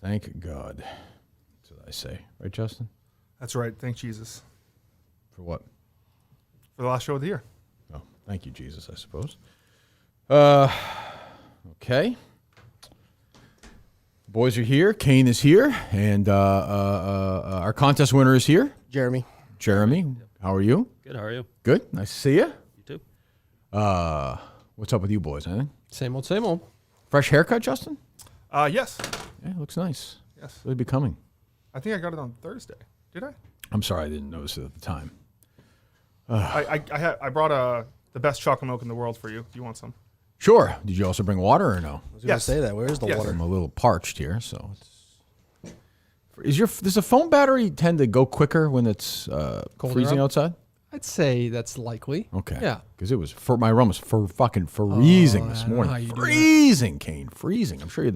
Thank God. That's what I say. Right, Justin? That's right. Thank Jesus. For what? For the last show of the year. Oh, thank you, Jesus, I suppose. Okay. The boys are here. Kane is here. And our contest winner is here. Jeremy, how are you? Good, how are you? Good. Nice to see you. You too. What's up with you boys? Anything? Same old, same old. Fresh haircut, Justin? Yes. Yeah, it looks nice. Yes. Really becoming. I think I got it on Thursday. Did I? I'm sorry, I didn't notice it at the time. I brought the best chocolate milk in the world for you. Do you want some? Sure. Did you also bring water or no? I was going to say that. Where's the Yes. water? I'm a little parched here, so does the phone battery tend to go quicker when it's freezing up? outside? I'd say that's likely. Okay. Yeah. Because it was my room was fucking freezing this I don't know how morning. you do that. Freezing, Kane. Freezing. I'm sure you're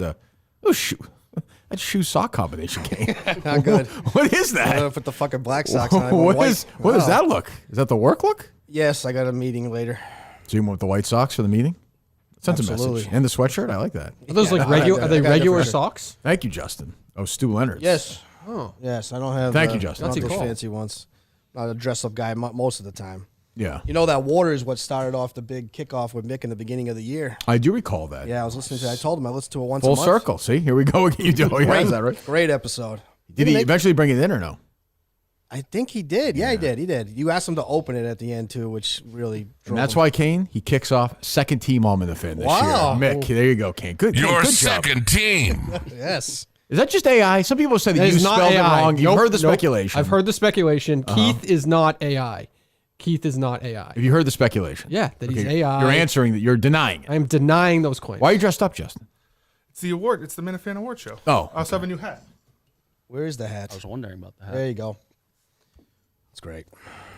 that shoe sock combination, Kane. Not good. What is I that? put the fucking black socks on. What does that look? Is that the work look? Yes, I got a meeting later. So you went with the white socks for the meeting? Sent a Absolutely. message. And the sweatshirt? I like that. Are those Yeah, like no, I regular? got- Are they I got regular different- socks? Thank you, Justin. Oh, Stu Leonard's. Yes. Oh, Yes, I don't have. Thank you, Justin. Not That's a those call. fancy ones. Not a dress-up guy most of the time. Yeah. You know that water is what started off the big kickoff with Mick in the beginning of the year. I do recall that. Yeah, I was listening to. I told him I listened to it once Full a month. circle. See, here we go. You do. Yeah, is that right? Great episode. Did he eventually bring it in or no? I think he did. Yeah, he did. He did. You asked him to open it at the end too, which really. And that's why Kane, he kicks off second team All in the Fin this Wow. year. Mick, there you go, Kane. Good. Your good job. second team. Yes. Is that just AI? Some people say that you It's not spelled it AI. wrong. You've Nope, heard the nope. speculation. I've heard the speculation. Keith is not AI. Keith is not AI. Have you heard the speculation? Yeah, that he's Okay, AI. You're answering that. You're denying it. I'm denying those claims. Why are you dressed up, Justin? It's the award. It's the Minifan Award show. Oh, I also have a new hat. Where is the I hat? was wondering about that. There you go. It's great.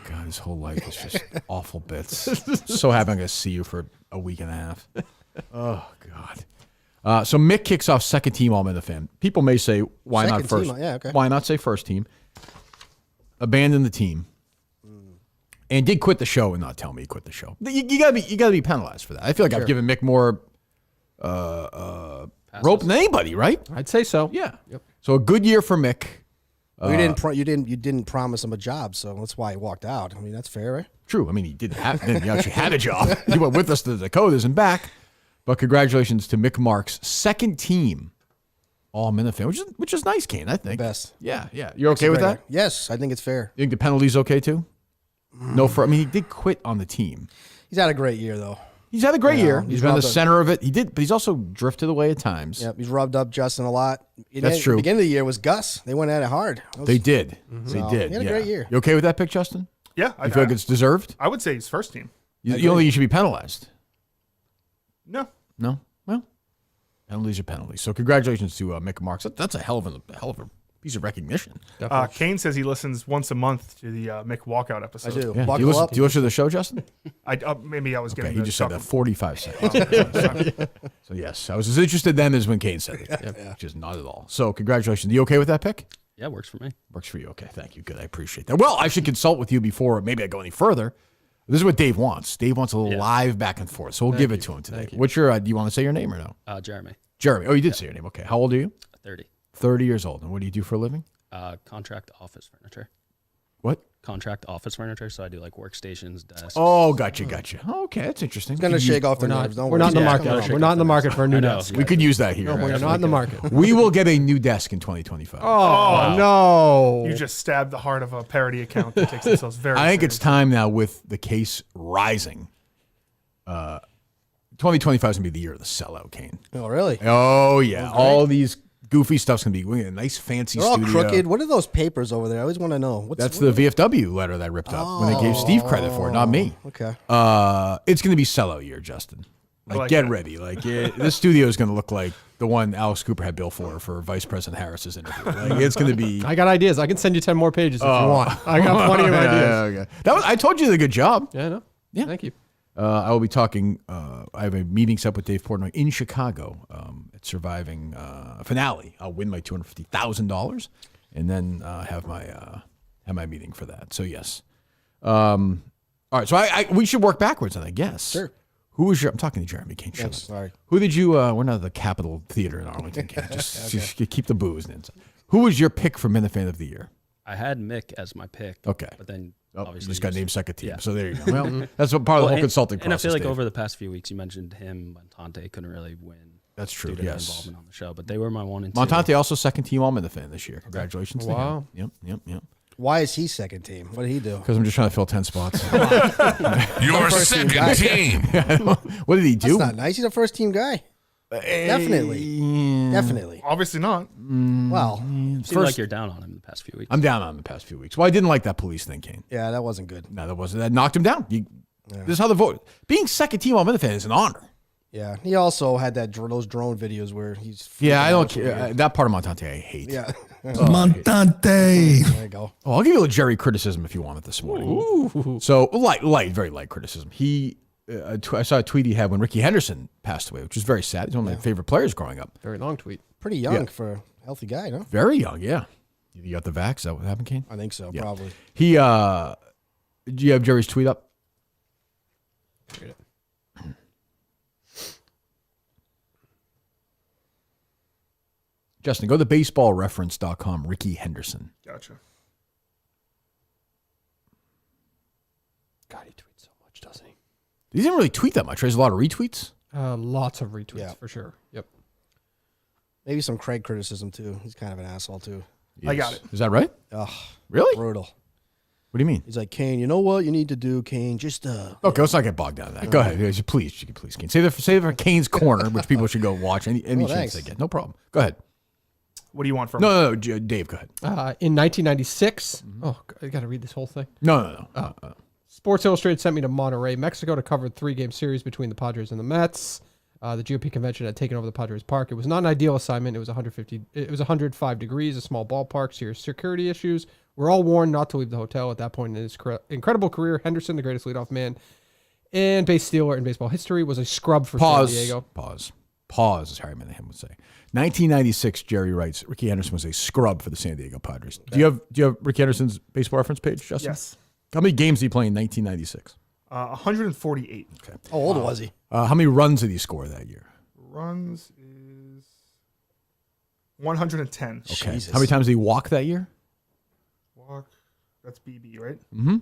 God, his whole life is just awful bits. So happy I'm going to see you for a week and a half. Oh, God. So Mick kicks off second team All in the Fin. People may say, why not Second first? team, yeah, okay. Why not say first team? Abandon the team. And did quit the show and not tell me he quit the show. You gotta be penalized for that. I feel like I've given Mick more rope than anybody, right? I'd say so. Yeah. So a good year for Mick. You didn't promise him a job, so that's why he walked out. I mean, that's fair, right? True. I mean, he actually had a job. He went with us to the Dakotas and back. But congratulations to Mick Marks, second team All Minifan, which is nice, Kane, I think. Best. Yeah. You're okay with that? Yes, I think it's fair. You think the penalty's okay too? No, he did quit on the team. He's had a great year, though. He's had a great year. he's He's been the rubbed up. center of it. He did, but he's also drifted away at times. Yep, he's rubbed up Justin a lot. That's true. The beginning of the year was Gus. They went at it hard. They did. So, They did. he had a yeah. great year. You okay with that pick, Justin? Yeah. You feel like it's deserved? I would say he's first team. You don't think you should be penalized? No. No? Well, penalties are penalties. So congratulations to Mick Marks. That's a hell of a piece of recognition. Kane says he listens once a month to the Mick walkout I episode. do. Yeah. Do you Buckle listen, up. do you listen to the show, Justin? Maybe I was Okay, getting he the just said that chocolate- 45 seconds. So yes, I was as interested then as when Kane said it, which is not at all. So congratulations. You okay with that pick? Yeah, works for me. Works for you. Okay, thank you. Good, I appreciate that. Well, I should consult with you before maybe I go any further. This is what Dave wants. Dave wants a little live back and forth, so we'll give it to him today. What's your? Do you want to say your name or no? Jeremy, Jeremy. Oh, you did say your name. Okay. How old are you? 30. 30 years old. And what do you do for a living? Contract office furniture. What? Contract office furniture. So I do like workstations, desks. Oh, gotcha. Okay, that's interesting. He's going to shake off the We're not. nerves. Don't We're not in the worry. market. Yeah, We're not in the market for a new I know. desk. We could use that here. We're not in the market. We will get a new desk in 2025. Oh no! You just stabbed the heart of a parody account that takes themselves very I think it's seriously. time now with the case rising. 2025 is going to be the year of the sellout, Kane. Oh, really? Oh, yeah. All these goofy stuff's going to be a nice fancy They're all studio. crooked. What are those papers over there? I always want to know. That's the VFW letter that I ripped up when they gave Steve credit for it, not me. Okay. It's going to be sellout year, Justin. like Get that. ready. This studio is going to look like the one Alex Cooper had Bill for Vice President Harris's interview. It's going to be. I got ideas. I can send you 10 more pages if you want. I got plenty of ideas. Okay. I told you did a good job. Yeah, I know. Yeah. Thank you. I will be talking. I have a meeting set with Dave Portnoy in Chicago at Surviving finale. I'll win my $250,000, and then have my meeting for that. So yes. All right. So we should work backwards, then I guess. Sure. Who was your? I'm talking to Jeremy Kane. Yes, sorry. Who did you? We're not at the Capitol Theater in Arlington. Kane. Just keep the booze. Who was your pick for Men Fan of the Year? I had Mick as my pick. Okay. But then You obviously just got he was- named second team. yeah. So there you go. Well, that's what part of the whole consulting and I process. feel like Dave. over the past few weeks, you mentioned him, Montante couldn't really win. That's true. Due to their Yes. involvement on the show, but they were my 1 and 2. Montante also second team All Men Fan this year. Congratulations. Wow. To him. Yep. Why is he second team? What did he do? Because I'm just trying to fill 10 spots. Your First team second guy. team. What did he do? That's not nice. He's a first team guy. Definitely. Obviously not. Well, Seems like you're down on him the past few weeks. I'm down on him the past few weeks. Well, I didn't like that police thing, Kane. yeah, that wasn't good. No, that wasn't. That knocked him down. This is how the vote. Being second team All Men Fan is an honor. Yeah, he also had those drone videos where he's. Yeah, I don't freaking out. care. That part of Montante I hate. Yeah, Montante. there you go. Oh, I'll give you a Jerry criticism if you want it this morning. So very light criticism. I saw a tweet he had when Ricky Henderson passed away, which was very sad. He's one of my favorite players growing up. Very long tweet. Pretty young Yeah. for a healthy guy, no? Very young, yeah. You got the vax? Is that what happened, Kane? I think so, Yeah. probably. He, do you have Jerry's tweet up? Justin, go to baseballreference.com, Ricky Henderson. Gotcha. God, he tweets so much, doesn't he? He didn't really tweet that much, right? There's a lot of retweets. Lots of retweets Yeah. for sure. Yep. Maybe some Craig criticism, too. He's kind of an asshole, too. I got it. Is that right? Ugh, Really? brutal. What do you mean? He's like, Kane, you know what you need to do, Kane? Just, Okay, let's not get bogged down in that. Go ahead. Please, Kane. Save it for Kane's Corner, which people should go watch any chance thanks. they get. No problem. Go ahead. What do you want from No, Dave, go ahead. In 1996, oh, I got to read this whole thing. No. Sports Illustrated sent me to Monterrey, Mexico to cover a 3-game series between the Padres and the Mets. The GOP convention had taken over the Padres Park. It was not an ideal assignment. It was 105 degrees, a small ballpark, serious security issues. We're all warned not to leave the hotel. At that point in his incredible career, Henderson, the greatest leadoff man and base stealer in baseball history, was a scrub for San Diego. Pause, as Harry Minahan would say. 1996, Jerry writes, Ricky Henderson was a scrub for the San Diego Padres. Okay. Do you have Ricky Henderson's baseball reference page, Justin? Yes. How many games did he play in 1996? 148. Okay. how old was he? How many runs did he score that year? Runs is 110. Okay. Jesus. How many times did he walk that year? Walk. That's BB, right? Mm-hmm.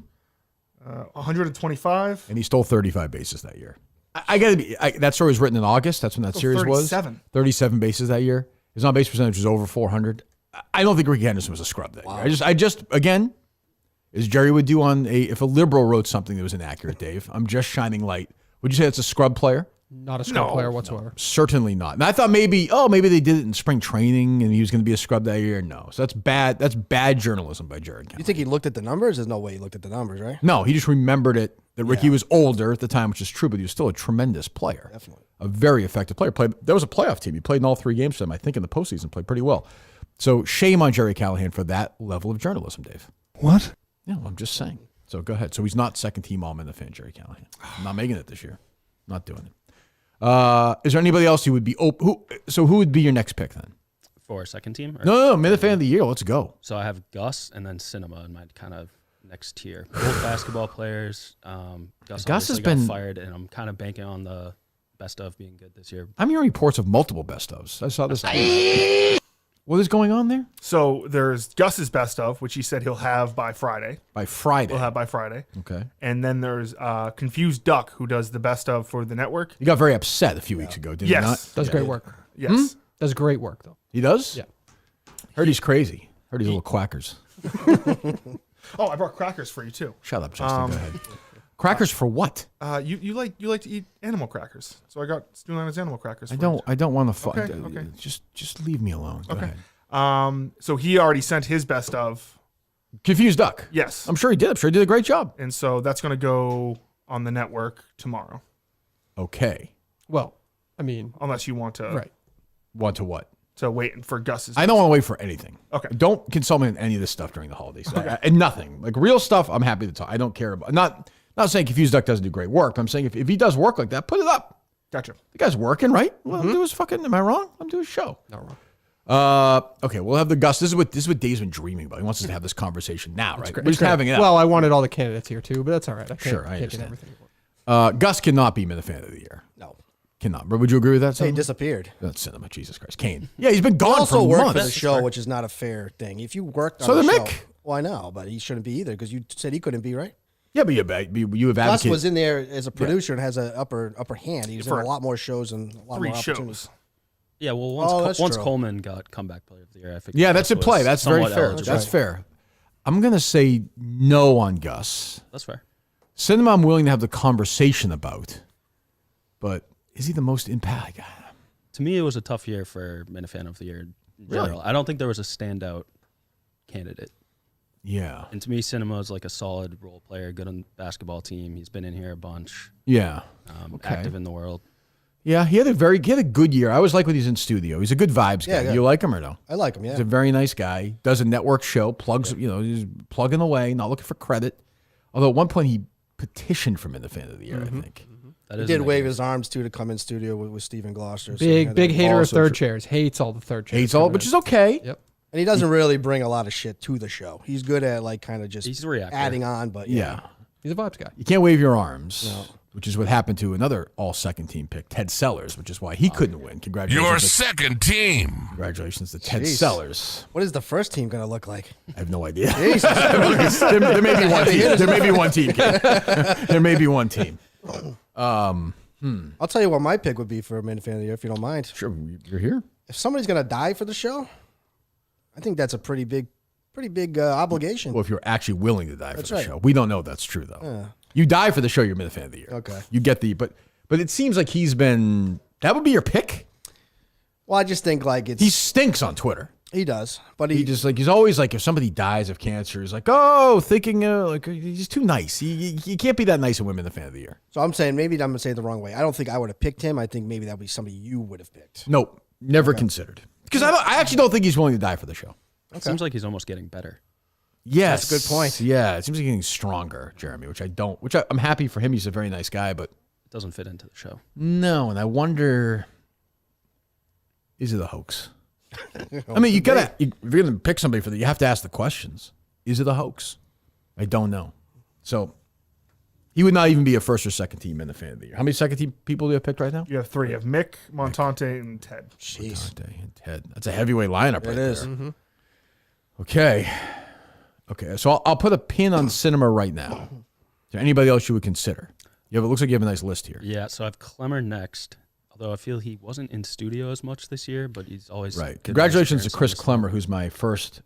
125. And he stole 35 bases that year. I got to be. That story was written in August. That's when that series 37. was. 37 bases that year. His on base percentage was over 400. I don't think Ricky Henderson was a scrub that year. I just again, as Jerry would do if a liberal wrote something that was inaccurate, Dave, I'm just shining light. Would you say it's a scrub player? Not a scrub player whatsoever. Certainly not. And I thought maybe they did it in spring training and he was going to be a scrub that year. No. So that's bad. That's bad journalism by Jerry Callahan. You think he looked at the numbers? There's no way he looked at the numbers, right? No, he just remembered it that Ricky was older at the time, which is true, but he was still a tremendous player. Definitely. A very effective player. There was a playoff team. He played in all 3 games for them. I think in the postseason, played pretty well. So shame on Jerry Callahan for that level of journalism, Dave. What? Yeah, I'm just saying. So go ahead. So he's not second team All Men Fan, Jerry Callahan. I'm not making it this year. Not doing it. Is there anybody else you would be open? Who would be your next pick then? For second team? Or- No, Men Fan of the Year. Let's go. So I have Gus and then Cinema in my kind of next tier. Both basketball players. Gus has obviously been- got fired, and I'm kind of banking on the best of being good this year. I'm hearing reports of multiple best ofs. I saw this. What is going on there? So there's Gus's best of, which he said he'll have by Friday. By Friday. We'll have by Friday. Okay. And then there's Confused Duck, who does the best of for the network. He got very upset a few weeks ago, didn't he not? Yes. Does great work. Yes. Does great work, though. He does? Yeah. Heard he's crazy. Heard he's little quackers. Oh, I brought crackers for you too. Shut up, Justin. Go ahead. Crackers for what? You like to eat animal crackers, so I got Stu Linus animal crackers. I for you. don't want to Okay, okay. Just leave me alone. Go Okay. ahead. So he already sent his best of. Confused Duck. Yes. I'm sure he did. I'm sure he did a great job. And so that's going to go on the network tomorrow, Okay. Well, I mean, unless you want to right. Want to what? to wait for Gus's. I don't want to wait for anything. Okay. Don't consult me on any of this stuff during the holidays. And nothing. Like real stuff, I'm happy to talk. I don't care about. Not saying Confused Duck doesn't do great work, but I'm saying if he does work like that, put it up. Gotcha. The guy's working, right? Well, I'm doing his fucking. Am I wrong? I'm doing his show. Not wrong. Okay, we'll have the Gus. This is what Dave's been dreaming about. He wants us to have this conversation now, right? Great. We're just having it. Well, I wanted all the candidates here too, but that's all right. I can't, Sure, I can't get understand. everything. Gus cannot be Minute Fan of the Year. No. Cannot. But would you agree with that? Hey, he Cinema? disappeared. That's Cinema. Jesus Christ. Kane. Yeah, he's been He gone also for worked months. for the show, which is not a fair thing. If you worked on So the did show, Mick. well, I know, but he shouldn't be either because you said he couldn't be, right? Yeah, but you have Gus advocated. was in there as a producer and has an upper hand. He was in For a lot more shows and a lot 3 more opportunities. shows. Yeah, well, Oh, that's once true. Coleman got comeback player of the year, I think. Yeah, that's Gus a play. was That's very somewhat fair. eligible. That's fair. I'm going to say no on Gus. That's fair. Cinema I'm willing to have the conversation about, but is he the most impact guy? To me, it was a tough year for Minute Fan of the Year in Really? general. I don't think there was a standout candidate. Yeah. And to me, Cinema is like a solid role player, good on the basketball team. He's been in here a bunch, Yeah. active in the world. Yeah, he had a good year. I always like when he's in studio. He's a good vibes guy. Yeah, yeah. You like him or no? I like him, yeah. He's a very nice guy. Does a network show, plugs, he's plugging away, not looking for credit. Although at one point he petitioned for Minute Fan of the Year, I think. That He is did an wave idea. his arms, too, to come in studio with Stephen Gloucester. so he had Big that- hater of also third true. chairs. Hates all the third chairs. Hates all, coming which in. is okay. Yep. And he doesn't really bring a lot of shit to the show. He's good at, like, kind of just He's a reactor. adding on, but Yeah. He's a vibes guy. You can't wave your arms, which is what happened to another all second team pick, Ted Sellers, which is why he couldn't win. Your Congratulations. second team. Congratulations to Ted Jeez. Sellers. What is the first team going to look like? I have no idea. Jesus. there may be one team. There may be one team. There may be one team. I'll tell you what my pick would be for a Minute Fan of the Year, if you don't mind. Sure, you're here. If somebody's going to die for the show, I think that's a pretty big obligation. Well, if you're actually willing to die for That's the right. show, we don't know if that's true though. Yeah. You die for the show, you're Minute Fan of the Year. Okay. You get but it seems like he's been. That would be your pick. Well, I just think like He stinks on Twitter. he does, but He just he's always like, if somebody dies of cancer, he's like, oh, thinking like he's too nice. He can't be that nice and women the Fan of the Year. So I'm saying maybe I'm gonna say it the wrong way. I don't think I would have picked him. I think maybe that would be somebody you would have picked. Nope, never considered. Because I actually don't think he's willing to die for the show. It seems like he's almost getting better. Yes, That's a good point. Yeah, it seems like he's getting stronger, Jeremy, which I don't. I'm happy for him. He's a very nice guy, but It doesn't fit into the show. no, and I wonder, is it a hoax? I mean, if you're gonna pick somebody you have to ask the questions. Is it a hoax? I don't know. So he would not even be a first or second team in the Fan of the Year. How many second team people do you have picked right now? You have 3. You have Mick, Montante, and Ted. Jeez, Dante and Ted. That's a heavyweight lineup right it is. there. Okay. So I'll put a pin on Cinema right now. Is there anybody else you would consider? It looks like you have a nice list here. Yeah, so I have Clemmer next. Although I feel he wasn't in studio as much this year, but he's always Right. good Congratulations to experience Chris on this Clemmer, who's my first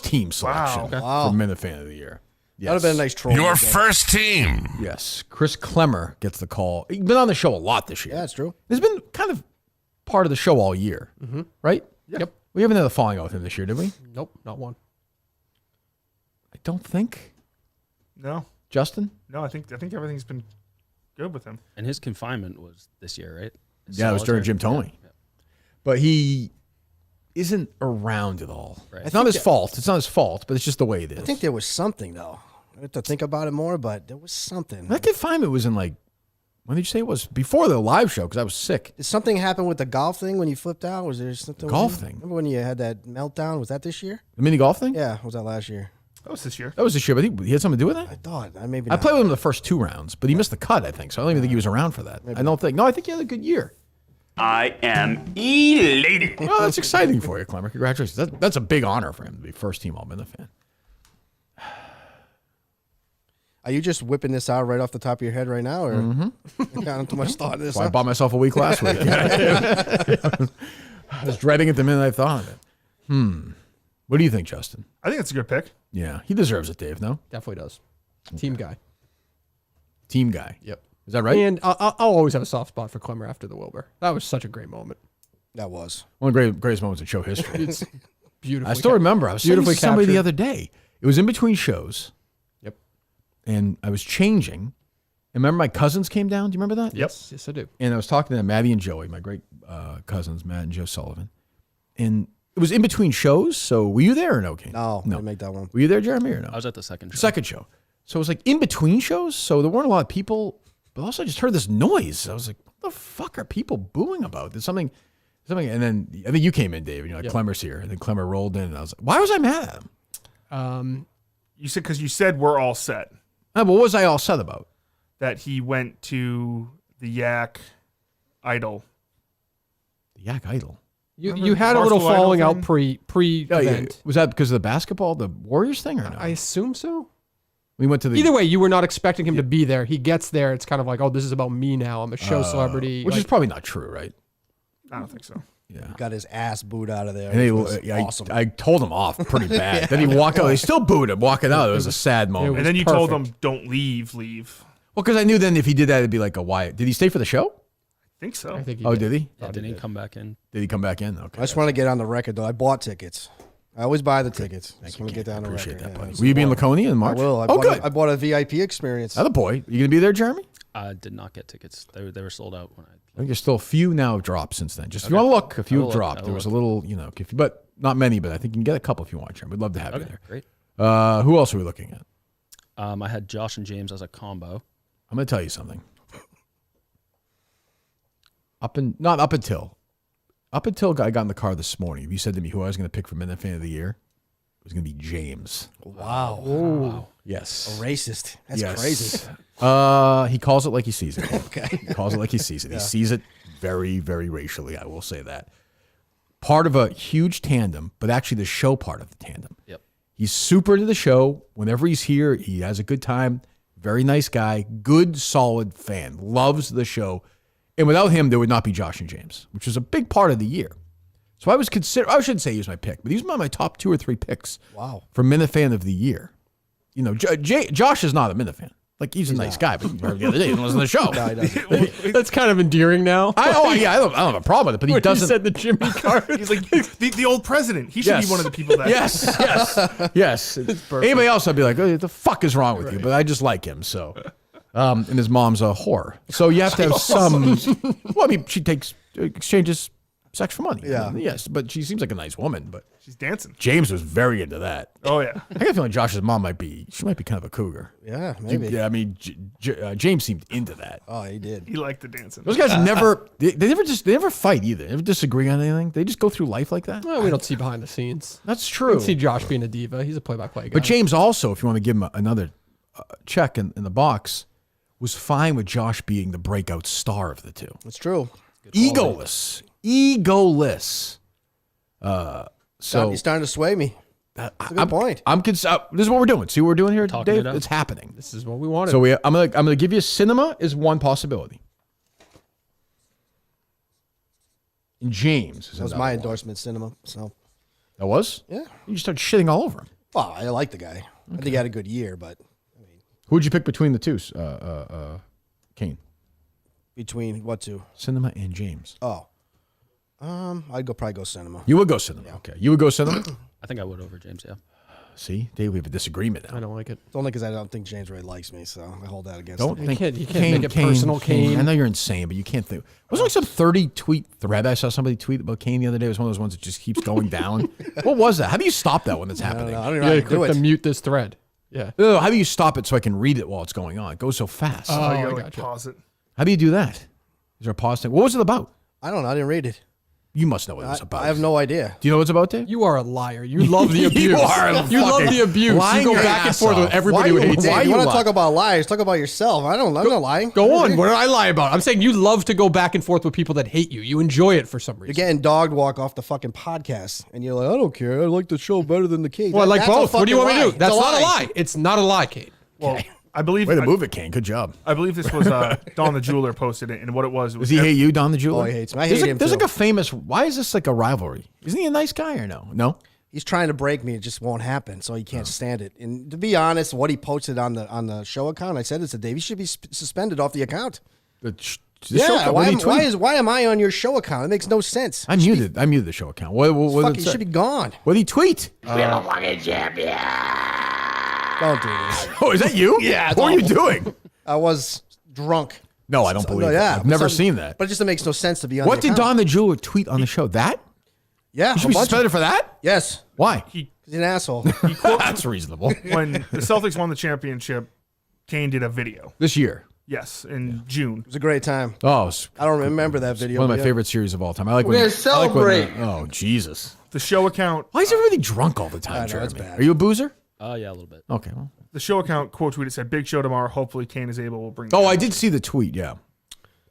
team selection Wow. for Minute Fan of the Year. Yes. That would have been a nice troll. Your right there. first team. Yes. Chris Clemmer gets the call. He's been on the show a lot this year. Yeah, that's true. He's been kind of part of the show all year, right? Yep. We haven't had a falling out with him this year, did we? Nope, not one. I don't think. No, Justin? no. I think everything's been good with him. And his confinement was this year, right? Yeah, it was during Solitary? Jim Toney. Yeah. But he isn't around at all. Right. It's not his fault. It's not his fault, but it's just the way it is. I think there was something though. I have to think about it more, but there was something. that confinement was in like, when did you say it was? Before the live show, because I was sick. Did something happen with the golf thing when you flipped out? Was there something? Golf thing? Remember when you had that meltdown? Was that this year? The mini golf thing? Yeah, was that last year? That was this year. That was this year, but he had something to do with I that? thought. Maybe I not. played with him the first 2 rounds, but he missed the cut, I think. So I don't even think he was around for that. I don't think. No, I think he had a good year. I am elated. Well, that's exciting for you, Clemmer. Congratulations. That's a big honor for him to be first team All-Minute fan. Are you just whipping this out right off the top of your head right now, or not too much thought in this? So I Huh? bought myself a week last week. I was dreading it the minute I thought of it. What do you think, Justin? I think it's a good pick. Yeah, he deserves it, Dave, no? Definitely does. Team guy. Team guy. Yep. Is that right? And I'll always have a soft spot for Clemmer after the Wilbur. That was such a great moment. That was. One of the greatest moments in show history. It's beautiful. I still remember. I was saying beautifully to somebody the captured. other day. It was in between shows. Yep. And I was changing. And remember my cousins came down? Do you remember that? Yes, I do. And I was talking to them, Maddie and Joey, my great cousins, Matt and Joe Sullivan. And it was in between shows. So were you there or no, Kane? No, I didn't make that one. Were you there, Jeremy, or no? I was at the second show. Second show. So it was like in between shows. So there weren't a lot of people. But also I just heard this noise. I was like, what the fuck are people booing about? There's something. And then I think you came in, Dave, and you're like, Clemmer's here. And then Clemmer rolled in. And I was like, why was I mad at him? You said because you said we're all set. What was I all set about? that he went to the Yak Idol. The Yak Idol. You had a little Barstool Idol falling out thing? pre-event. Was that because of the basketball, the Warriors thing, or no? I assume so. We went to the Either way, you were not expecting him to be there. He gets there. It's kind of like, oh, this is about me now. I'm a show celebrity. which Like, is probably not true, right? I don't think so. Yeah. Got his ass booed out of there. And Awesome. I told him off pretty bad. Then he walked out. They still booed him walking out. It was a sad moment. And then you told him, "Don't leave." Well, because I knew then if he did that, it'd be like a why. Did he stay for the show? I think so. I think he Oh, did. did he? Yeah, didn't he come back in? Did he come back in? Okay. I just want to get on the record, though. I bought tickets. I always buy the tickets. Just want to get down the Appreciate record. that, Yeah, buddy. Will you be in Laconia in I March? will. Oh, good. I bought a VIP experience. Other boy. You gonna be there, Jeremy? I did not get tickets. They were sold out when I. I think there's still a few now dropped since then. Just if you want to look, a few will have look. dropped. I There will was a little, but not many. But I think you can get a couple if you want, Jeremy. We'd love to have you Okay, there. great. Who else are we looking at? I had Josh and James as a combo. I'm going to tell you something. Not up until I got in the car this morning. If you said to me who I was going to pick for Minute Fan of the Year, it was going to be James. Wow. Ooh. Yes. A racist. That's Yes. crazy. He calls it like he sees it. Okay. He calls it like he sees it. He sees it very, very racially. I will say that. Part of a huge tandem, but actually the show part of the tandem. Yep. He's super into the show. Whenever he's here, he has a good time. Very nice guy. Good, solid fan. Loves the show. And without him, there would not be Josh and James, which was a big part of the year. So I shouldn't say he was my pick, but he's one of my top 2 or 3 picks. Wow. For Minute Fan of the Year. You know, Josh is not a Minute Fan. Like, he's a nice guy, but you heard the other day, he doesn't listen to the show. No, he doesn't. That's kind of endearing now. I don't have a problem with it, but he When doesn't. You said the Jimmy card. He's like the old president. He should be one of the people that. Yes. Anybody else, I'd be like, oh, the fuck is wrong with you? But I just like him, so. And his mom's a whore. So you have to have some. Well, I mean, she exchanges sex for money. Yeah. Yes, but she seems like a nice woman, but. She's dancing. James was very into that. Oh yeah. I got a feeling Josh's mom might be kind of a cougar. Yeah, maybe. Yeah, I mean, James seemed into that. Oh, he did. He liked the dancing. Those guys never fight either. They never disagree on anything. They just go through life like that. Well, we don't see behind the scenes. That's We true. don't see Josh being a diva. He's a play-by-play guy. But James also, if you want to give him another check in the box, was fine with Josh being the breakout star of the two. That's true. Egoless. So He's starting to sway me. That's a good point. this is what we're doing. See what we're doing here, Talking Dave? it up. It's happening. this is what we wanted. So I'm gonna give you cinema is one possibility. And James is That was another my one. endorsement, cinema. So, That was? yeah. You started shitting all over him. Well, I like the guy. I think he had a good year, but Who'd you pick between the two, Kane? between what two? Cinema and James. Oh. I'd probably go cinema. You would go cinema. Okay. You would go cinema? I think I would over James. Yeah. See, Dave, we have a disagreement now. I don't like it. It's only because I don't think James really likes me, so I hold that against Don't him. think You can't make it personal, Kane. I know you're insane, but you can't think. Wasn't like some 30 tweet thread I saw somebody tweet about Kane the other day? It was one of those ones that just keeps going down. What was that? How do you stop that when it's I don't happening? know. I don't even You know how gotta to do click to it. mute this thread. Yeah. No, how do you stop it so I can read it while it's going on? It goes so fast. Oh, I you gotta gotcha. pause it. How do you do that? Is there a pause thing? What was it about? I don't know. I didn't read it. You must know what it was about. I have no idea. Do you know what it's about, Dave? You are a liar. You love the abuse. You are You love fucking the abuse. You lying go your back and ass forth with off. everybody Why who you- hates Dave, why you. you you want to lie? talk about liars? Talk about yourself. I'm not lying. Go on. What did I lie about? I'm saying you love to go back and forth with people that hate you. You enjoy it for some You're reason. getting dog walk off the fucking podcast, and you're like, I don't care. I like the show better than the Kate. Well, I like That's a both. What do you want me to fucking do? That's It's not a lie. It's not a lie, Kate. Well, I believe Way to move it, Kane. Good job. I believe this was Don the Jeweler posted it, and what it was Does he hate you, Don the Jeweler? Oh, he hates me. I There's hate like, him, There's too. like a famous. Why is this like a rivalry? Isn't he a nice guy or no? No. He's trying to break me. It just won't happen, so he can't stand it. And to be honest, what he posted on the show account, I said it to Dave. He should be suspended off the account. Yeah. Why am I on your show account? It makes no sense. I muted the show account. What Fuck, did he it say? should be gone. What did he tweet? Don't do this. Oh, is that you? Yeah, it's What are you awful. doing? I was drunk. No, I don't believe it. I've but never something- seen that. But it just makes no sense to be on What the did account. Don the Jeweler tweet on the show? That? Yeah, You should a be bunch of- suspended for that? Yes, Why? He he's an asshole. That's reasonable. when the Celtics won the championship, Kane did a video. This year. Yes, in June. It was a great time. Oh, it's I don't remember that video. one of but my yeah. favorite series of all time. I like when I like when oh, Jesus. The show account. Why is everybody drunk all the time, I know, Jeremy? it's bad. Are you a boozer? Yeah, a little bit. Okay. Well. The show account quote tweeted said, "Big show tomorrow. Hopefully Kane is able. We'll bring." Oh, I did see the tweet. Yeah.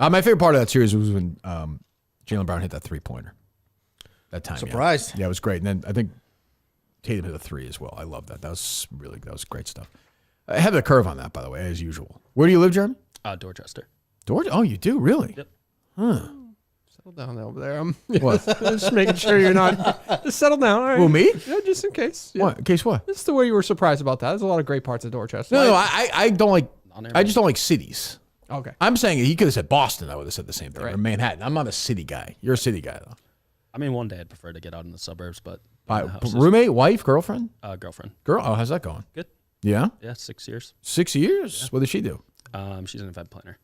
My favorite part of that series was when Jaylen Brown hit that 3-pointer. That time. Surprised. Yeah, it was great. And then I think Tatum hit a 3 as well. I love that. That was great stuff. I have the curve on that, by the way, as usual. Where do you live, Jeremy? Dorchester. Georgia? Oh, you do? Really? Yep. Huh. Settle down over there. What? Just making sure you're not. Just settle down. All right. Who, me? Yeah, just in case. Yeah. What? In case what? That's the way you were surprised about that. There's a lot of great parts of Dorchester. No, I don't like. I just don't like cities. Okay. I'm saying he could have said Boston. I would have said the same thing. Right. Or Manhattan. I'm not a city guy. You're a city guy, though. I mean, one day I'd prefer to get out in the suburbs, but in the house is- Roommate, wife, girlfriend? girlfriend. Girl? Oh, how's that going? Good. Yeah? Yeah, 6 years. 6 years? Yeah. What does she do? She's an event planner.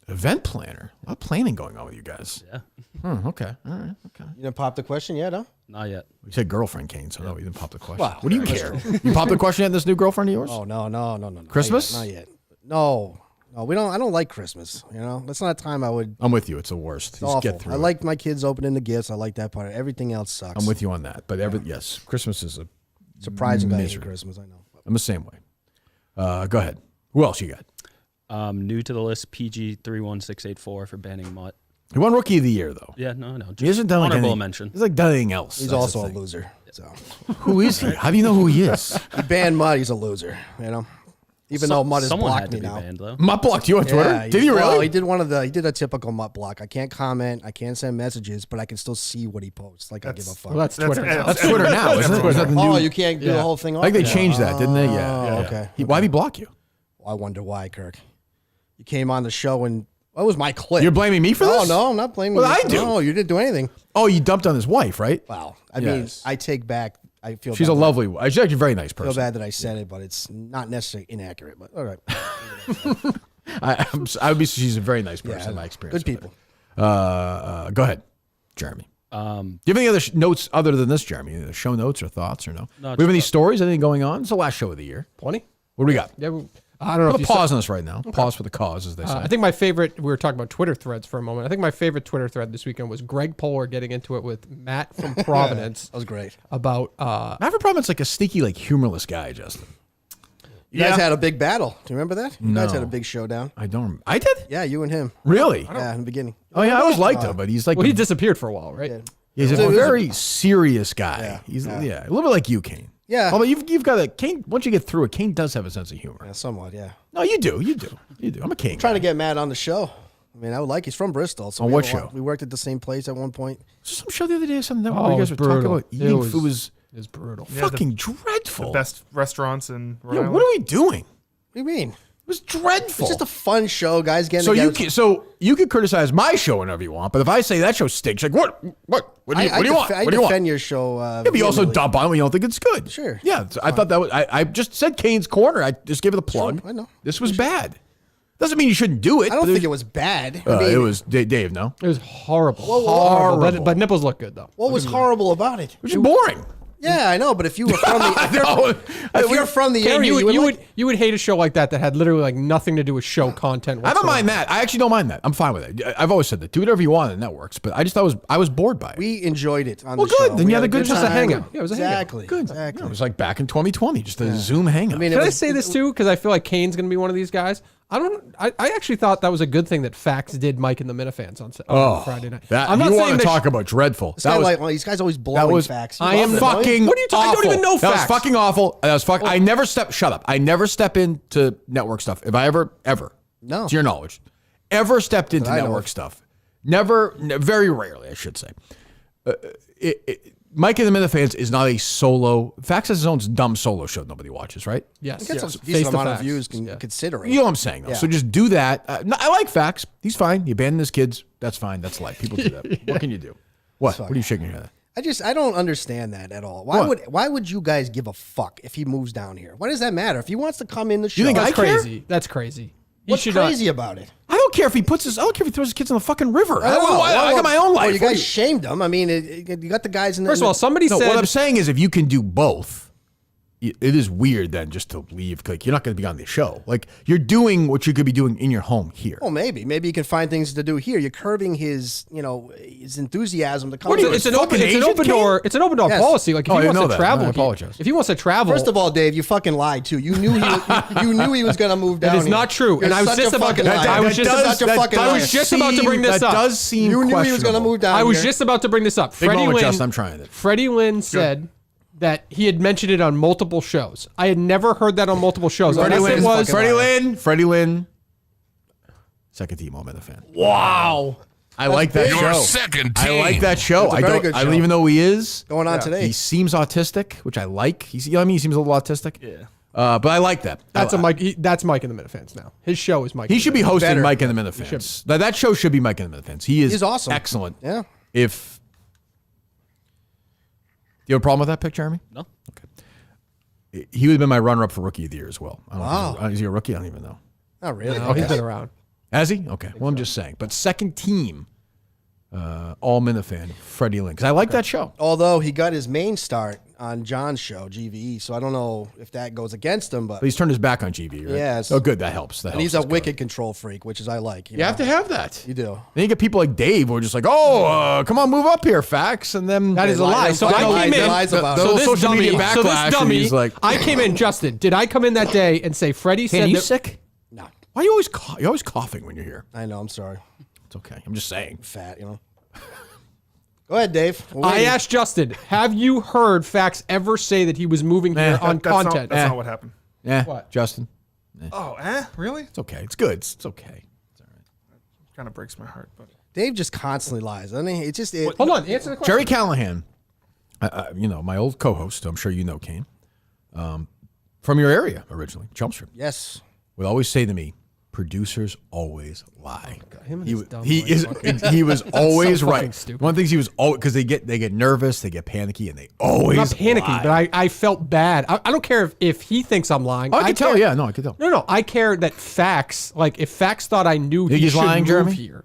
Event planner? A lot of planning going on with you guys. Yeah. Okay. All right. Okay. You didn't pop the question yet, huh? Not yet. You said girlfriend, Kane, so no, you didn't pop the question. Wow. What do you care? You popped the question at this new girlfriend of yours? Oh no. Christmas? Not yet. No, we don't. I don't like Christmas. You know, that's not a time I would. I'm with you. It's the worst. It's Just awful. get through I it. like my kids opening the gifts. I like that part. Everything else sucks. I'm with you on that. But yes, Christmas is a. Surprising I hate misery. Christmas. I know. I'm the same way. Go ahead. Who else you got? New to the list, PG31684 for banning mutt. He won Rookie of the Year, though. Yeah, no. He hasn't done like honorable anything. mention. He's like done anything else. He's That's also the a thing. loser. So Who is he? How do you know who he is? he banned Mutt. He's a loser. You know, even though Mutt has Someone blocked had to me be now. banned, though. Mutt blocked you on Twitter? Yeah, Did he really? Well, he did he did a typical Mutt block. I can't comment. I can't send messages, but I can still see what he posts. Like I give a fuck. Well, that's Twitter. That's Twitter now, isn't it? Is that the new? Oh, you can't do the Yeah. whole thing. I think they off? changed that, didn't they? Yeah. okay. Why'd he block you? I wonder why, Kirk. You came on the show and that was my clip. You're blaming me for this? No, I'm not blaming Well, you. I do. No, you didn't do anything. Oh, you dumped on his wife, right? Wow. I mean, Yes. I take back. I feel She's bad a that- lovely. She's actually a very nice I feel person. bad that I said it, but it's not necessarily inaccurate. But all right. I would be. She's a very nice person Yeah, in my experience. good with people. her. Go ahead, Jeremy. Do you have any other notes other than this, Jeremy? Any other show notes or thoughts or no? No, We have any just- stories? Anything going on? It's the last show of the year. Plenty. What do we got? Yeah. I don't know Put if a you pause on this right now. Pause for the cause, as they say. I think my favorite, we were talking about Twitter threads for a moment. I think my favorite Twitter thread this weekend was Greg Polar getting into it with Matt from Providence That was great. about, Maverick Providence like a sneaky, like humorless guy, Justin. You guys had a big battle. Do you remember that? You guys No. had a big showdown. I don't. I did. Yeah, you and him. Really? Yeah, in the beginning. Oh yeah, I always liked him, but he's like well, he disappeared for a while, right? Yeah. he's a It was a- very serious guy. Yeah. He's Yeah. a little bit like you, Kane. Yeah. Although you've got a Kane. Once you get through it, Kane does have a sense of humor. Yeah, somewhat, yeah. No, you do. I'm a Kane. Trying to guy. get Matt on the show. I mean, I would like. He's from Bristol. So On we what have a lot- show? We worked at the same place at one point. Some show the other day, something Oh, where it you guys was were talking brutal. about eating It was- food was It was brutal. Yeah, fucking dreadful. The best restaurants in Rhode Yeah, Island. what are we doing? What do you mean? It was dreadful. It's just a fun show, guys getting so together. you can criticize my show whenever you want, but if I say that show stinks, like what do you want? What do you want? I What do you want? defend your show. Yeah, but you also vehemently. dump on it when you don't think it's good. Sure. Yeah, so I thought that was. I just said Kane's Corner. I just gave it a plug. Sure, I know. This was bad. Doesn't mean you shouldn't do it. I don't but think it was bad. I it mean, was Dave. No, It was horrible. Horrible. But nipples look good, though. what was horrible about it? it was boring. Yeah, I know, but if you were from the, No, if you're from the Kane, area, you would hate a show like that that had literally like nothing to do with show content. I don't whatsoever. mind that. I actually don't mind that. I'm fine with it. I've always said that. Do whatever you want on the networks, but I just thought I was bored by it. we enjoyed it on Well, the good. show. Then We you had a good Just a time. hangout. Yeah, it was a hangout. Exactly. Good. Exactly. It was like back in 2020, just a Zoom hangout. I mean, Can it I was, say this too? Because I feel like Kane's going to be one of these guys. I actually thought that was a good thing that Fax did Mike and the Minifans on Friday night. I'm not you saying want to they talk about dreadful? This That guy was like, well, these guys always blowing that was facts. I am fucking. What are you talking? I don't even know That was facts. fucking awful. That was fucking. I never step. Shut up. I never step into network stuff. If I ever, No. to your knowledge, ever stepped into I know network of. stuff. Never. Very rarely, I should say. Mike and the Minifans is not a solo. Fax has his own dumb solo show nobody watches, right? Yes. Gets yes. a Face decent to amount of facts. views Yeah. considering. You know what I'm saying, though. Yeah. So just do that. No, I like Fax. He's fine. You abandon his kids. That's fine. That's life. People do that. What can you do? What? What are you shaking your head at? I don't understand that at all. What? Why would you guys give a fuck if he moves down here? Why does that matter? If he wants to come in the show, You think That's I care? crazy. That's crazy. He what's should not- crazy about it? I don't care if he puts his. I don't care if he throws his kids in the fucking river. I know. got my own life. Well, you What guys do you- shamed him. I mean, you got the guys in the. First of all, somebody No, said what I'm saying is if you can do both, it is weird then just to leave. Like, you're not going to be on the show. Like, you're doing what you could be doing in your home here. Well, maybe you can find things to do here. You're curbing his enthusiasm to come. What are you, to It's an open agent, door. It's an open door Yes. policy. Like if Oh, I he didn't wants know to that. travel, I apologize. If he wants to travel, First of all, Dave, you fucking lied too. You knew he was going to move down. that is here. not true. You're And I was such just a about to. fucking liar. I was just That's such a fucking I was liar. just about to bring this that up. does seem You knew he was going to questionable. move down. I was here. just about to bring this up. Big Freddie moment, Lynn. Justin. I'm trying it. Freddie Lynn said that he had mentioned it on multiple shows. I had never heard that on multiple shows. Freddie Unless Lynn it is was fucking Freddie Lynn. Second team All-Meta fan. Wow. I like that Your show. second I team. like that show. It's a I very don't. good I don't show. even know who he is. Going on today. He seems autistic, which I like. He's. You know what I mean? He seems a little autistic. Yeah. But I like that. That's a Mike. That's Mike and the Minifans now. His show is Mike. He and should the be hosting better. Mike and the Minifans. That show should be Mike and the Minifans. He's awesome. Excellent. Yeah. If do you have a problem with that pick, Jeremy? No. He would have been my runner-up for Rookie of the Year as well. I don't Wow. know. Is he a rookie? I don't even know. Not really. Oh, he's been around. Has he? Okay. Well, I'm just saying. But second team, all Minifan, Freddie Lynn. Because I like that show. Although he got his main start on John's show, GVE, so I don't know if that goes against him, but But he's turned his back on GV, right? Yes. Oh, good. That helps. That and he's helps. a That's wicked good. control freak, which is I like. You have to have that. You do. Then you get people like Dave who are just like, oh, come on, move up here, Fax. And then That is a They lie. lie- So they I lie- came they in. lies about the it. little this social dummy, media so this backlash, and dummy, he's like- I came in, Justin. Did I come in that day and say Freddie said Are you that, sick? No, Why are you always you're always coughing when you're here? I know. I'm sorry. It's okay. I'm just saying. Fat, you know. Go ahead, Dave. We're I waiting. asked Justin, have you heard Fax ever say that he was moving here on That's content? That's not what happened. Yeah, What? Justin. Oh, really? It's okay. It's good. It's okay. Kind of breaks my heart, but Dave just constantly lies. I mean, it's just it. Hold on, answer the question. Jerry Callahan, you know, my old co-host, I'm sure you know, Kane, from your area originally, Chelmsford, Yes. would always say to me, producers always lie. Him and He, his w- dumb he like is. fucking- He was always fucking right. stupid. One of the things he was always because they get nervous, they get panicky, and they always I'm not panicking, lie. but I felt bad. I don't care if he thinks I'm lying. Oh, I can tell. care- Yeah, no, I can tell. No, I care that Fax, like if Fax thought I knew Think he he's should lying, move Jeremy? here.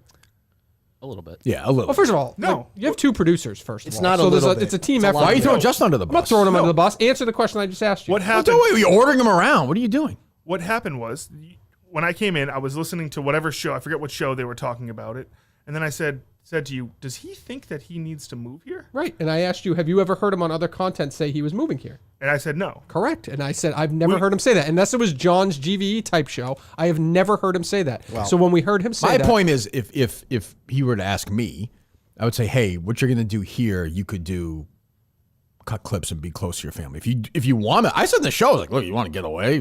A little bit. Yeah, a little. Well, first of all, No. like, you have two producers. First, It's of all. not a so there's little bit. It's a team It's a effort. lot. Why are you throwing No. Justin under the I'm not bus? throwing him under the bus. Answer the question I just asked you. what Well, happened? don't wait. You're ordering him around. What are you doing? What happened was when I came in, I was listening to whatever show. I forget what show they were talking about it, and then I said to you, "Does he think that he needs to move here?" Right, and I asked you, have you ever heard him on other content say he was moving here? And I said no. Correct, and I said I've never heard him say that, unless it was John's GVE type show. I have never heard him say that. So when we heard him say My that, point is, if he were to ask me, I would say, hey, what you're going to do here, you could do cut clips and be close to your family. If you want to, I said in the show, I was like, look, you want to get away,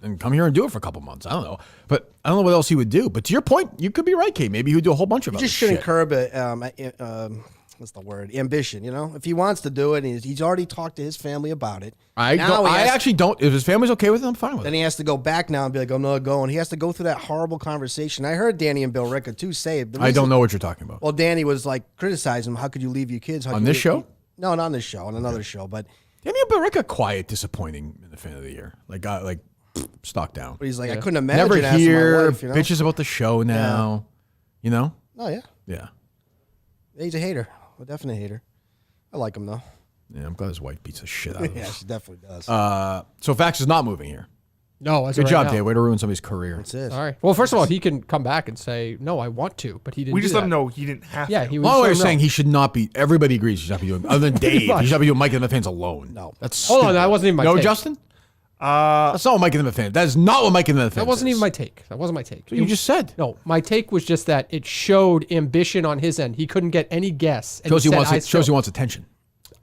then come here and do it for a couple months. I don't know, but I don't know what else he would do. But to your point, you could be right, Kate. Maybe he would do a whole bunch of You other just shouldn't shit. curb what's the word? Ambition. You know, if he wants to do it, and he's already talked to his family about it. I Now don't, he I has- actually don't. If his family's okay with it, I'm fine with Then it. he has to go back now and be like, I'm not going. He has to go through that horrible conversation. I heard Danny and Bill Ricker too say it. I don't know what you're talking about. Well, Danny was like criticizing him. How could you leave your kids? How On could this you- show? No, not on this show. On another show. But Daniel Barrica, quiet, disappointing in the fan of the year. Like stock down. he's like, I couldn't imagine Never asking hear my wife. You know? bitches about the show now. You know? Oh yeah, Yeah. he's a hater. A definite hater. I like him though. Yeah, I'm glad his wife beats the shit out of him. Yeah, she definitely does. So Fax is not moving here. no, as Good of job, right now. Dave. Way to ruin somebody's career. That's it. All right. Well, first of all, he can come back and say, no, I want to, but he didn't. We do just let that. him know he didn't have Yeah, to. he was. Long way of so saying no. he should not be. Everybody agrees he should not be doing. Other than Dave, much. he should not be doing Mike and the fans alone. No. That's Hold on, stupid. that wasn't even my no, take. Justin. That's not what Mike and the fans. That is not what Mike and the fans. That wasn't is. even my take. That wasn't my take. You just said. No, my take was just that it showed ambition on his end. He couldn't get any guess. And Shows he said, wants. "I Shows he still-" wants attention.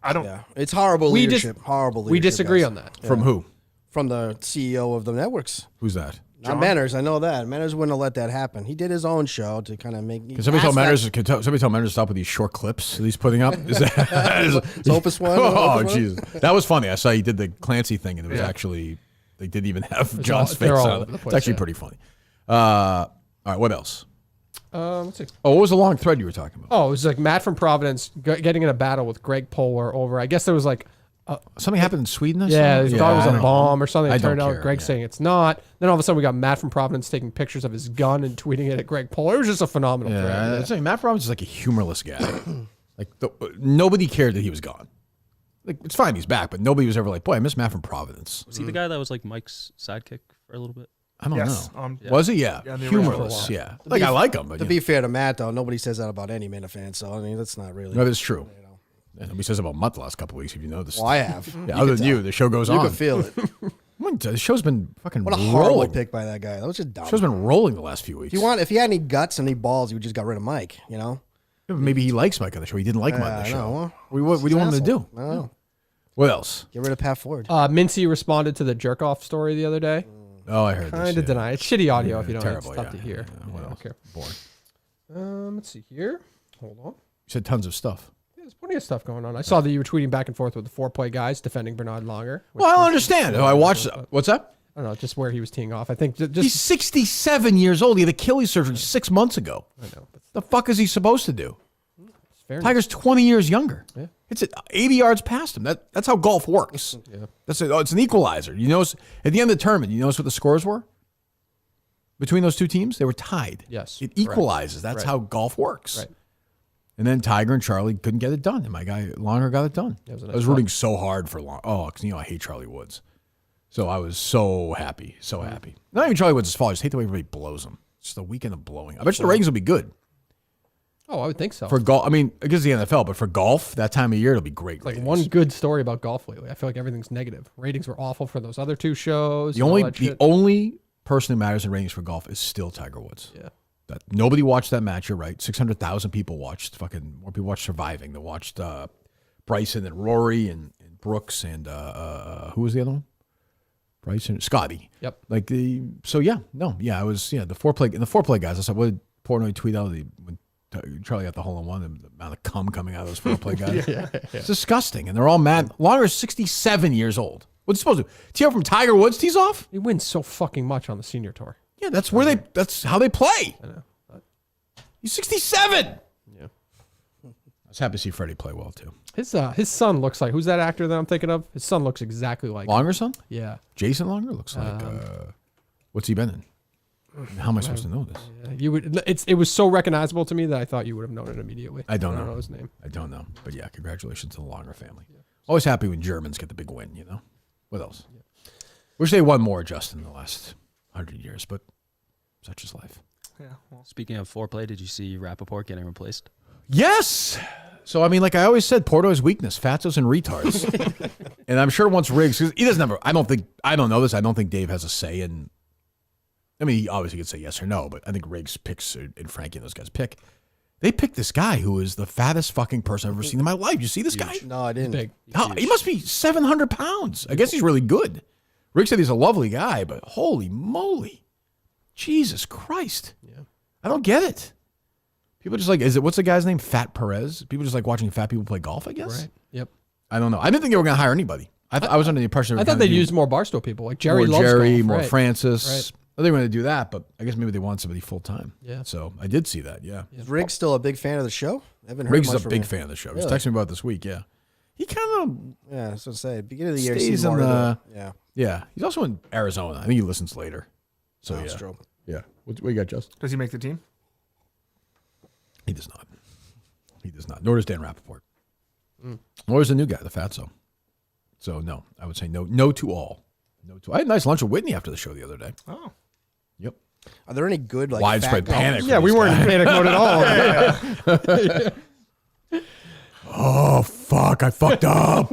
I don't. Yeah, it's horrible We leadership. Horrible leadership. We disagree guys. on that. From who? From the CEO of the networks. Who's that? Not Manners, I know that. Manners wouldn't have let that happen. He did his own show to kind of make. Can somebody tell Manners? Somebody tell Manners to stop with these short clips that he's putting up? Is that? It's Opus One. Oh Opus One? Jesus, that was funny. I saw he did the Clancy thing, and it was actually they didn't even have John's face they're all on over it. the It's place, actually yeah. pretty funny. All right, what else? Let's see. Oh, what was the long thread you were talking about? Oh, it was like Matt from Providence getting in a battle with Greg Polar over. I guess there was like, Something happened in Sweden. I yeah, saw? they thought it I was don't a know. bomb or something. I It turned don't out care, Greg yeah. saying it's not. Then all of a sudden we got Matt from Providence taking pictures of his gun and tweeting it at Greg Polar. It was just a phenomenal thread. Yeah, I'd say Matt Robbins is like a humorless guy. Like nobody cared that he was gone. Like, it's fine he's back, but nobody was ever like, boy, I miss Matt from Providence. Was he the guy that was like Mike's sidekick for a little bit? I don't Yes. know. Was he? Yeah. Yeah, in the Humorless. original. Yeah. Like, I like him, but To be fair to Matt, though, nobody says that about any Minute fan. So I mean, that's not really. no, that's true. And nobody says about Mutt the last couple of weeks, if you noticed. Well, I have. Yeah, other than you, the show goes You on. can feel it. The show's been fucking What a horrible rolling. pick by that guy. That was just dumb. The show's been rolling the last few weeks. If he had any guts and any balls, he would just got rid of Mike. You know. Maybe he likes Mike on the show. He didn't like Mike on the I show. know. What do you want him to do? I don't know. What else? Get rid of Pat Ford. Mincy responded to the jerk off story the other day. Oh, I heard this. Kind of deny. It's shitty audio if you don't. Terrible. It's tough Yeah, to hear. yeah, what I don't else? care. Boring. Let's see here. Hold on. You said tons of stuff. Yeah, there's plenty of stuff going on. I saw that you were tweeting back and forth with the 4-play guys defending Bernard Longer. Well, I don't understand. I watched. What's that? I don't know, just where he was teeing off. I think just He's 67 years old. He had Achilles surgery 6 months ago. I know, but The fuck is he supposed to do? it's fair. Tiger's 20 years younger. Yeah. It's 80 yards past him. That's how golf works. Yeah. It's an equalizer. You notice at the end of the tournament, you notice what the scores were? Between those two teams, they were tied. Yes, It correct. equalizes. That's Right. how golf works. Right. And then Tiger and Charlie couldn't get it done. And my guy Longer got it done. That was a I nice was rooting so hard for Longer. Oh, because I hate Charlie Woods. So I was so happy. So happy. Not even Charlie Woods' fault. I just hate the way everybody blows him. It's just a weekend of blowing. I bet you the ratings will be good. Oh, I would think so. For golf, I mean, against the NFL, but for golf, that time of year, it'll be great. like ratings. one good story about golf lately. I feel like everything's negative. Ratings were awful for those other two shows. The and all only that the shit. only person who matters in ratings for golf is still Tiger Woods. Yeah. That nobody watched that match. You're right. 600,000 people watched. Fucking more people watched Surviving. They watched Bryson and Rory and Brooks and who was the other one? Bryson, Scotty. Yep. Like the I was the foreplay guys. I saw what did Portnoy tweet out when Charlie got the hole in one and the amount of cum coming out of those foreplay guys. It's disgusting, and they're all mad. Longer is 67 years old. What's he supposed to do? Tee off from Tiger Woods? Tees off? He wins so fucking much on the senior tour. Yeah, that's how they play. I know. He's 67. Yeah. I was happy to see Freddie play well too. His son looks like, who's that actor that I'm thinking of? His son looks exactly like him. Longer son? Yeah. Jason Longer looks like. What's he been in? How am I supposed to know this? You would. It was so recognizable to me that I thought you would have known it immediately. I don't know his name. I don't know, but yeah, congratulations to the Longer family. Always happy when Germans get the big win. You know. What else? Wish they won more, Justin, in the last 100 years, but such is life. Yeah. Well, Speaking of foreplay, did you see Rappaport getting replaced? Yes. So I mean, like I always said, Porto's weakness: fatos and retards. And I'm sure once Riggs, because he doesn't have. I don't know this. I don't think Dave has a say in. I mean, he obviously could say yes or no, but I think Riggs picks and Frankie and those guys pick. They picked this guy who is the fattest fucking person I've ever seen in my life. You see this guy? No, I didn't. Big. He must be 700 pounds. I guess he's really good. Riggs said he's a lovely guy, but holy moly, Jesus Christ! Yeah. I don't get it. People just like, what's the guy's name? Fat Perez. People just like watching fat people play golf, I guess. Right. Yep. I don't know. I didn't think they were going to hire anybody. I was under the impression I thought they'd use more Barstool people, like Jerry. more loves Jerry, golf, more right. Francis. Right. I think they were going to do that, but I guess maybe they want somebody full time. Yeah. So I did see that. Yeah. Is Riggs still a big fan of the show? I haven't heard Riggs much is a from big him. fan of the show. He Really? was texting me about it this week. Yeah. He kind of, Yeah, that's what I say. Beginning of the year, he Stays seemed in more of the- yeah. yeah. He's also in Arizona. I think he listens later. So That's yeah. true. Yeah. What you got, Justin? does he make the team? He does not. He does not. Nor does Dan Rappaport. Nor is the new guy, the Fatso. So no, I would say no. No to all. No to. I had a nice lunch with Whitney after the show the other day. Oh. Yep. Are there any good like Widespread fat panic. golfers? Yeah, we weren't in panic mode at all. Oh fuck! I fucked up.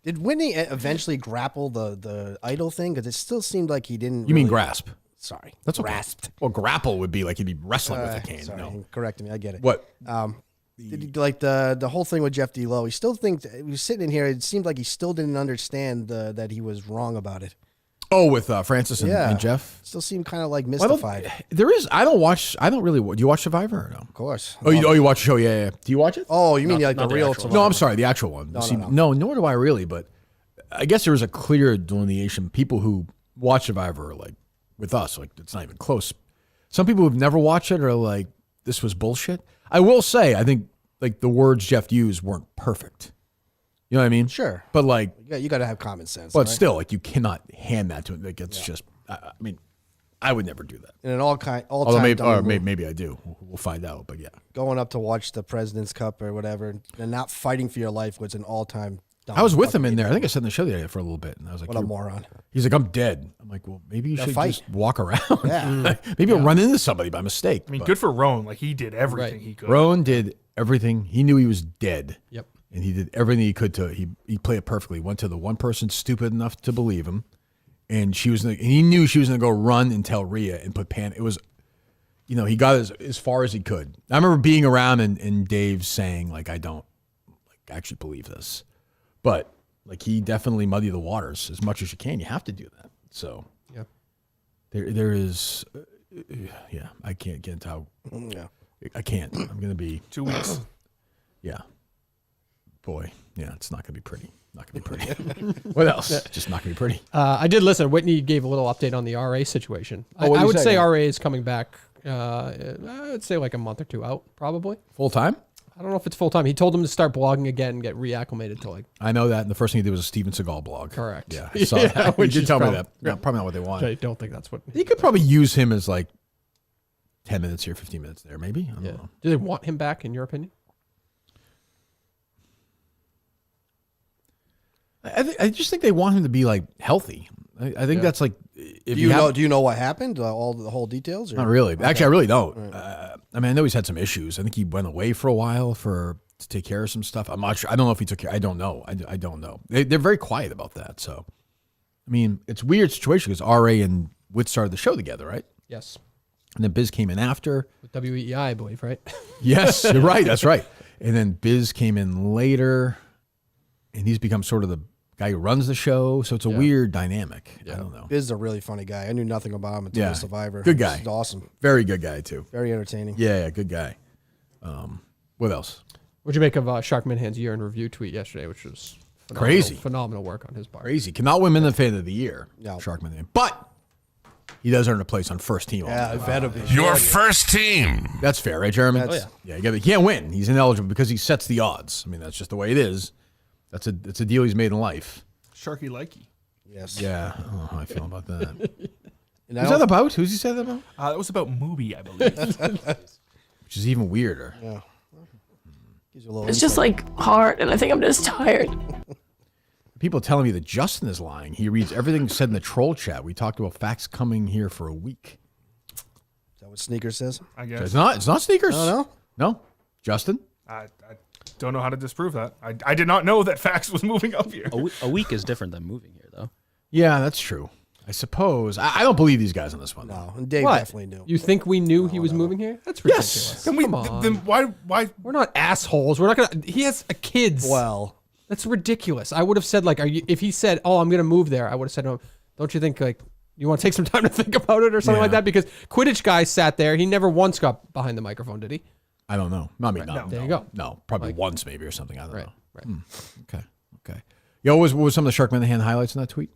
Did Whitney eventually grapple the idol thing? Because it still seemed like he didn't. You mean really- grasp? Sorry, That's okay. grasped. Well, grapple would be like he'd be wrestling with a cane. Sorry, No. correct me. I get it. What? Did he, like the whole thing with Jeff D. Lowe? He still thinks he was sitting in here. It seemed like he still didn't understand that he was wrong about it. Oh, with Francis and Jeff. Still seemed kind of like Well, I don't- mystified. there is. I don't really. Do you watch Survivor or no? Of course. Oh, you watch the show? Yeah. Do you watch it? Oh, you mean like the not the real? actual Survivor. No, I'm sorry, the actual one. See, no, nor do I really, but I guess there is a clear delineation. People who watch Survivor are like, with us, like it's not even close. Some people who've never watched it are like, this was bullshit. I will say, I think like the words Jeff used weren't perfect. You know what I mean? Sure. But like, You got to have common sense. but right? still, like you cannot hand that to him. Like it's just, I mean, I would never do that. In an all-time Although dummy move. maybe I do. We'll find out. But yeah, Going up to watch the President's Cup or whatever and not fighting for your life was an all-time dumb I was with him fucking in there. I idiot. think I said in the show the other day for a little bit, and I was like, What a moron. He's like, I'm dead. I'm like, well, maybe you should fight. just walk around. Yeah. Maybe you'll run into somebody by mistake. I mean, But good for Roan. Like, he did everything Right. he could. Rowan did everything. He knew he was dead. Yep. And he did everything he could to. He played it perfectly. Went to the one person stupid enough to believe him, and he knew she was gonna go run and tell Rhea and put Pan. It was, he got as far as he could. I remember being around and Dave saying like, I don't actually believe this, but like he definitely muddied the waters as much as you can. You have to do that. So Yep. there is, I can't get into how. Yeah. I can't. I'm gonna be 2 weeks. Yeah. Boy, yeah, it's not going to be pretty. Not going to be pretty. What else? Just not going to be pretty. I did listen. Whitney gave a little update on the RA situation. what'd I he would say? say RA is coming back. I'd say like a month or two out, probably. Full time? I don't know if it's full time. He told him to start blogging again and get reacclimated to like. I know that. And the first thing he did was a Steven Seagal blog. Correct. Yeah. I saw Yeah, that. He which did is tell me probably- that. No, probably not what they want. I don't think that's what. You could probably use him as like 10 minutes here, 15 minutes there, maybe. I don't Yeah. know. Do they want him back, in your opinion? I just think they want him to be like healthy. I think that's like if Do you know what happened? All the whole details? Or? Not really. Actually, I really don't. I mean, I know he's had some issues. I think he went away for a while to take care of some stuff. I'm not sure. I don't know if he took care. I don't know. I don't know. They're very quiet about that. So, I mean, it's a weird situation because RA and Witt started the show together, right? Yes. And then Biz came in after. With WEI, I believe, right? Yes, you're right. That's right. And then Biz came in later, and he's become sort of the guy who runs the show. So it's a weird dynamic. I don't know. Biz is a really funny guy. I knew nothing about him until Yeah. the Survivor. Good guy. He's awesome. Very good guy too. Very entertaining. Yeah, good guy. What else? What'd you make of Shark Minahan's year in review tweet yesterday, which was Crazy. phenomenal work on his part. Crazy. Cannot win the fan of the year. No. Sharkman. But he does earn a place on first team. Yeah, all it better be. Your first team. That's fair, right, Jeremy? That's- Yeah, he can't win. He's ineligible because he sets the odds. I mean, that's just the way it is. It's a deal he's made in life. Sharky likey. Yes. Yeah. I don't know how I feel about that. And I Who's don't- that about? Who's he said that about? That was about Mubi, I believe. Which is even weirder. Yeah. Gives you a little It's just insight. like hard, and I think I'm just tired. People telling me that Justin is lying. He reads everything said in the troll chat. We talked about facts coming here for a week. Is that what Sneakers says? I guess. It's not sneakers. I don't No? Justin? I don't know how to disprove that. I did not know that Fax was moving up here. A week is different than moving here, though. Yeah, that's true. I suppose. I don't believe these guys on this one. No, and Dave What? definitely knew. You think we knew he was moving here? That's ridiculous. Then, Come on. then why? We're not assholes. We're not gonna. He has kids. Well, That's ridiculous. I would have said like, if he said, "Oh, I'm gonna move there," I would have said to him, "Don't you think like you want to take some time to think about it or something like Yeah. that?" Because Quidditch guy sat there. He never once got behind the microphone, did he? I don't know. Not me. No. There you go. No, probably once maybe or something. I don't Right. know. Right. Okay. Yo, what was some of the Shark Minahan highlights in that tweet?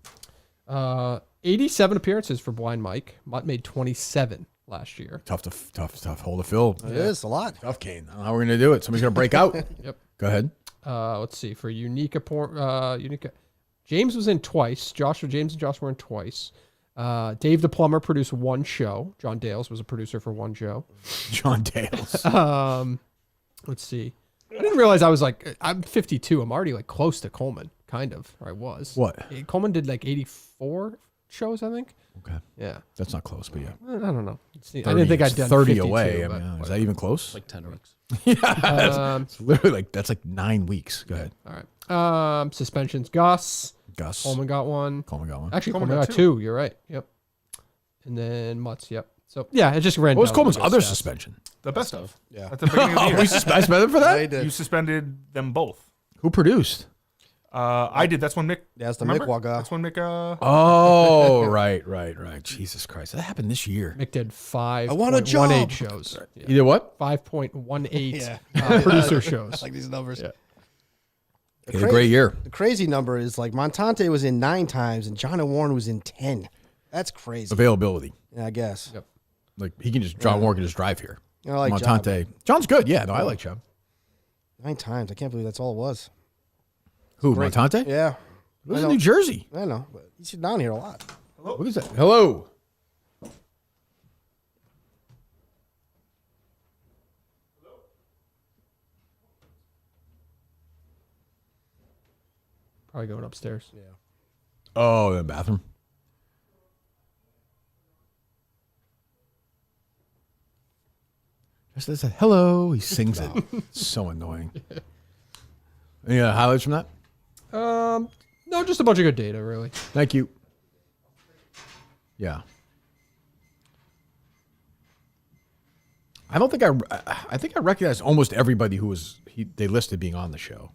87 appearances for Blind Mike. Mutt made 27 last year. Tough hold to fill. it is a lot. Tough, Kane. I don't know how we're gonna do it. Somebody's gonna break out. Yep. Go ahead. Let's see. For Unica, James was in twice. James and Josh were in twice. Dave the Plumber produced one show. John Dales was a producer for one show. John Dales. Let's see. I didn't realize I was like, I'm 52. I'm already like close to Coleman, kind of. Or I was. What? Coleman did like 84 shows, I think. Okay. Yeah. That's not close, but yeah. I don't know. I 30 didn't think is I'd done 30 52, away. I but mean, is whatever. that even close? Like 10 weeks. It's literally like that's like 9 weeks. Go ahead. All right. Suspensions. Gus. Gus. Coleman got one. Coleman got one. Actually, Coleman Coleman got got two. You're right. Yep. And then Mutz. Yep. So yeah, it just ran. What was down Coleman's the other stats. suspension? The best of. Yeah. At the beginning of the year. I suspended for Yeah, he that? did. You suspended them both. Who produced? I did. That's when Mick. That's the remember? Mick Wagga. That's when Mick. Oh, right. Jesus Christ. That happened this year. Mick did 5. I want a job. 5.18 shows. You did what? 5.18 Yeah. producer shows. I like these numbers. Yeah. He had a great year. The crazy number is like Montante was in 9 times and John and Warren was in 10. That's crazy. Availability. Yeah, I guess. Yep. Like he can just John Warren can just drive here. I like Montante. John's good. Yeah, no, I like John. 9 times. I can't believe that's all it was. Who? Great. Montante? Yeah. Lives I in know. New Jersey. I know. But he's down here a lot. What is that? Hello. Probably going upstairs. Yeah. Oh, the bathroom. Just as a hello, he sings it. It's so annoying. Any highlights from that? No, just a bunch of good data, really. Thank you. Yeah. I don't think I think I recognize almost everybody who they listed being on the show.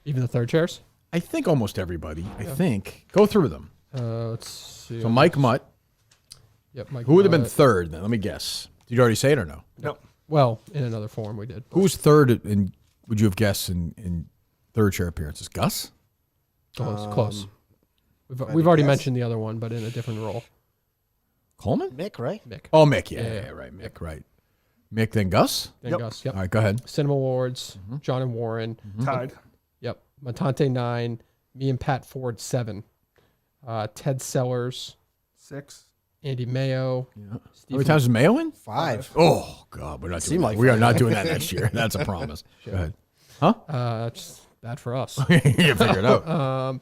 Even the third chairs? I think almost everybody. I think. Go through them. Let's see. So Mike Mutt. Yep, Mike Who would have been Mutt. third then? Let me guess. Did you already say it or no? No. Well, in another form, we did. Who was third in would you have guessed in third chair appearances? Gus? Close. We've already mentioned the other one, but in a different role. Coleman? Mick, right? Mick. Oh, Mick. Yeah, Yeah. right. Mick, right. Mick, then Gus? Then Yep. Gus. Yep. All right, go ahead. Cinema Awards, John and Warren. Tied. Yep. Matante 9. Me and Pat Ford 7. Ted Sellers. 6. Andy Mayo. How many times is Mayo in? 5. Oh, God. We're not doing that. like We are five. not doing that next year. That's a promise. Go ahead. That's bad for us. You figure it out.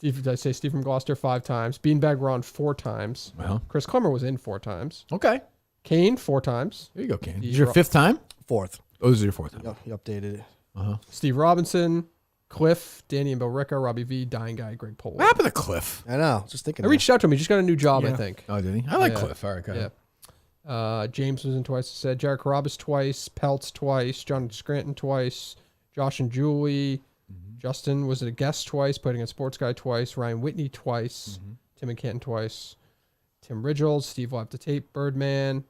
Did I say Steve from Gloucester 5 times? Beanbag Ron 4 times. Well, Chris Clemmer was in 4 times. okay. Kane 4 times. There you go, Kane. The Is your Ro- fifth time? 4th. Oh, this is your fourth time. Yep, he updated it. Steve Robinson, Cliff, Danny and Bill Ricca, Robbie V, Dying Guy, Greg Polwart. What happened to Cliff? I know. Just thinking. I reached out to him. He just got a new job, I Yeah. think. Oh, did he? I like Yeah. Cliff. All right, go ahead. Yeah. James was in twice. I said Jarek Carabas twice, Peltz twice, John Scranton twice, Josh and Julie. Justin was a guest twice, played against Sports Guy twice, Ryan Whitney twice, Tim and Canton twice, Tim Ridgels, Steve will have to tape, Birdman.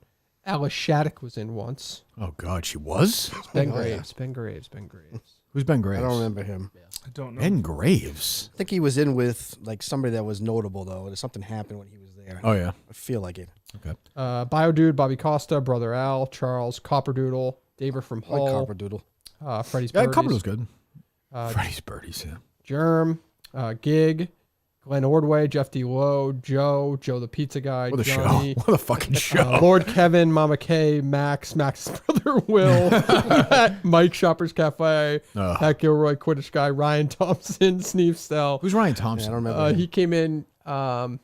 Alice Shattuck was in once. Oh, God, she was? Ben Oh, yeah. Graves, Ben Graves, Ben Graves. Who's Ben Graves? I don't remember him. I don't know. Ben Graves. I think he was in with like somebody that was notable though. Something happened when he was there. Oh, yeah. I feel like it. Okay. Biodude, Bobby Costa, Brother Al, Charles, Copperdoodle, David from I like Hull, Copperdoodle. Freddie's Yeah, Birdies, Cupboard was good. Freddy's Birdies, yeah. Germ, Gig, Glenn Ordway, Jeff D. Lowe, Joe the Pizza Guy, What a Johnny, show. What a fucking show. Lord Kevin, Mama K, Max's brother Will, Mike Shoppers Cafe, Ugh. Pat Gilroy, Quidditch Guy, Ryan Thompson, Sneeve Stell. Who's Ryan Yeah, I Thompson? don't remember. him. He came in. I'm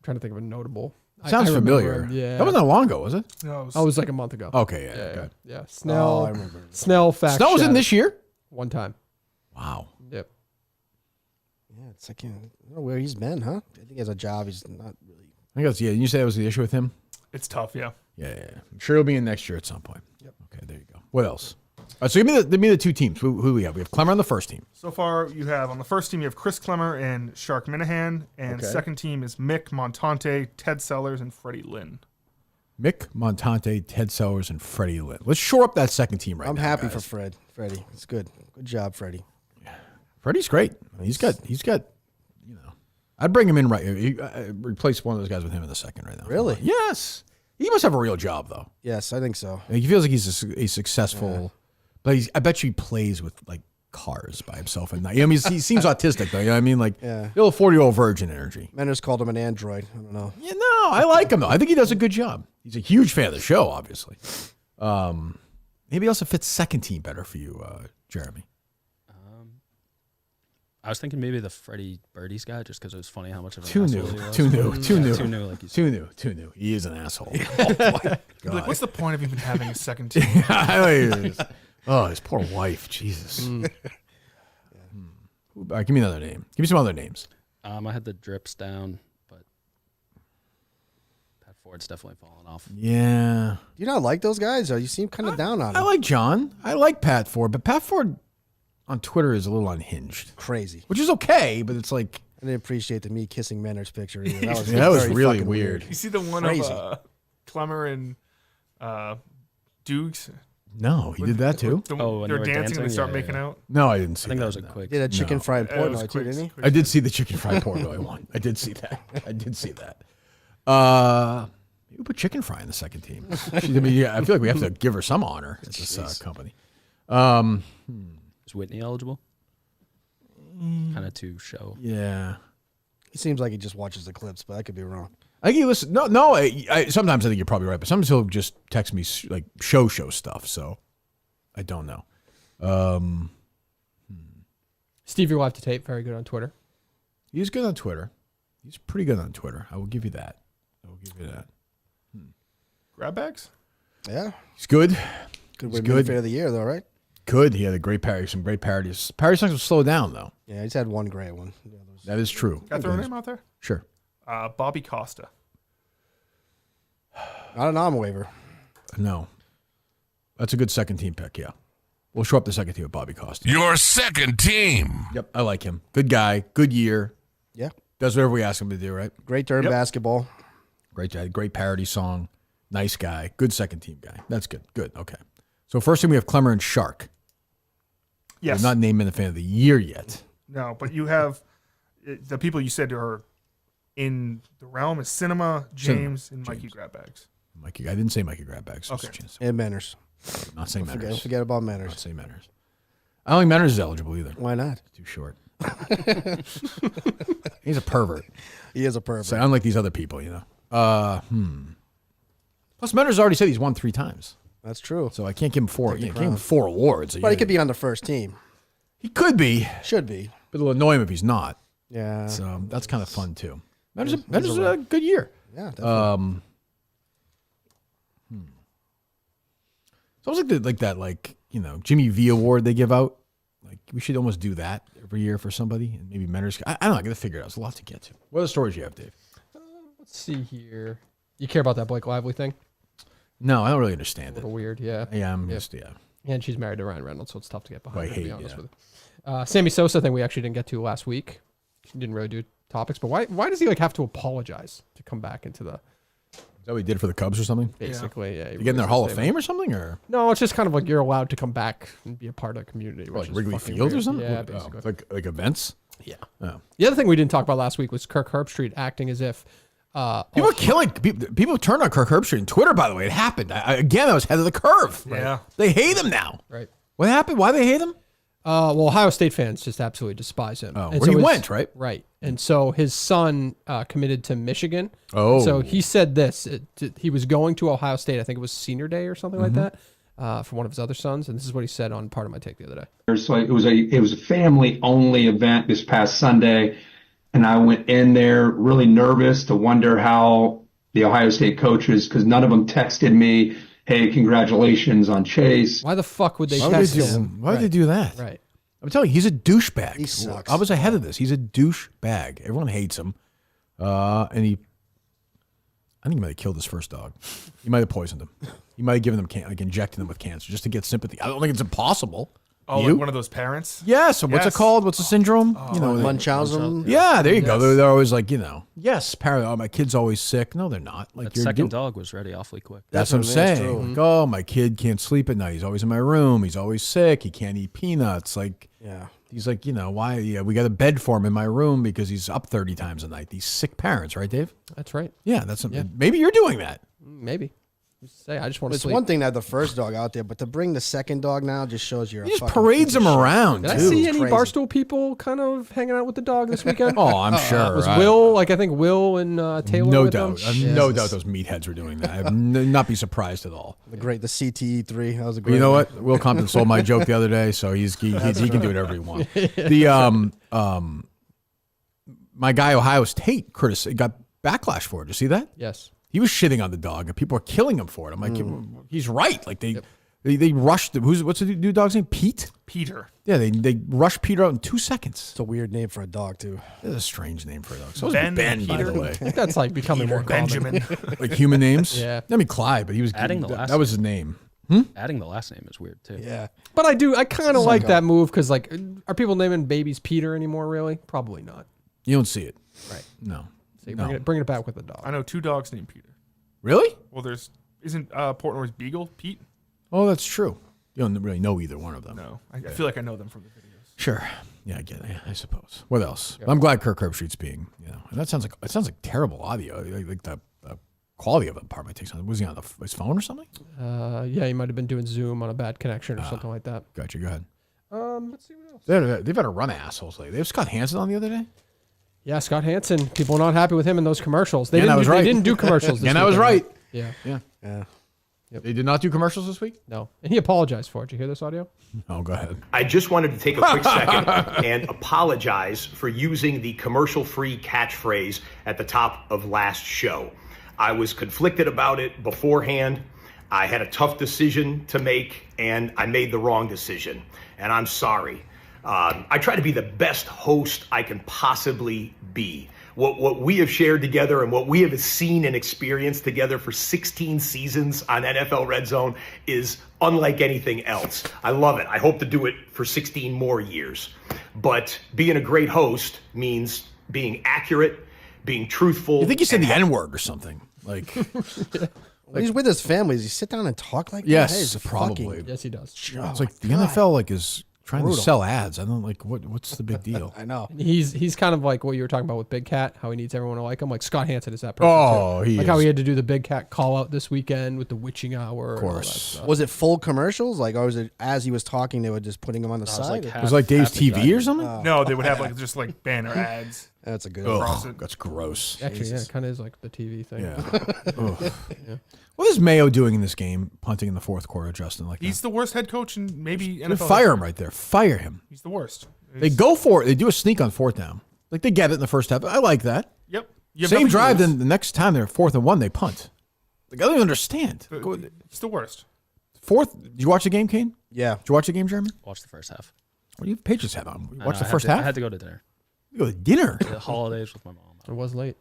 trying to think of a notable. Sounds I remember familiar. him, yeah, That wasn't that long ago, was it? No, Oh, it was like a month ago. Okay, yeah. yeah, Okay. yeah. Snell, Oh, I remember. Snell, fact. Snow was in Shadow. this year? One time. Wow. Yep. Yeah, it's like I don't know where he's been, huh? I think he has a job. He's not really. I think that's, yeah. You say that was the issue with him? it's tough, yeah. Yeah. I'm sure he'll be in next year at some point. Yep. Okay, there you go. What else? All right, so give me the two teams. Who do we have? We have Clemmer on the first team. So far, you have on the first team, you have Chris Clemmer and Shark Minahan. And Okay. second team is Mick, Montante, Ted Sellers, and Freddie Lynn. Mick, Montante, Ted Sellers, and Freddie Lynn. Let's shore up that second team right I'm now. happy guys. for Freddie. It's good. Good job, Freddie. Freddie's great. He's got, you know, I'd bring him in right. Replace one of those guys with him in the second right now. Really? Yes. He must have a real job though. Yes, I think so. He feels like he's a successful, but I bet you he plays with like cars by himself at night. I mean, he seems autistic though. You know what I mean? Like, Yeah. little 40-year-old virgin energy. Menners called him an android. I don't know. Yeah, no, I like him though. I think he does a good job. He's a huge fan of the show, obviously. Maybe he also fits second team better for you, Jeremy. I was thinking maybe the Freddie Birdies guy, just because it was funny how much of an Too asshole new, he was. too new, too Yeah, new, too new, like you said. too new. He is an asshole. Like, what's the point of even having a second team? Oh, his poor wife. Jesus. All right, give me another name. Give me some other names. I had the drips down, but Pat Ford's definitely fallen off. Yeah. Do you not like those guys? Or you seem kind of down on I them? like John. I like Pat Ford, but Pat Ford on Twitter is a little unhinged, Crazy. which is okay, but it's like, I didn't appreciate the me kissing Menners picture either. That was, that was very really fucking weird. You see the one Crazy. of Clemmer and Dukes? No, he did that too? Oh, when they're they were dancing and they dancing? start Yeah, making yeah. out. No, I didn't see I think that was a no. quick. Did a chicken No. fried It was Portnoy too, quick- didn't he? quick- I did see the chicken fried Portnoy one. I did see that. I did see that. Maybe put chicken fry in the second team. I mean, yeah, I feel like we have to give her some honor at this company. Is Whitney eligible? Kind of to show. Yeah. He seems like he just watches the clips, but I could be wrong. I think he listen. No. Sometimes I think you're probably right, but sometimes he'll just text me like show stuff. So I don't know. Steve, your live to tape, very good on Twitter. He's good on Twitter. He's pretty good on Twitter. I will give you that. Grab bags? Yeah. He's good. Good He's win good. Fair of the year, though, right? Good. He had a great parody, some great parodies. Parody songs will slow down, though. Yeah, he's had one great one. Yeah, That is true. Got to throw a name out there? Sure. Bobby Costa. not a non-waiver. No. That's a good second team pick, yeah. We'll show up the second team with Bobby Costa. Your second team. Yep, I like him. Good guy, good year. Yeah. Does whatever we ask him to do, right? Great during basketball. Great guy, great parody song. Nice guy. Good second team guy. That's good. Good. Okay. So first thing we have Clemmer and Shark. Yes. We've not named him the fan of the year yet. No, but you have the people you said are in the realm is Cinema, James, and Mikey Grabbags. Mikey, I didn't say Mikey Grabbags. Okay. And Manners. Not saying Manners. Forget about Manners. Not saying Manners. I don't think Manners is eligible either. Why not? Too short. He's a pervert. He is a pervert. So unlike these other people, you know. Plus, Manners already said he's won 3 times. That's true. So I can't give him 4. Yeah, I can't give him 4 awards. But he could be on the first team. He could be. Should be. But it'll annoy him if he's not. Yeah. So that's kind of fun too. Manners is a good year. Yeah, definitely. It's almost like that Jimmy V award they give out. Like we should almost do that every year for somebody, and maybe Manners. I don't know. I got to figure it out. There's a lot to get to. What other stories you have, Dave? Let's see here. You care about that Blake Lively thing? No, I don't really understand A it. little weird, yeah. Yeah, I'm just And she's married to Ryan Reynolds, so it's tough to get behind. I to hate, be honest yeah. with you. Sammy Sosa thing we actually didn't get to last week. Didn't really do topics, but why does he have to apologize to come back into the? Is that what he did for the Cubs or something? Basically, yeah. You get in their Hall of Fame or something, or No, it's just kind of like you're allowed to come back and be a part of the community. like Which is Wrigley fucking Field or weird. something? Yeah, Oh, basically. like events. Yeah. Oh. The other thing we didn't talk about last week was Kirk Herbstreit acting as if People are killing people. Turned on Kirk Herbstreit on Twitter. By the way, it happened again. I was ahead of the curve. Yeah. They hate him now. Right. What happened? Why they hate him? Well, Ohio State fans just absolutely despise him. Oh, And where he his- went, right? Right. And so his son committed to Michigan. Oh. So he said this. He was going to Ohio State. I think it was senior day or something like that for one of his other sons. And this is what he said on Part of My Take the other day. So it was a family only event this past Sunday, and I went in there really nervous to wonder how the Ohio State coaches, because none of them texted me, "Hey, congratulations on Chase." Why the fuck would they Why would text they do, him? why would they do that? Right. I'm telling you, he's a douchebag. He sucks. I was ahead of this. He's a douchebag. Everyone hates him. I think he might have killed his first dog. He might have poisoned him. He might have given them injected them with cancer just to get sympathy. I don't think it's impossible. Oh, You? like one of those parents? Yes. What's it Yes. called? What's the syndrome? Munchausen. Yeah, there you go. They're always like, yes, apparently, my kid's always sick. No, they're not. Like That second dog was ready awfully quick. That's what I'm Definitely, that's saying. true. Like, oh, my kid can't sleep at night. He's always in my room. He's always sick. He can't eat peanuts. Like, Yeah. he's like, why? Yeah, we got a bed for him in my room because he's up 30 times a night. These sick parents, right, Dave? That's right. Yeah, that's something. Maybe you're doing that. Maybe. Just say, I just want to It's sleep. one thing to have the first dog out there, but to bring the second dog now just shows you're He a just fucking parades piece of him shit. around, Did I too. see any Crazy. Barstool people kind of hanging out with the dog this weekend? Oh, I'm sure. Was I- Will, I think Will and Taylor No with doubt. them? I have no doubt those meatheads were doing that. I would not be surprised at all. The CTE3. That was a But great you know one. what? Will Compton stole my joke the other day, so he can do whatever he wants. The my guy Ohio State, Curtis, got backlash for it. Did you see that? Yes. He was shitting on the dog, and people are killing him for it. I'm like, he's right. Like they rushed. What's the new dog's name? Pete. Peter. Yeah, they rushed Peter out in 2 seconds. It's a weird name for a dog, too. It's a strange name for a dog. So is Ben, Ben, by Peter. the way. I think that's like becoming Peter more common. Benjamin. Like human names. Yeah. I mean Clyde, but he was Adding the that, last that was his name. Adding the last name is weird too. Yeah. But I kind of like that move because, like, are people naming babies Peter anymore, really? Probably not. You don't see it. Right. No. So No. bring it back with the dog. I know 2 dogs named Peter. Really? Well, isn't Portnoy's Beagle Pete? Oh, that's true. You don't really know either one of them. No. I feel like I know them from the videos. Sure. Yeah, I get it. I suppose. What else? I'm glad Kirk Herbstreit's being, and that sounds like terrible audio. Like the quality of it. Part of my takes on. Was he on his phone or something? Yeah, he might have been doing Zoom on a bad connection or something like that. Gotcha. Go ahead. Let's see what else. They've had a run of assholes lately. They have Scott Hansen on the other day. Yeah, Scott Hansen. People are not happy with him in those commercials. I was right. They didn't do commercials. This And I was weekend, right. Yeah. Yeah. Yeah. They did not do commercials this week? No. And he apologized for it. Did you hear this audio? Oh, go ahead. I just wanted to take a quick second and apologize for using the commercial-free catchphrase at the top of last show. I was conflicted about it beforehand. I had a tough decision to make, and I made the wrong decision, and I'm sorry. I try to be the best host I can possibly be. What we have shared together and what we have seen and experienced together for 16 seasons on NFL Red Zone is unlike anything else. I love it. I hope to do it for 16 more years. But being a great host means being accurate, being truthful. You think you said the N-word or something? Like, When he's with his family, does he sit down and talk like yes, that? That is probably. fucking- Yes, he does. It's like the NFL is trying to sell ads. I don't like what's the big deal? I know. He's kind of like what you were talking about with Big Cat, how he needs everyone to like him. Like Scott Hansen is that person. Oh, too. he like how is. he had to do the Big Cat call out this weekend with the witching hour. Of and all that course. stuff. Was it full commercials? Like, or was it as he was talking, they were just putting him on the was side? like It was like Dave's TV or something? No, they would have like just like banner ads. That's a good Across Ugh, it. that's gross. Actually, yeah, it kind of is like the TV thing. Yeah. Ugh. What is Mayo doing in this game, punting in the fourth quarter, Justin? Like He's the worst head coach in maybe that? NFL. Fire him right there. Fire him. He's the worst. They go for it. They do a sneak on fourth down. Like they get it in the first half. I like that. Yep. You have Same nothing to drive. lose. Then the next time they're 4th and 1, they punt. Like I don't even understand. It's the worst. Fourth. Did you watch the game, Kane? Yeah. Did you watch the game, Jeremy? Watch the first half. What do you have Patriots hat on? I Watch know, the I first had to- half. I had to go to dinner. You go to dinner. The holidays with my mom. It was late.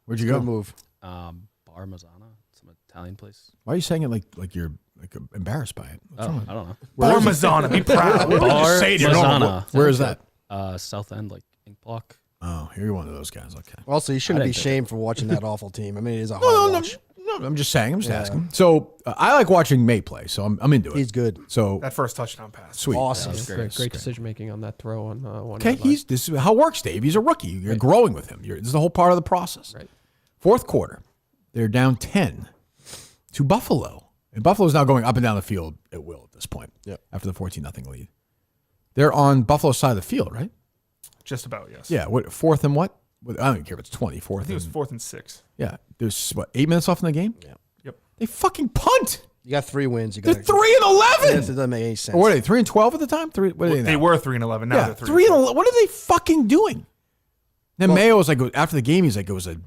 Where'd you Good go? move. Bar Mazzana, some Italian place. Why are you saying it like you're like embarrassed by it? What's wrong with I don't know. Bar Mazzana, be proud. Bar say it in your normal Mazzana. Where is that? South End, like Ink Block. Oh, you're one of those guys. Okay. Also, you shouldn't I be didn't think shamed for watching that awful team. I mean, it is a hard No, watch. I'm just saying. I'm just asking. So I like watching May play, so I'm into it. He's good. So That first touchdown pass. sweet. Awesome. Great decision making on that throw on one. Okay, this is how it works, Dave. He's a rookie. You're growing with him. This is the whole part of the process. Right. Fourth quarter, they're down 10 to Buffalo, and Buffalo's now going up and down the field at will at this point. Yep. After the 14-0 lead, they're on Buffalo's side of the field, right? Just about, yes. Yeah. What fourth and what? I don't care if it's 20. I Fourth. think it was and- 4th and 6. Yeah. There's what 8 minutes left in the game. Yeah. Yep. They fucking punt. You got 3 wins. You They're got 3-11. It doesn't make any sense. Or what are they? 3-12 at the time? Three. What are they? They now? were 3-11. Now Yeah, they're 3. 3-11. What are they fucking doing? Then Mayo was like, after the game, he's like, it was a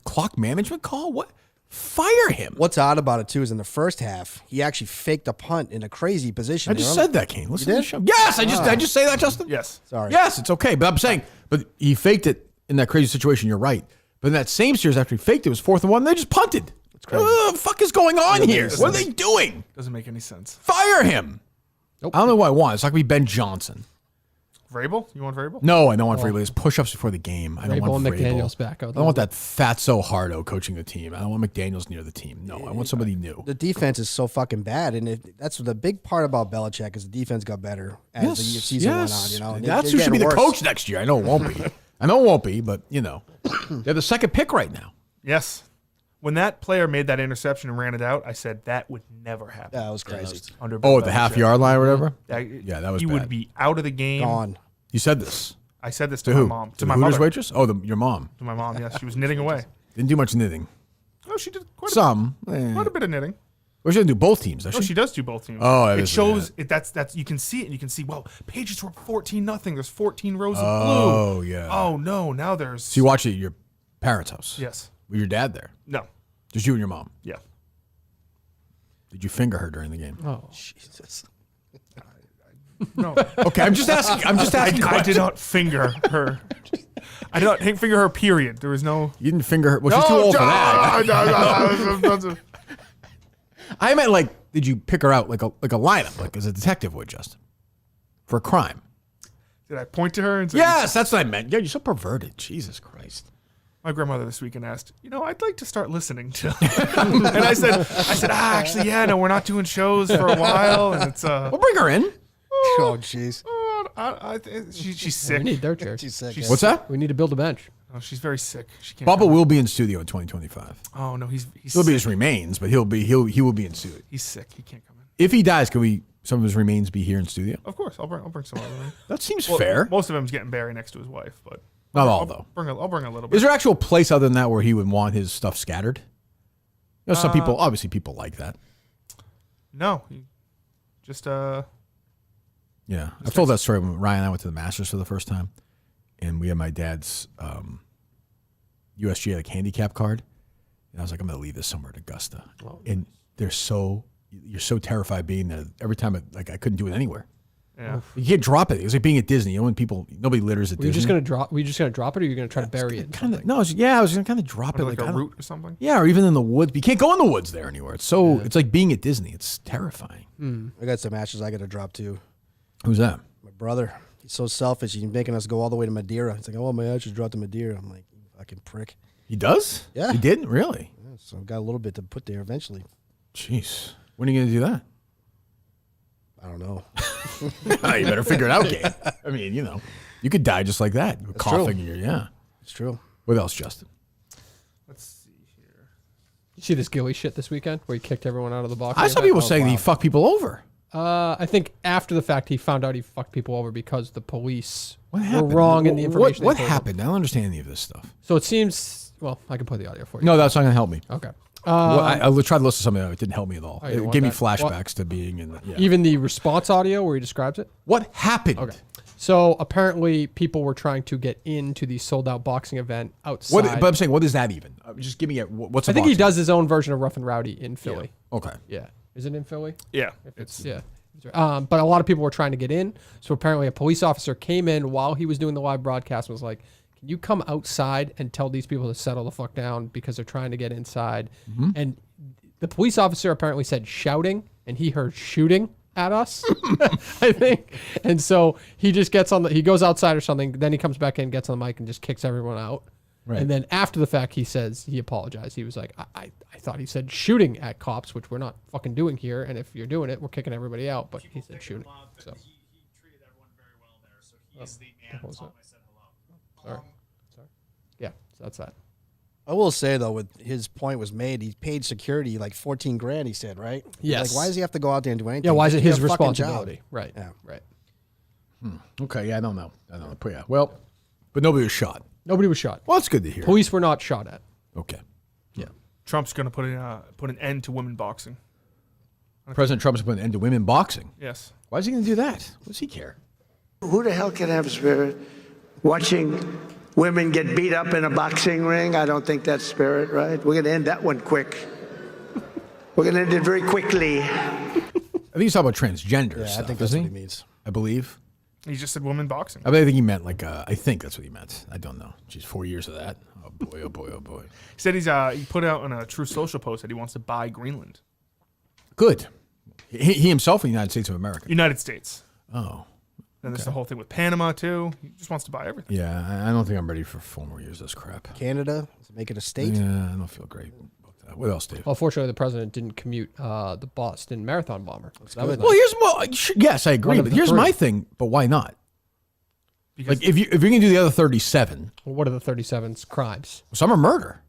clock management call. What? Fire him. What's odd about it, too, is in the first half, he actually faked a punt in a crazy position. I just said that, Kane. Listen to the did? show. Yes, I just say that, Justin. Yes. Sorry. Yes, it's okay. But I'm saying, but he faked it in that crazy situation. You're right. But in that same series, after he faked it, was 4th and 1. They just punted. crazy. What the fuck is going on here? sense. What are they doing? Doesn't make any sense. Fire him. Nope. I don't know who I want. It's not going to be Ben Johnson. Vrabel? You want Vrabel? No, I don't want Vrabel. It's push-ups before the game. I don't Vrabel want and Vrabel. McDaniels back out I don't want that fatso hardo coaching the team. I don't want McDaniels near the team. No, I want somebody new. The defense is so fucking bad, and that's the big part about Belichick is the defense got better as the season went on. You know, And That's they're who should be the getting worse. coach next year. I know it won't be. I know it won't be, but they're the second pick right now. Yes. When that player made that interception and ran it out, I said that would never happen. That was crazy. Under Bill Oh, the Belichick. half-yard line or whatever. Yeah, that was he bad. would be out of the game. Gone. You said this I said this to to my who? mom. To To my Hooters mother. waitress? Oh, your mom. To my mom, yes. She was knitting away. Didn't do much knitting. Oh, she did quite Some. a bit of knitting. Well, she didn't do both teams, does No, she? she does do both teams. Oh, that it is shows bad. that's you can see it and you can see, well, Patriots were 14-0. There's 14 rows of Oh, blue. yeah. Oh no, now there's So you watched it at your parents' house? Yes. Was your dad there? No. Just you and your mom? Yeah. Did you finger her during the game? Oh, Jesus. No. Okay, I'm just asking. I'm just asking. I did not finger her. I did not finger her, period. There was no You didn't finger her. Well, she's too old for that. No. I meant like, did you pick her out like a lineup, like as a detective would, Justin, for a crime? Did I point to her and say, Yes, that's what I meant. Yeah, you're so perverted. Jesus Christ. My grandmother this weekend asked, I'd like to start listening to. And I said, actually, yeah, no, we're not doing shows for a while, and it's We'll bring her in. Oh, jeez. she's we sick. need their chairs. She's sick. She's- What's that? We need to build a bench. Oh, she's very sick. She can't. Bubba come. will be in studio in 2025. Oh no, he's He'll be sick. his remains, but he will be in studio. He's sick. He can't come in. If he dies, can some of his remains be here in studio? Of course, I'll bring some over. in. That seems Well, fair. Most of him's getting buried next to his wife, but Not all though. I'll bring a little bit. Is there actual place other than that where he would want his stuff scattered? Some people, obviously, people like that. No, he just Yeah, I've told that story when Ryan and I went to the Masters for the first time, and we had my dad's USGA handicap card, and I was like, I'm going to leave this somewhere at Augusta, and you're so terrified being there. Every time I couldn't do it anywhere. Yeah. You can't drop it. It was like being at Disney. You know, when nobody litters at Were you Disney. just gonna drop? Were you just gonna drop it, or are you gonna try to bury it? I was gonna kind of drop it like I a don't- root or something. Yeah, or even in the woods. You can't go in the woods there anywhere. It's it's like being at Disney. It's terrifying. I got some ashes I got to drop too. Who's that? My brother. He's so selfish. He's making us go all the way to Madeira. He's like, oh, my ashes dropped to Madeira. I'm like, you fucking prick. He does? Yeah. He did? Really? Yeah, so I've got a little bit to put there eventually. Jeez. When are you gonna do that? I don't know. You better figure it out, Kane. I mean, you could die just like that. Coughing in your It's true. What else, Justin? Let's see here. You see this Gilly shit this weekend where he kicked everyone out of the box? I saw people saying he fucked people over. I think after the fact, he found out he fucked people over because the police What were happened? wrong in the information. What they told him. happened? I don't understand any of this stuff. So it seems. Well, I can play the audio for you. No, that's not gonna help me. Okay. I tried to listen to something. It didn't help me at all. Oh, you don't It gave me want that? flashbacks to being in. Even the response audio where he describes it. What happened? Okay. So apparently, people were trying to get into the sold-out boxing event outside. But I'm saying, what is that even? Just give me what's. I think he does his own version of Rough and Rowdy in Philly. Okay. Yeah. Is it in Philly? Yeah. Yeah. But a lot of people were trying to get in. So apparently, a police officer came in while he was doing the live broadcast and was like, "Can you come outside and tell these people to settle the fuck down because they're trying to get inside?" Mm-hmm. And the police officer apparently said shouting, and he heard shooting at us, I think. And so he just he goes outside or something. Then he comes back in, gets on the mic, and just kicks everyone out. Right. And then after the fact, he says he apologized. He was like, I thought he said shooting at cops, which we're not fucking doing here. And if you're doing it, we're kicking everybody out. But he said shooting. So. He treated everyone very well there. So he is the man who told him I said hello. Sorry. Yeah, so that's that. I will say though, with his point was made, he paid security like $14,000. He said, right? Yes. Like, why does he have to go out there and do anything? Yeah, why is it Just his do a fucking responsibility? job. Right. Yeah. Right. Okay. Yeah, I don't know. But yeah. Well, but nobody was shot. Nobody was shot. Well, that's good to hear. Police were not shot at. Okay. Yeah. Trump's going to put an end to women boxing. President Trump's putting an end to women boxing. Yes. Why is he going to do that? What does he care? Who the hell can have spirit? Watching women get beat up in a boxing ring? I don't think that's spirit, right? We're going to end that one quick. We're going to end it very quickly. I think he's talking about transgender Yeah, stuff. I think that's isn't what he? he means. I believe. He just said women boxing. I think he meant I think that's what he meant. I don't know. Geez, 4 years of that. Oh boy, oh boy, oh boy. He said he put out on a True Social post that he wants to buy Greenland. Good. He himself in the United States of America. United States. Oh. And there's the whole thing with Panama too. He just wants to buy everything. Yeah, I don't think I'm ready for 4 more years of this crap. Canada, make it a state. Yeah, I don't feel great about that. What else, Dave? Well, fortunately, the president didn't commute the Boston Marathon bomber. So that was Well, here's more. Yes, I agree. One of But the here's three. my thing. But why not? Because Like if you're gonna do the other 37, Well, what are the 37's crimes? some are murder.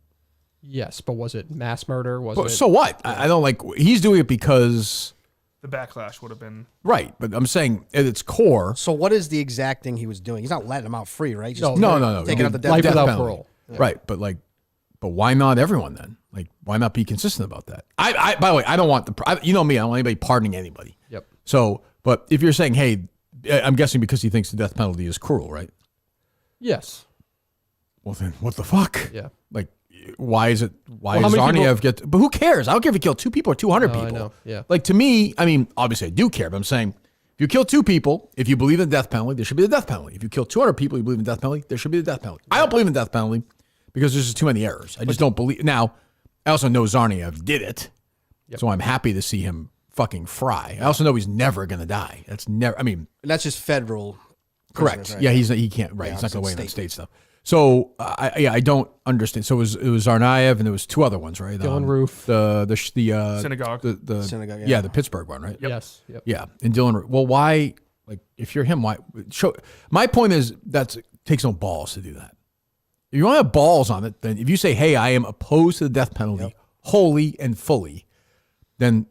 Yes, but was it mass murder? Was But it? so what? I don't like. He's doing it because the backlash would have been right. But I'm saying at its core. So what is the exact thing he was doing? He's not letting him out free, right? He's No, just No. taking out the death Life penalty. without penalty. parole. Yeah. Right, but why not everyone then? Like, why not be consistent about that? I by the way, I don't want you know me. I don't want anybody pardoning anybody. Yep. So, but if you're saying, hey, I'm guessing because he thinks the death penalty is cruel, right? Yes. Well, then what the fuck? Yeah. Like, why is it? Why Well, does how many Zarniev get? But who cares? I don't care if he killed 2 people or 200 No, I people. know, yeah. Like to me, I mean, obviously I do care, but I'm saying if you kill 2 people, if you believe in the death penalty, there should be the death penalty. If you kill 200 people, you believe in the death penalty, there should be the death penalty. I don't believe in the death penalty because there's just too many errors. I just don't believe. Now, I also know Zarniev did it, so I'm happy to see him fucking fry. I also know he's never going to die. That's never. I mean, And that's just federal. correct. prisoners, right? Yeah, he can't. Right, Yeah, he's not going to it's weigh in on state. state stuff. So I don't understand. So it was Zarniev and there was 2 other ones, right? Dylan Roof. the Synagogue. the Synagogue, yeah. yeah. The Pittsburgh one, right? Yes. Yep. Yeah, and Dylan Roof. Well, why? Like, if you're him, why? Show. My point is that takes no balls to do that. If you want to have balls on it, then if you say, "Hey, I am opposed to the death penalty wholly and fully," then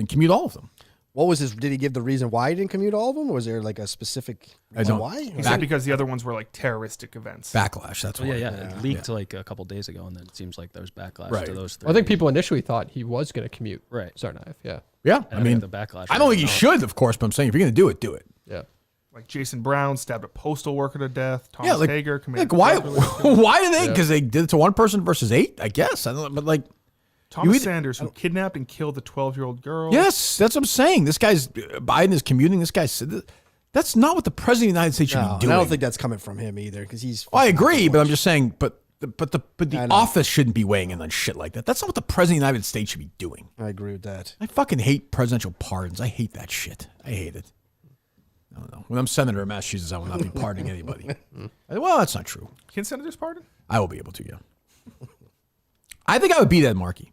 commute all of them. What was his? Did he give the reason why he didn't commute all of them? Or was there like a specific reason why? He said because the other ones were like terroristic events. Backlash. That's why. It leaked like a couple days ago, and then it seems like there was backlash to those 3. I think people initially thought he was going to commute. Right. Tsarnaev, yeah. Yeah. And I mean, the backlash. I don't think you should, of course, but I'm saying if you're going to do it, do it. Yeah. Like Jason Brown stabbed a postal worker to death. Thomas Hager committed. Why? Why do they? Because they did it to one person versus 8. I guess. I don't know, but like. Thomas Sanders, who kidnapped and killed the 12-year-old girl. Yes, that's what I'm saying. This guy's Biden is commuting. This guy said that's not what the president of the United States should be doing. I don't think that's coming from him either, because he's. I agree, but I'm just saying. But the office shouldn't be weighing in on shit like that. That's not what the president of the United States should be doing. I agree with that. I fucking hate presidential pardons. I hate that shit. I hate it. I don't know. When I'm senator of Massachusetts, I will not be pardoning anybody. Well, that's not true. Can senators pardon? I will be able to. Yeah. I think I would beat Ed Markey.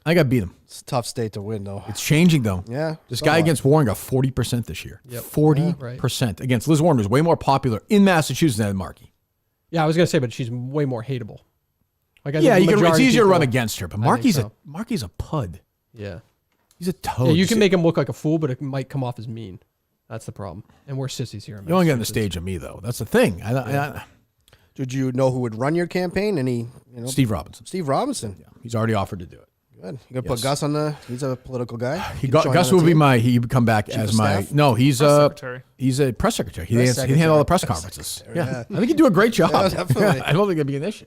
I got to beat him. It's a tough state to win, though. It's changing, though. Yeah. This guy against Warren got 40% this year. Yep. 40% against Liz Warren, was way more popular in Massachusetts than Ed Markey. Yeah, I was going to say, but she's way more hateable. Like, Yeah, it's easier to run against her, but Markey's a pud. Yeah. He's a toad. Yeah, you can make him look like a fool, but it might come off as mean. That's the problem. And we're sissies here. You don't get on the stage of me, though. That's the thing. Did you know who would run your campaign? Steve Robinson. Steve Robinson. Yeah, he's already offered to do it. Good. You gonna put Gus on the? He's a political guy. Gus will be my. He would come back Chief as of my. staff? No, he's secretary. He's a press secretary. He handle all the press conferences. Yeah, I think he'd do a great job. Yeah, definitely. I don't think it'd be an issue.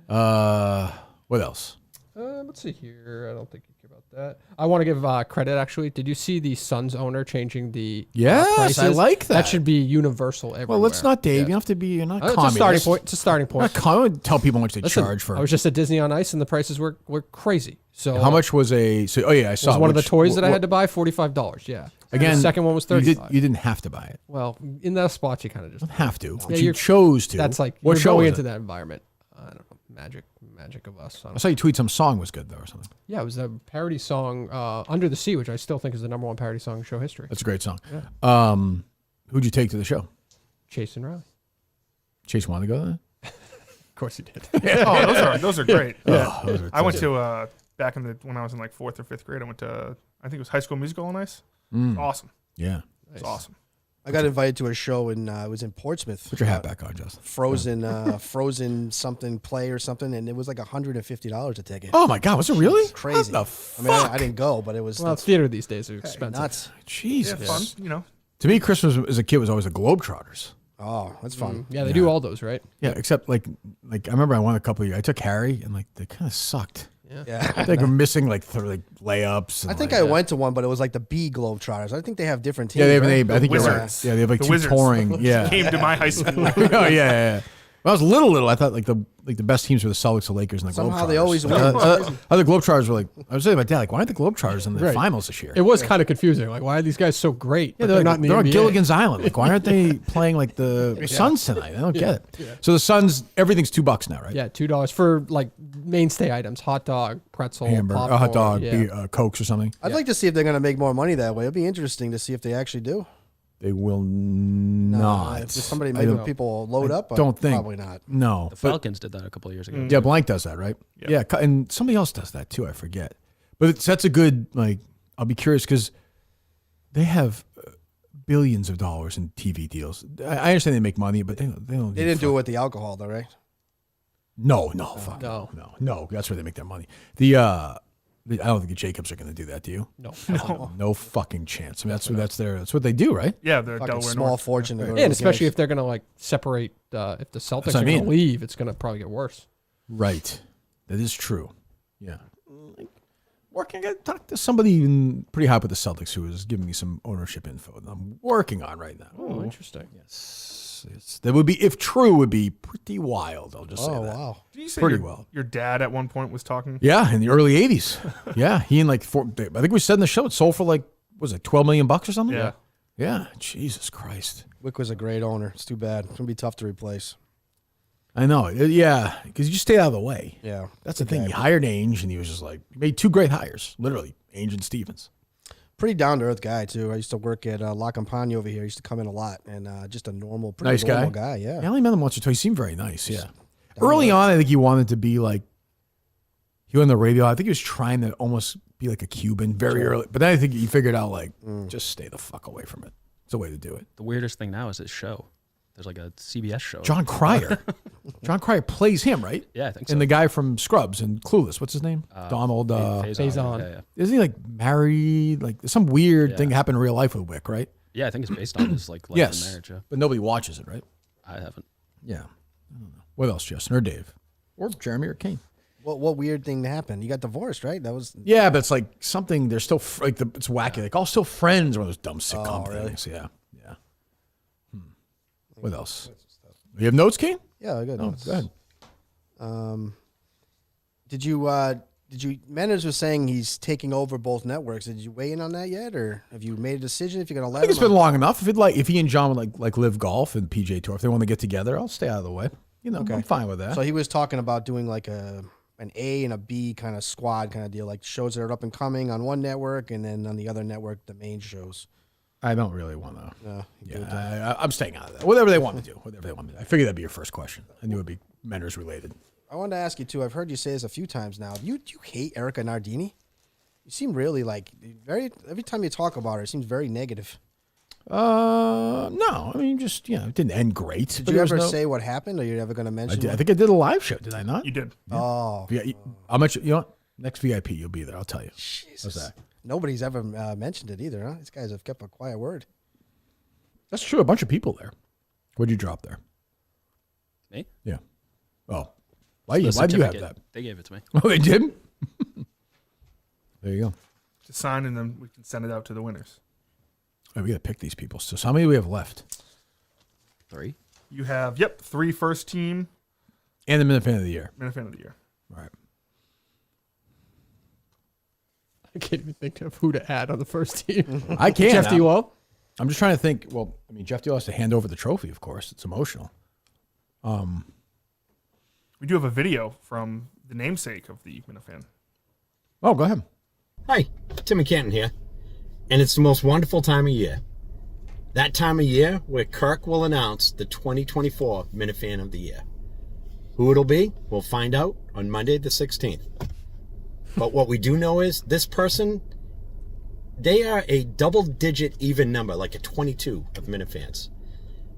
What else? Let's see here. I don't think you care about that. I want to give credit, actually. Did you see the Suns owner changing the Yes, prices? I like that. That should be universal everywhere. Well, let's not, Dave. Yeah. You don't have to be. You're not It's a communist. starting point. It's a starting point. I would tell people how much they Listen, charge for. I was just at Disney on Ice, and the prices were crazy. So How much was a? So, oh yeah, I it saw was one of the which- toys that I what- had to buy, $45. Yeah. Again, the second one was you $35. You didn't have to buy it. Well, in that spot, you kind of just Have to. Yeah, But you you're- chose to. That's like What you're show going was into it? that environment. I don't know, magic of us. I saw you tweet some song was good though or something. Yeah, it was a parody song, "Under the Sea," which I still think is the #1 parody song in show history. That's a great song. Yeah. Who'd you take to the show? Chase and Riley. Chase wanted to go there? Of course he did. Oh, those are great. Yeah. Those are I went to back when I was in like 4th or 5th grade. I went to I think it was High School Musical on Ice. Awesome. Yeah. It's awesome. I got invited to a show and it was in Portsmouth. Put your hat back on, Justin. Frozen something play or something, and it was like $150 a ticket. Oh my God, was it really? Crazy. What the I mean, I didn't go, but it was Well, theater these days are expensive. nuts. Jesus. Yeah, fun. You know. To me, Christmas as a kid was always the Globetrotters. Oh, that's fun. Yeah, they do all those, right? Yeah, except like I remember I won a couple of years. I took Harry and like they kind of sucked. Yeah. I think we're missing like layups. And I think like, I went to one, but it was like the B Globetrotters. I think they have different teams. Yeah, they have right? an A. I think you're right. Wizards. Yeah, they have like The two Wizards. touring. Yeah. Came to my high school. Oh yeah. When I was little, I thought like the best teams were the Celtics, the Lakers, and the Somehow Globetrotters. they always win. Other Globetrotters were like, I was saying to my dad, like, why aren't the Globetrotters in the Right. finals this year? It was kind of confusing. Like, why are these guys so great? Yeah, but they're not in the they're on NBA? Gilligan's Island. Like, why aren't they playing like the Suns tonight? I don't get it. Yeah. So the Suns, everything's $2 now, right? Yeah, $2 for like mainstay items: hot dog, pretzel, Hamburger, popcorn, a hot dog, yeah. Cokes or something. I'd like to see if they're going to make more money that way. It'd be interesting to see if they actually do. They will not. If somebody I making don't- people load I up, don't think. probably not. No. The but- Falcons did that a couple of years ago. Yeah, Blank does that, right? Yeah, and somebody else does that too. I forget, but that's a good like. I'll be curious because they have billions of dollars in TV deals. I understand they make money, but they don't. They didn't do it with the alcohol, though, right? No, fuck no. That's where they make their money. I don't think the Jacobs are going to do that. Do you? No fucking chance. I mean, that's what they do, right? Yeah, they're Fucking Delaware small North. fortune. To go to Yeah, and those especially games. if they're gonna like separate, if the Celtics what I are gonna mean. leave, it's gonna probably get worse. Right. That is true. Yeah. I got to talk to somebody even pretty high up with the Celtics who is giving me some ownership info that I'm working on right now. Oh, interesting. Yes. That would be, if true, would be pretty wild. I'll just say that. Wow. Did you say Pretty your, well. your dad at one point was talking? Yeah, in the early 80s. Yeah. He and like, I think we said in the show, it sold for like, was it $12 million or something? Yeah. Yeah. Jesus Christ. Wick was a great owner. It's too bad. It's going to be tough to replace. I know. Yeah. Because you stayed out of the way. Yeah. That's the thing. He hired Ainge and he was just like, made two great hires, literally, Ainge and Stevens. Pretty down-to-earth guy, too. I used to work at Laconia over here. I used to come in a lot. And just a normal, pretty Nice normal guy. Yeah. I only met him once or twice. He seemed very nice. Yeah. Early on, I think he wanted to be like, he went on the radio. I think he was trying to almost be like a Cuban very early. But then I think he figured out like just stay the fuck away from it. It's a way to do it. The weirdest thing now is his show. There's like a CBS show. John Cryer. John Cryer plays him, right? Yeah, I think so. And the guy from Scrubs and Clueless. What's his name? Donald. Faison. Yeah. Isn't he like married? Like some weird thing happened in real life with Wick, right? Yeah, I think it's based on his like life Yes. and marriage. Yeah. But nobody watches it, right? I haven't. Yeah. I don't know. What else, Justin or Dave? Or Jeremy or Kane? What weird thing happened? You got divorced, right? That was. Yeah, but it's like something. They're still it's wacky. Like all still friends. One of those dumb sitcom things. Yeah. What else? You have notes, Kane? Yeah, I got notes. Go ahead. Did you? Manners was saying he's taking over both networks. Did you weigh in on that yet, or have you made a decision if you're going to let I think him? it's been long enough. If he and John would like live golf and PJ Tour, if they want to get together, I'll stay out of the way. I'm fine with that. So he was talking about doing like an A and a B kind of squad kind of deal, like shows that are up and coming on one network, and then on the other network the main shows. I don't really want to. No, I'm staying out of that. Whatever they want to do. I figured that'd be your first question. I knew it'd be Menners related. I wanted to ask you too. I've heard you say this a few times now. Do you hate Erica Nardini? You seem really like every time you talk about her, it seems very negative. No. I mean, just it didn't end great. Did you ever say what happened, or you're ever going to mention? I think I did a live show. Did I not? You did. Yeah. Oh, how much? You know what? Next VIP, you'll be there. I'll tell you. Jesus. How's that? Nobody's ever mentioned it either, huh? These guys have kept a quiet word. That's true. A bunch of people there. What'd you drop there? Me? Yeah. Oh. Why do you have that? They gave it to me. Oh, they did? There you go. To sign, and then we can send it out to the winners. Right, we got to pick these people. So how many do we have left? 3. You have, 3 first team. And the Minute Fan of the Year. Minute Fan of the Year. All right. I can't even think of who to add on the first team. I can't. Jeff Duo. I'm just trying to think. Well, I mean, Jeff Duo has to hand over the trophy, of course. It's emotional. We do have a video from the namesake of the Minute Fan. Oh, go ahead. Hi, Tim and Canton here. And it's the most wonderful time of year. That time of year where Kirk will announce the 2024 Minute Fan of the Year. Who it'll be, we'll find out on Monday the 16th. But what we do know is this person, they are a double-digit even number, like a 22 of Minute Fans.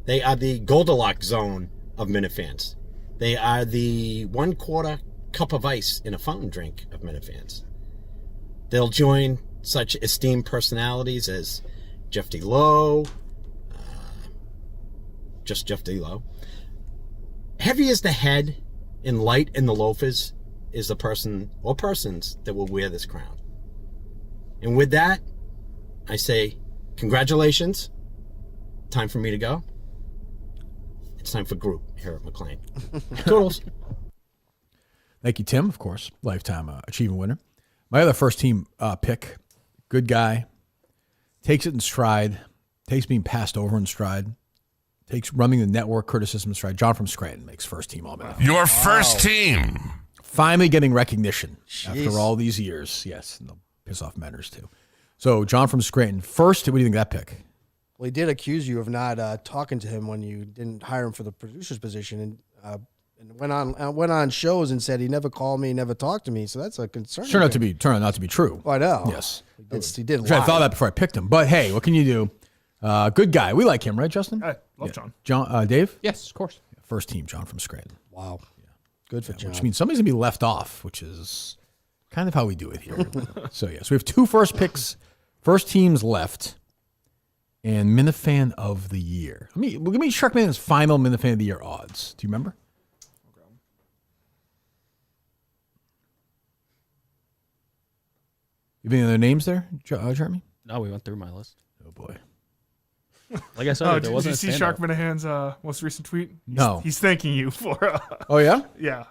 They are the Goldilocks zone of Minute Fans. They are the 1/4 cup of ice in a fountain drink of Minute Fans. They'll join such esteemed personalities as Jeff D. Lowe, just Jeff D. Lowe. Heavy as the head and light in the loafers is the person or persons that will wear this crown. And with that, I say, congratulations. Time for me to go. It's time for group here at McLean. Toodles. Thank you, Tim, of course. Lifetime achievement winner. My other first team pick, good guy, takes it in stride, takes being passed over in stride, takes running the network criticism in stride. John from Scranton makes first team All-Minute. Your first team. Finally getting recognition after all these years. Yes, and they'll piss off Menners too. So John from Scranton, first, what do you think of that pick? Well, he did accuse you of not talking to him when you didn't hire him for the producer's position, and went on shows and said he never called me, never talked to me. So that's a concern. Turned out not to be true. I know. Yes, he did. I thought that before I picked him, but hey, what can you do? Good guy. We like him, right, Justin? I love John. John, Dave? Yes, of course. First team, John from Scranton. Wow. Good for John. Which means somebody's going to be left off, which is kind of how we do it here. So, yes, we have 2 first picks, first teams left, and Minifan of the Year. Give me Sharkman's final Minifan of the Year odds. Do you remember? You have any other names there, Jeremy? No, we went through my list. Oh, boy. Like I said, did you see Shark Minahan's most recent tweet? No. He's thanking you for... oh, yeah? Yeah.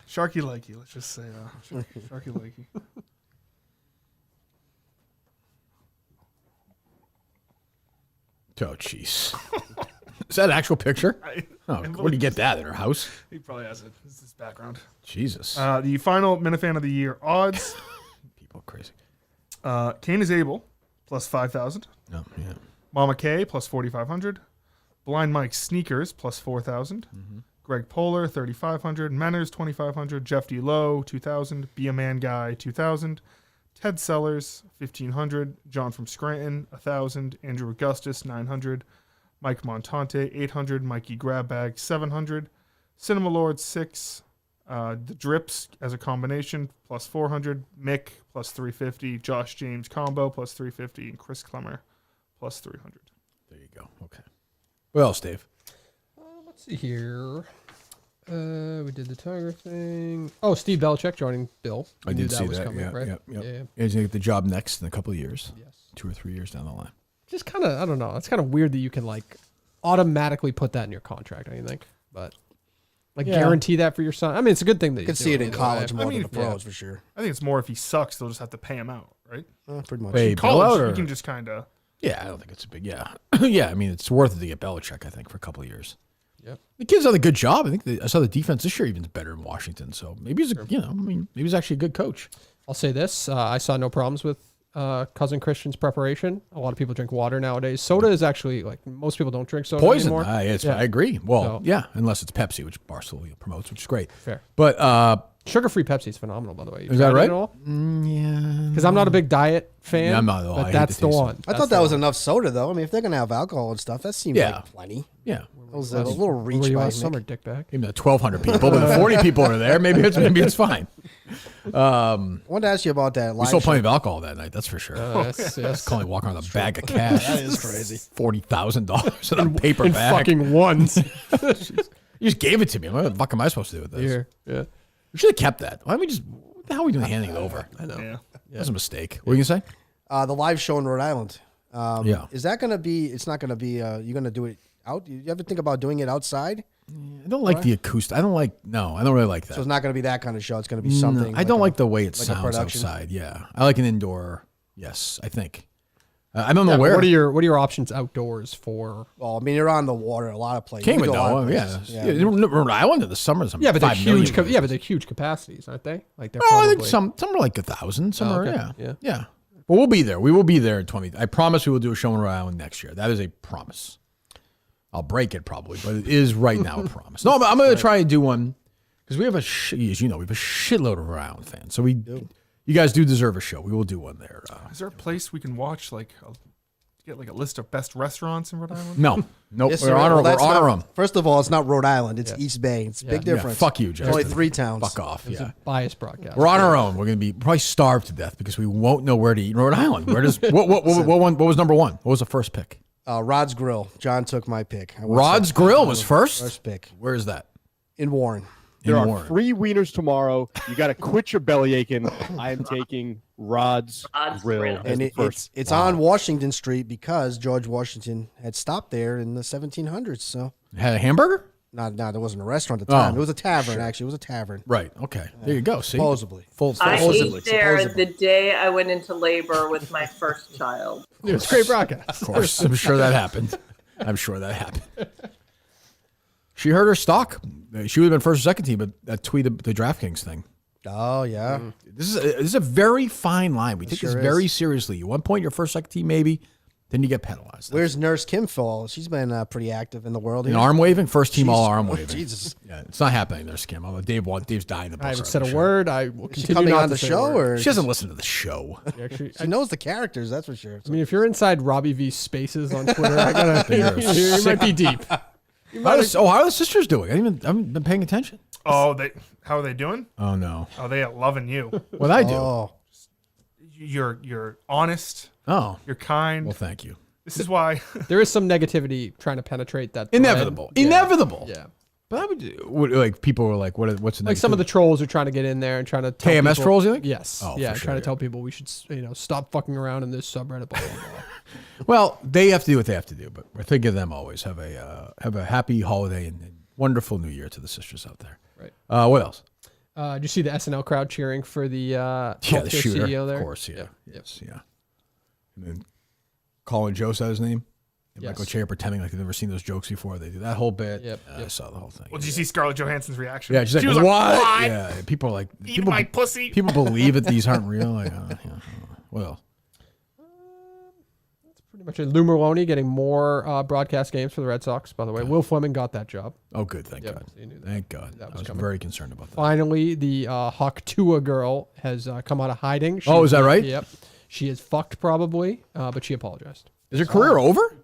Sharky likey, let's just say. Sharky likey. Oh, jeez. Is that an actual picture? Where do you get that? In her house? He probably has it. This is his background. Jesus. The final Minifan of the Year odds. People are crazy. Kane is able, plus 5,000. Oh, yeah. Mama K, plus 4,500. Blind Mike Sneakers, plus 4,000. Greg Poehler, 3,500. Menners, 2,500. Jeff D. Lowe, 2,000. Be a Man Guy, 2,000. Ted Sellers, 1,500. John from Scranton, 1,000. Andrew Augustus, 900. Mike Montante, 800. Mikey Grabbag, 700. Cinema Lord, 6. The Drips as a combination, plus 400. Mick, plus 350. Josh James combo, plus 350. And Chris Clemmer, plus 300. There you go. Okay. What else, Dave? Let's see here. We did the Tiger thing. Oh, Steve Belichick joining Bill. I did see was that. coming, right? Yeah. Yeah. He's going to get the job next in a couple of years. Yes. 2 or 3 years down the line. Just kind of, I don't know. It's kind of weird that you can like automatically put that in your contract, don't you think? But like guarantee that for your son. I mean, it's a good thing that You could see it in college more than the pros for sure. I think it's more if he sucks, they'll just have to pay him out, right? Pretty much. Pay In Bill college, out, you or- can just kind of. Yeah, I don't think it's a big. Yeah, yeah. I mean, it's worth it to get Belichick. I think for a couple of years. Yep. The kid's done a good job. I think I saw the defense this year even better in Washington. So maybe he's maybe he's actually a good coach. I'll say this: I saw no problems with cousin Christian's preparation. A lot of people drink water nowadays. Soda is actually like most people don't drink soda Poison. anymore. I agree. Well, So- yeah, unless it's Pepsi, which Barstool promotes, which is great. Fair. But sugar-free Pepsi is phenomenal, by the way. You is that tried right? it at all? Yeah. Because I'm not a big diet fan. Yeah, I'm not at all. I But hate that's the the taste of one. it. I thought that was enough soda, though. I mean, if they're going to have alcohol and stuff, that seems Yeah. like plenty. Yeah. That was a little Where reach were you by last summer, Nick. dickbag? Even though 1,200 people, but the 40 people are there. Maybe it's fine. I wanted to ask you about that We live sold show. plenty of alcohol that night. That's for sure. Yes. Calling walking around with a bag of cash. That is crazy. $40,000 in a paper In bag. fucking ones. You just gave it to me. What the fuck am I supposed to do with this? Here. Yeah. We should have kept that. Why don't we just? What the hell are we doing handing it over? I know. Yeah. That was a mistake. What were you gonna say? The live show in Rhode Island. Yeah. Is that going to be, it's not going to be, you're going to do it out? You ever think about doing it outside? I don't like the acoustic. I don't really like that. So it's not going to be that kind of show. It's going to be something. No, I don't like the way it like a sounds production? outside. Yeah, I like an indoor. Yes, I think. I don't know Yeah, but where. what are your options outdoors for? Well, I mean, you're on the water a lot of places. Came You with go a lot no. of Yeah. places. Yeah. Rhode Island in the summer. Yeah, but they're 5 million huge. places. Yeah, but they're huge capacities, aren't they? Like they're. Oh, I think probably- some are like 1,000. Some are okay. yeah. But we'll be there. We will be there in 20. I promise we will do a show in Rhode Island next year. That is a promise. I'll break it probably, but it is right now a promise. No, but I'm going to try and do one because we have as you know, we have a shitload of Rhode Island fans. So you guys do deserve a show. We will do one there. Is there a place we can watch get like a list of best restaurants in Rhode Island? No, nope. Yes, We're sir. honor Well, that's honor not- them. First of all, it's not Rhode Island. It's East Bay. It's a big Yeah, difference. fuck you, There's Justin. only 3 towns. Fuck off. It's Yeah. a biased broadcast. We're on our own. We're going to be probably starved to death because we won't know where to eat in Rhode Island. Where does what was number one? What was the first pick? Rod's Grill. John took my pick. I went Rod's second. Grill was first? First pick. Where is that? In Warren. There In are Warren. free wieners tomorrow. You got to quit your belly aching. I am taking Rod's Grill. as And the first. it's on Washington Street because George Washington had stopped there in the 1700s. So Had a hamburger? No, there wasn't a restaurant at the time. Oh, It was a tavern, sure. actually. It was a tavern. Right. Okay. There you go. See? Supposedly. I Supposedly. ate there Supposedly. the day I went into labor with my first child. It's a great broadcast. Of course. I'm sure that happened. She heard her stock. She would have been first or second team, but that tweeted the DraftKings thing. Oh, yeah. This is a very fine line. We take sure this is. very seriously. At one point, you're first, second team, maybe. Then you get penalized. Where's Nurse Kim fall? She's been pretty active in the world. In here. arm waving, first team all arm Oh, waving. Jesus. Yeah, it's not happening there, Skim. Although Dave's dying to I haven't post said on a the word. I will Is she continue coming not on to the say a show? word. Or She doesn't listen to the show. Actually, She knows the characters, that's for sure. I mean, if you're inside Robbie V Spaces on Twitter, I gotta. You might be deep. How are the sisters doing? I haven't been paying attention. Oh, how are they doing? Oh no. Oh, they are loving you. What I do? Oh. You're honest. Oh. You're kind. Well, thank you. This is why. There is some negativity trying to penetrate that. thread. Inevitable. Yeah. Inevitable. Yeah. But I would like people were like, what's the Like some of the trolls are trying to get in there and trying to tell KMS people, trolls, you think? Yes. Oh, yeah, for sure, trying to yeah. tell people we should stop fucking around in this subreddit. Blah, blah, blah. Well, they have to do what they have to do, but we're thinking of them always. Have a happy holiday and wonderful New Year to the sisters out there. Right. What else? Did you see the SNL crowd cheering for the the healthcare shooter, CEO there? of course. Yeah. Yep. Yes. Yeah. And then Colin Joe said his name. And Yes. Michael Che pretending like they've never seen those jokes before. They do that whole bit. Yep. I saw the whole thing. Well, did you see Scarlett Johansson's reaction? Yeah, she's like, she was what? What? Yeah, people are like, Eat my pussy. People believe that these aren't real. Like, yeah. What else? Pretty much. Lou Merlone getting more broadcast games for the Red Sox, by the way. Will Fleming got that job. Oh, good. Thank God. So you knew that. Thank God. That I was was coming. very concerned about that. Finally, the Hawk Tua girl has come out of hiding. Oh, is that right? Yep. She is fucked probably, but she apologized. Is her career over?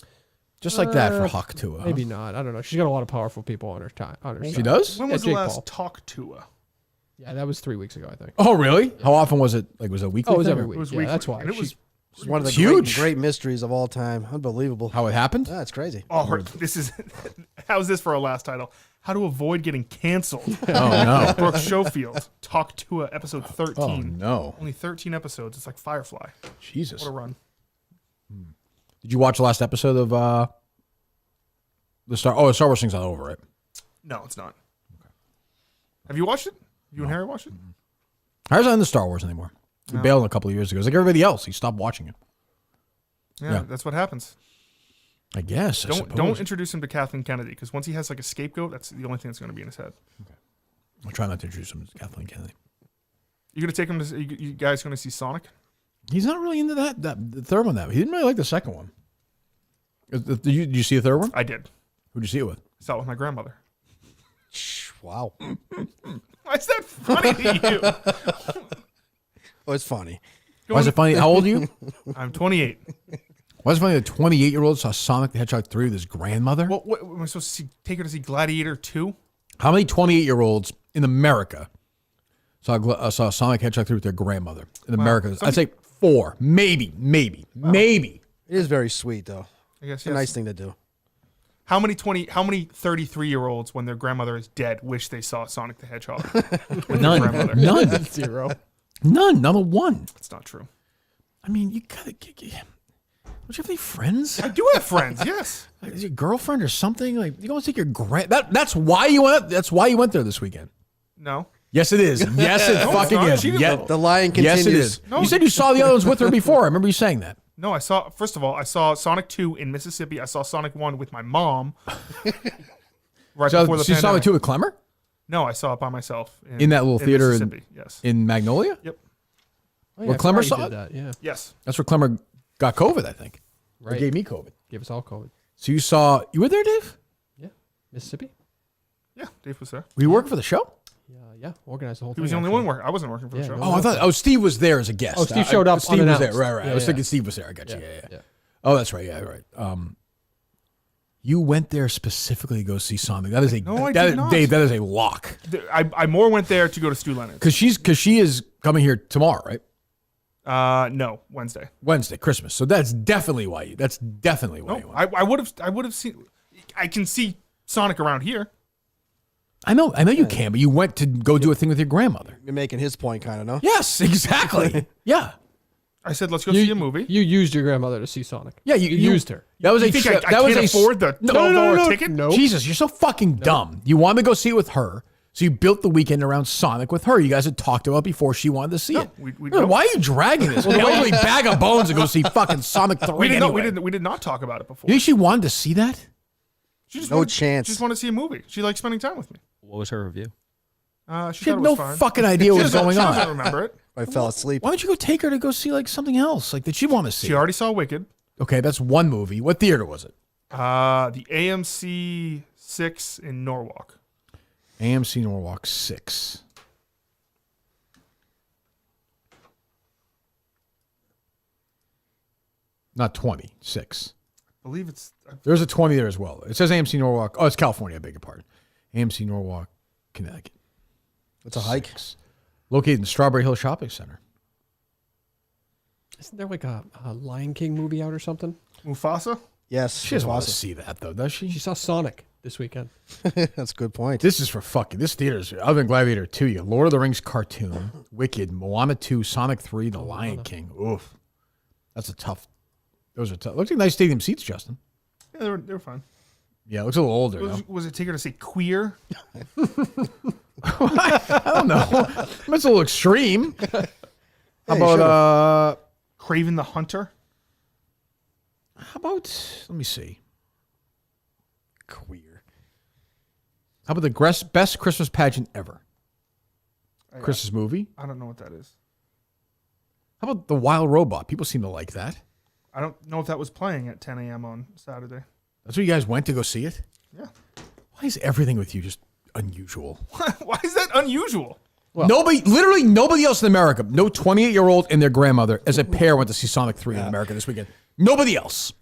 Just like that for Hawk Tua. Maybe not. I don't know. She's got a lot of powerful people on her time. She does? When was the Jake last Paul. talk Tua? Yeah, that was 3 weeks ago, I think. Oh, really? How often was it? Like, was it a weekly? Oh, it was thing, every or- week. It was Yeah, weekly. that's why. And it was It's one of the huge. great mysteries of all time. Unbelievable. How it happened? Yeah, it's crazy. this is how's this for our last title? How to avoid getting canceled. Oh, no. Brooke Schofield, Talk Tua, episode 13. Oh, no. Only 13 episodes. It's like Firefly. Jesus. What a run. Did you watch the last episode of the Star? Oh, the Star Wars thing's not over, right? No, it's not. Have you watched it? You and Harry watched it? Harry's not into Star Wars anymore. He bailed a couple of years ago. It's like everybody else. He stopped watching it. Yeah, that's what happens. I guess. I Don't suppose. introduce him to Kathleen Kennedy because once he has like a scapegoat, that's the only thing that's going to be in his head. I'll try not to introduce him to Kathleen Kennedy. You going to take him to? You guys going to see Sonic? He's not really into that the third one. He didn't really like the second one. Did you see the third one? I did. Who'd you see it with? I saw it with my grandmother. Wow. Why is that funny to you? Oh, it's funny. Why is it funny? How old are you? I'm 28. Why is it funny that a 28-year-old saw Sonic the Hedgehog 3 with his grandmother? What am I supposed to see, take her to see Gladiator 2? How many 28-year-olds in America saw Sonic the Hedgehog 3 with their grandmother? In America, I'd say 4. Maybe. It is very sweet, though. I guess It's a nice thing to do. How many 33-year-olds when their grandmother is dead wish they saw Sonic the Hedgehog? With their None. grandmother? None. Zero. None. Not a one. That's not true. I mean, you gotta. Don't you have any friends? I do have friends. Yes. Is your girlfriend or something? Like you don't take your That's why you went. That's why you went there this weekend. No. Yes, it is. Yes, it No, it's fucking not. is. She didn't Yeah. know. The line continues. Yes, it is. No. You said you saw the other ones with her before. I remember you saying that. No, I saw. First of all, I saw Sonic 2 in Mississippi. I saw Sonic 1 with my mom. Right So before the you saw pandemic. it too with Clemmer No, I saw it by myself in that little theater in Mississippi. Yes. in Magnolia. Yep. Oh, yeah, Where I Clemmer forgot you saw did it? that. Yeah. Yes. That's where Clemmer got COVID, I think. Or Right. gave me COVID. Gave us all COVID. So you were there, Dave? Yeah. Mississippi? Yeah, Dave was there. Were you working for the show? Yeah. Organized the whole He thing. was the only actually. one I wasn't working for the Yeah, show. no Oh, I thought. Oh, Steve was there as a guest. Oh, Steve showed up Steve was there. unannounced. Right. Yeah, I was yeah. thinking Steve was there. I got you. Yeah, Yeah. Oh, that's right. Yeah, right. You went there specifically to go see Sonic. That is a No, I did not. Dave. That is a lock. I more went there to go to Stu Leonard's. Because she is coming here tomorrow, right? No, Wednesday. Wednesday, Christmas. So that's definitely why you. That's definitely why you went. I would have seen. I can see Sonic around here. I know you can, but you went to go do a thing with your grandmother. You're making his point, kind of, no? Yes, exactly. Yeah. I said, let's go see a movie. You used your grandmother to see Sonic. Yeah, you used her. That was You a. think that I was can't a afford the $12 ticket? No. Jesus, you're so fucking dumb. You wanted to go see it with her, so you built the weekend around Sonic with her. You guys had talked about it before she wanted to see it. Why are you dragging this? Well, the bag of bones to go see fucking Sonic 3 We did anyway. not. We did not talk about it before. You think she wanted to see that? She just No wanted, chance. She just wanted to see a movie. She likes spending time with me. What was her review? She She thought had it no was fine. fucking idea what was going She doesn't on. remember it. I fell asleep. Why don't you go take her to go see like something else, like that she want to see? She already saw Wicked. Okay, that's one movie. What theater was it? The AMC 6 in Norwalk. AMC Norwalk 6. Not 20, 6. I believe it's. There's a 20 there as well. It says AMC Norwalk. Oh, it's California. I beg your pardon. AMC Norwalk, Connecticut. It's a hike. 6. Located in Strawberry Hill Shopping Center. Isn't there like a Lion King movie out or something? Mufasa? Yes. She doesn't want to Mufasa. see that, though, does she? She saw Sonic this weekend. That's a good point. This is for fucking. This theater's other than Gladiator 2. You got Lord of the Rings cartoon, Wicked, Moana 2, Sonic 3, The Lion King. Oof. That's a tough. Those are tough. Looks like nice stadium seats, Justin. Yeah, they were fine. Yeah, it looks a little older. though. Was it take her to see Queer? I don't know. That's a little extreme. How about Craven the Hunter? How about, let me see. Queer. How about the best Christmas pageant ever? Christmas movie? I don't know what that is. How about The Wild Robot? People seem to like that. I don't know if that was playing at 10 a.m. on Saturday. That's where you guys went to go see it? Yeah. Why is everything with you just unusual? Why is that unusual? Well, literally nobody else in America, no 28-year-old and their grandmother as a pair went to see Sonic 3 in America this weekend. Nobody else.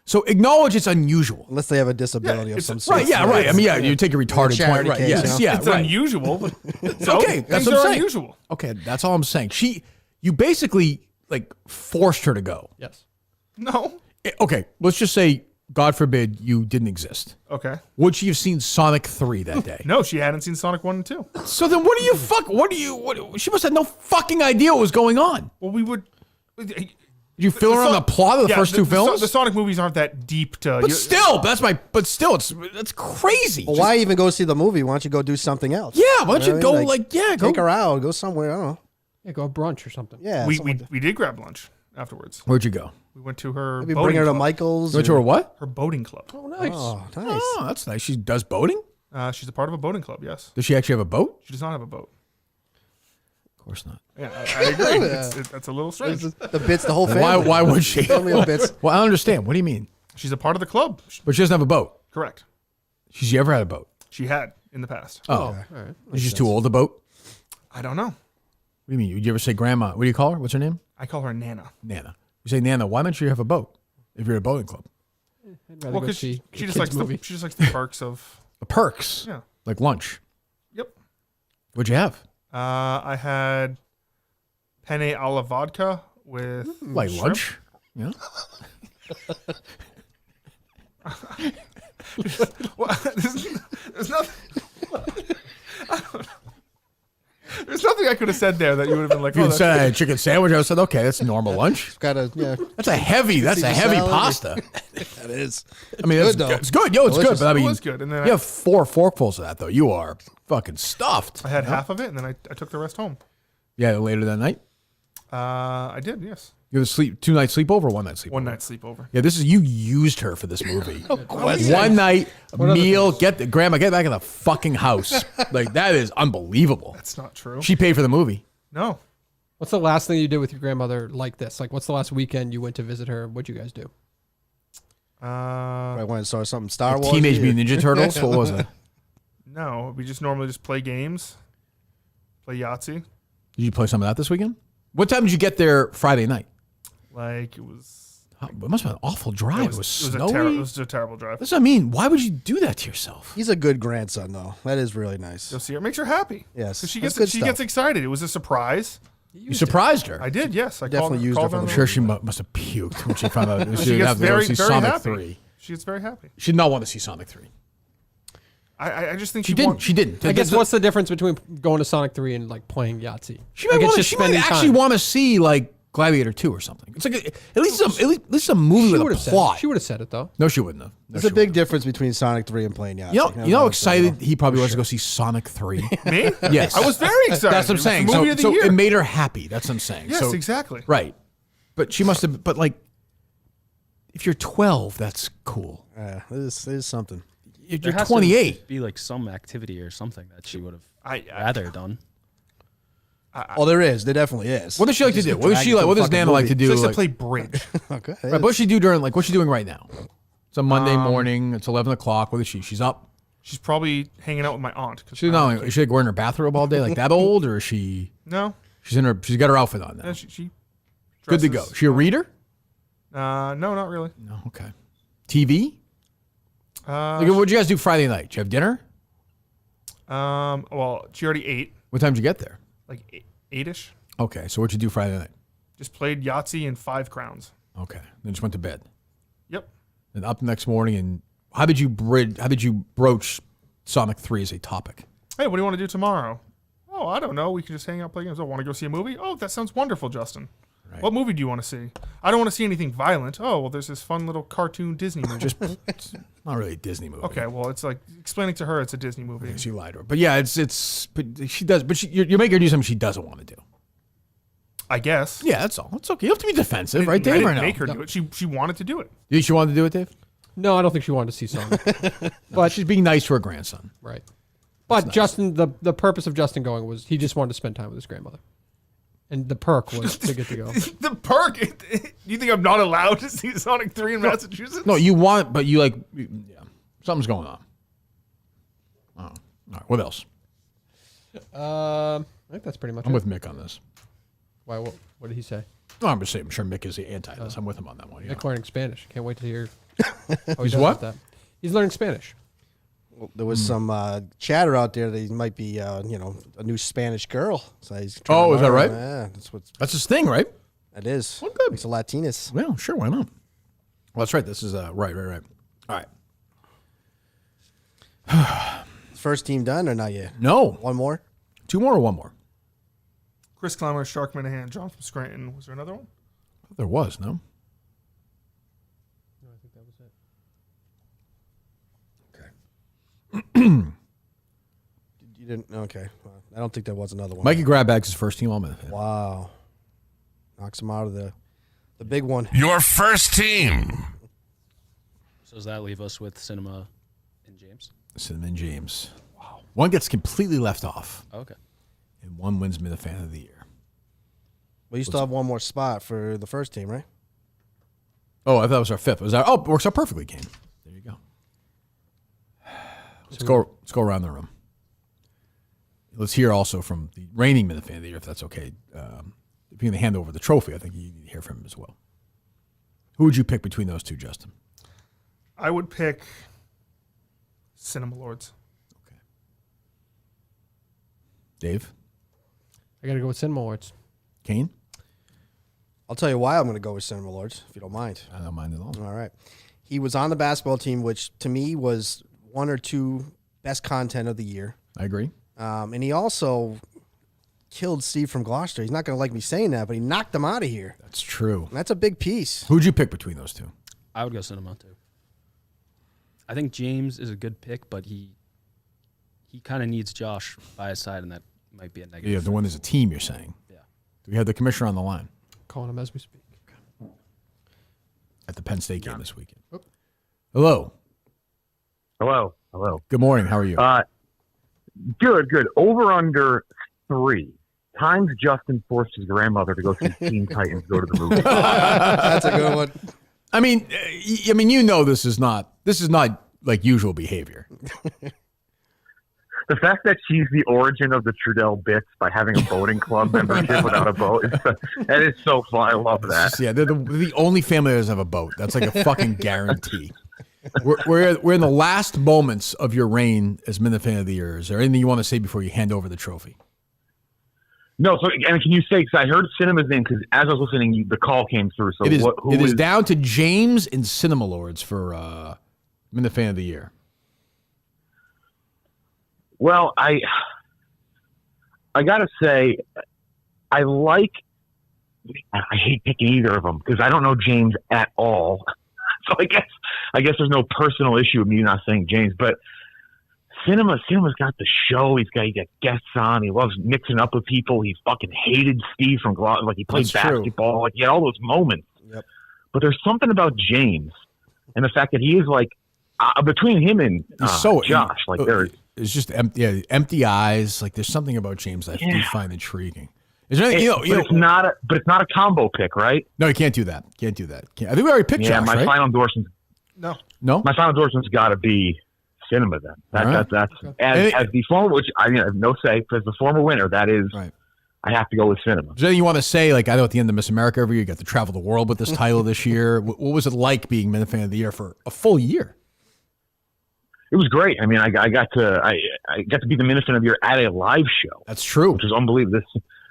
So acknowledge it's unusual. Unless they have a disability of some sort. Right, yeah, right. I mean, yeah, you take a retarded charity 20, right, case, yes, you know? yeah, It's right. unusual. But so Okay, that's things what are I'm saying. unusual. Okay, that's all I'm saying. You basically like forced her to go. Yes. No. Okay, let's just say, God forbid, you didn't exist. Okay. Would she have seen Sonic 3 that day? No, she hadn't seen Sonic 1 and 2. So then she must have no fucking idea what was going on. Well, we would. Did you fill her on the plot of the first two films? The Sonic movies aren't that deep to. But still, that's crazy. Well, why even go see the movie? Why don't you go do something else? Yeah, why don't you go go take her out, go somewhere. I don't know. Yeah, go brunch or something. Yeah, we did grab lunch afterwards. Where'd you go? We went to her. Maybe boating bring her to club. Michael's. You went to her what? Her boating club. Oh, nice. Oh, nice. Oh, that's nice. She does boating? She's a part of a boating club. Yes. Does she actually have a boat? She does not have a boat. Of course not. Yeah, I agree. That's a little strange. The bits, the whole family. Why would she? Family of bits. Well, I don't understand. What do you mean? She's a part of the club. But she doesn't have a boat. Correct. She's ever had a boat? She had in the past. Oh, All right. is she too old to boat? I don't know. What do you mean? Would you ever say grandma? What do you call her? What's her name? I call her Nana. Nana. You say Nana. Why don't you have a boat if you're at a boating club? I'd rather Well, go because see she a just kid's likes movie. she just likes the perks of. The perks. Yeah. Like lunch. Yep. What'd you have? I had penne alla vodka with Like shrimp. lunch? Yeah. Well, there's nothing. I don't know. There's nothing I could have said there that you would have been like, If you oh, had that's said I had a chicken sandwich, I would have said, okay, that's normal lunch. Got a That's a heavy salad. pasta. That is. I mean, it's Good, though. it's good. Yo, it's Delicious. good. But I It mean, was good. And then you have 4 forkfuls of that, though. You are fucking stuffed. I had half of it, and then I took the rest home. Yeah, later that night. I did, yes. You have a 2-night sleepover or 1-night sleepover? 1 night sleepover. Yeah, you used her for this movie. course. 1 night meal. Grandma, get back in the fucking house. Like, that is unbelievable. That's not true. She paid for the movie. No. What's the last thing you did with your grandmother like this? Like, what's the last weekend you went to visit her? What'd you guys do? I went and saw something Star Wars. Teenage Mutant Ninja Turtles? What was it? No, we just normally just play games, play Yahtzee. Did you play some of that this weekend? What time did you get there Friday night? Like it was. It must have been an awful drive. It was snowy. It was a terrible drive. That's what I mean. Why would you do that to yourself? He's a good grandson, though. That is really nice. Go see her. It makes her happy. Yes, 'Cause she that's gets good stuff. gets excited. It was a surprise. You surprised her. I did. Yes, I Definitely called, used called her for on the I'm sure she must have puked when she found out She she didn't gets have to go very see very Sonic happy. 3. She gets very happy. She did not want to see Sonic 3. I just think She didn't. wants- She didn't. I guess what's the difference between going to Sonic 3 and like playing Yahtzee? She Like, might, it's wanna, just she might spending actually time. want to see like Gladiator 2 or something. It's like at least a movie She with would a have said plot. it. She would have said it though. No, she wouldn't have. No, There's she a big difference between Sonic 3 and playing Yahtzee. wouldn't. You know how excited he probably was to go see Sonic 3? Me? Yes. I was very excited. That's what I'm It was saying. the movie of the year. It made her happy. That's what I'm saying. Yes, So- exactly. Right. But she must have, but like, if you're 12, that's cool. This is something. If There you're has to 28. be like some activity or something that she would have I rather done. Oh, there is. There definitely is. What does she like to do? What does she like? What does Nana like to do? She likes to like- play bridge. Okay. Right, what does she do during, like, what's she doing right now? It's a Monday morning. It's 11 o'clock. What is she? She's up. She's probably hanging out with my aunt. 'Cause She's not. Is she like wearing her bathrobe all day, like that old, or is she? No. She's in her. She's got her outfit on now. Yeah, she Good to go. dresses- She a reader? No, not really. No. Okay. TV? Like, what did you guys do Friday night? Did you have dinner? Well, she already ate. What time did you get there? Like 8-ish. Okay. So what'd you do Friday night? Just played Yahtzee and 5 crowns. Okay. Then just went to bed. Yep. And up the next morning. And how did you broach Sonic 3 as a topic? Hey, what do you want to do tomorrow? Oh, I don't know. We can just hang out, play games. Oh, want to go see a movie? Oh, that sounds wonderful, Justin. Right. What movie do you want to see? I don't want to see anything violent. Oh, well, there's this fun little cartoon Disney movie. It's not really a Disney movie. Okay, well, it's like explaining to her it's a Disney movie. She lied to her. But yeah, but she does. But you make her do something she doesn't want to do. I guess. Yeah, that's all. It's okay. You have to be defensive, right, I Dave? didn't Or no? make her do it. She wanted to do it. Did she want to do it, Dave? No, I don't think she wanted to see Sonic. But she's being nice to her grandson. Right. But Justin, the purpose of Justin going was he just wanted to spend time with his grandmother. And the perk was to get to go. The perk. You think I'm not allowed to see Sonic 3 in Massachusetts? No, you want, but you like, yeah, something's going on. Oh, all right, what else? I think that's pretty much I'm it. with Mick on this. Why? What did he say? No, I'm just saying. I'm sure Mick is the anti this. I'm with him on that one. Yeah. Mick learning Spanish. Can't wait to hear. He's what? That. He's learning Spanish. Well, there was some chatter out there that he might be, a new Spanish girl. So he's trying to is that learn. right? Yeah, that's his thing, right? That is. Well, good. He's a Latinas. Well, sure, why not? Well, that's right. This is right. All right. First team done or not yet? No. One more? Two more or one more? Chris Clemmer, Shark Minahan, John from Scranton. Was there another one? There was, no? No, I think that was it. Okay. You didn't? Okay. Well, I don't think there was another one. Mikey Grabbags is first team All-Man. Wow. Knocks him out of the big one. Your first team. So does that leave us with Cinema and James? Cinema and James. Wow. One gets completely left off. Okay. And one wins Minifan of the Year. Well, you still have one more spot for the first team, right? Oh, I thought it was our fifth. It works out perfectly, Kane. There you go. Let's go around the room. Let's hear also from the reigning Minifan of the Year, if that's okay. If you're going to hand over the trophy, I think you need to hear from him as well. Who would you pick between those two, Justin? I would pick Cinema Lords. Okay. Dave? I got to go with Cinema Lords. Kane? I'll tell you why I'm going to go with Cinema Lords, if you don't mind. I don't mind at all. All right. He was on the basketball team, which to me was one or two best content of the year. I agree. And he also killed Steve from Gloucester. He's not going to like me saying that, but he knocked him out of here. That's true. And that's a big piece. Who'd you pick between those two? I would go Cinema too. I think James is a good pick, but he kind of needs Josh by his side, and that might be a negative. Yeah, the one that's a team, you're saying. Yeah. Do we have the commissioner on the line? Calling him as we speak. At the Penn State game this weekend. Oh. Hello. Hello. Good morning. How are you? Good. Over under 3 times Justin forced his grandmother to go see Teen Titans go to the movie. That's a good one. I mean, this is not like usual behavior. The fact that she's the origin of the Trudell bits by having a boating club membership without a boat, that is so fun. I love that. Yeah, they're the only family that doesn't have a boat. That's like a fucking guarantee. We're in the last moments of your reign as Minifan of the Year. Is there anything you want to say before you hand over the trophy? No, so and can you say, because I heard Cinema's name, because as I was listening, the call came through. So it is down to James and Cinema Lords for Minifan of the Year. Well, I gotta say, I hate picking either of them because I don't know James at all. So I guess there's no personal issue with me not saying James, but Cinema's got the show. He got guests on. He loves mixing up with people. He fucking hated Steve from Gloucester. Like he played basketball. True. Like he had all those moments. Yep. But there's something about James and the fact that he is like between him and Josh. Like it's just empty eyes. Like there's something about James that I do find intriguing. Is there anything, it's not a combo pick, right? No, you can't do that. I think we already picked Josh, my right? final endorsement. No. My final endorsement's got to be Cinema. Then that's as the former, which I have no say as the former winner. That is, right. I have to go with Cinema. Is there anything you want to say? Like I know at the end of Miss America every year, you got to travel the world with this title this year. What was it like being Minifan of the Year for a full year? It was great. I mean, I got to be the Minifan of the Year at a live show. That's true, which is unbelievable.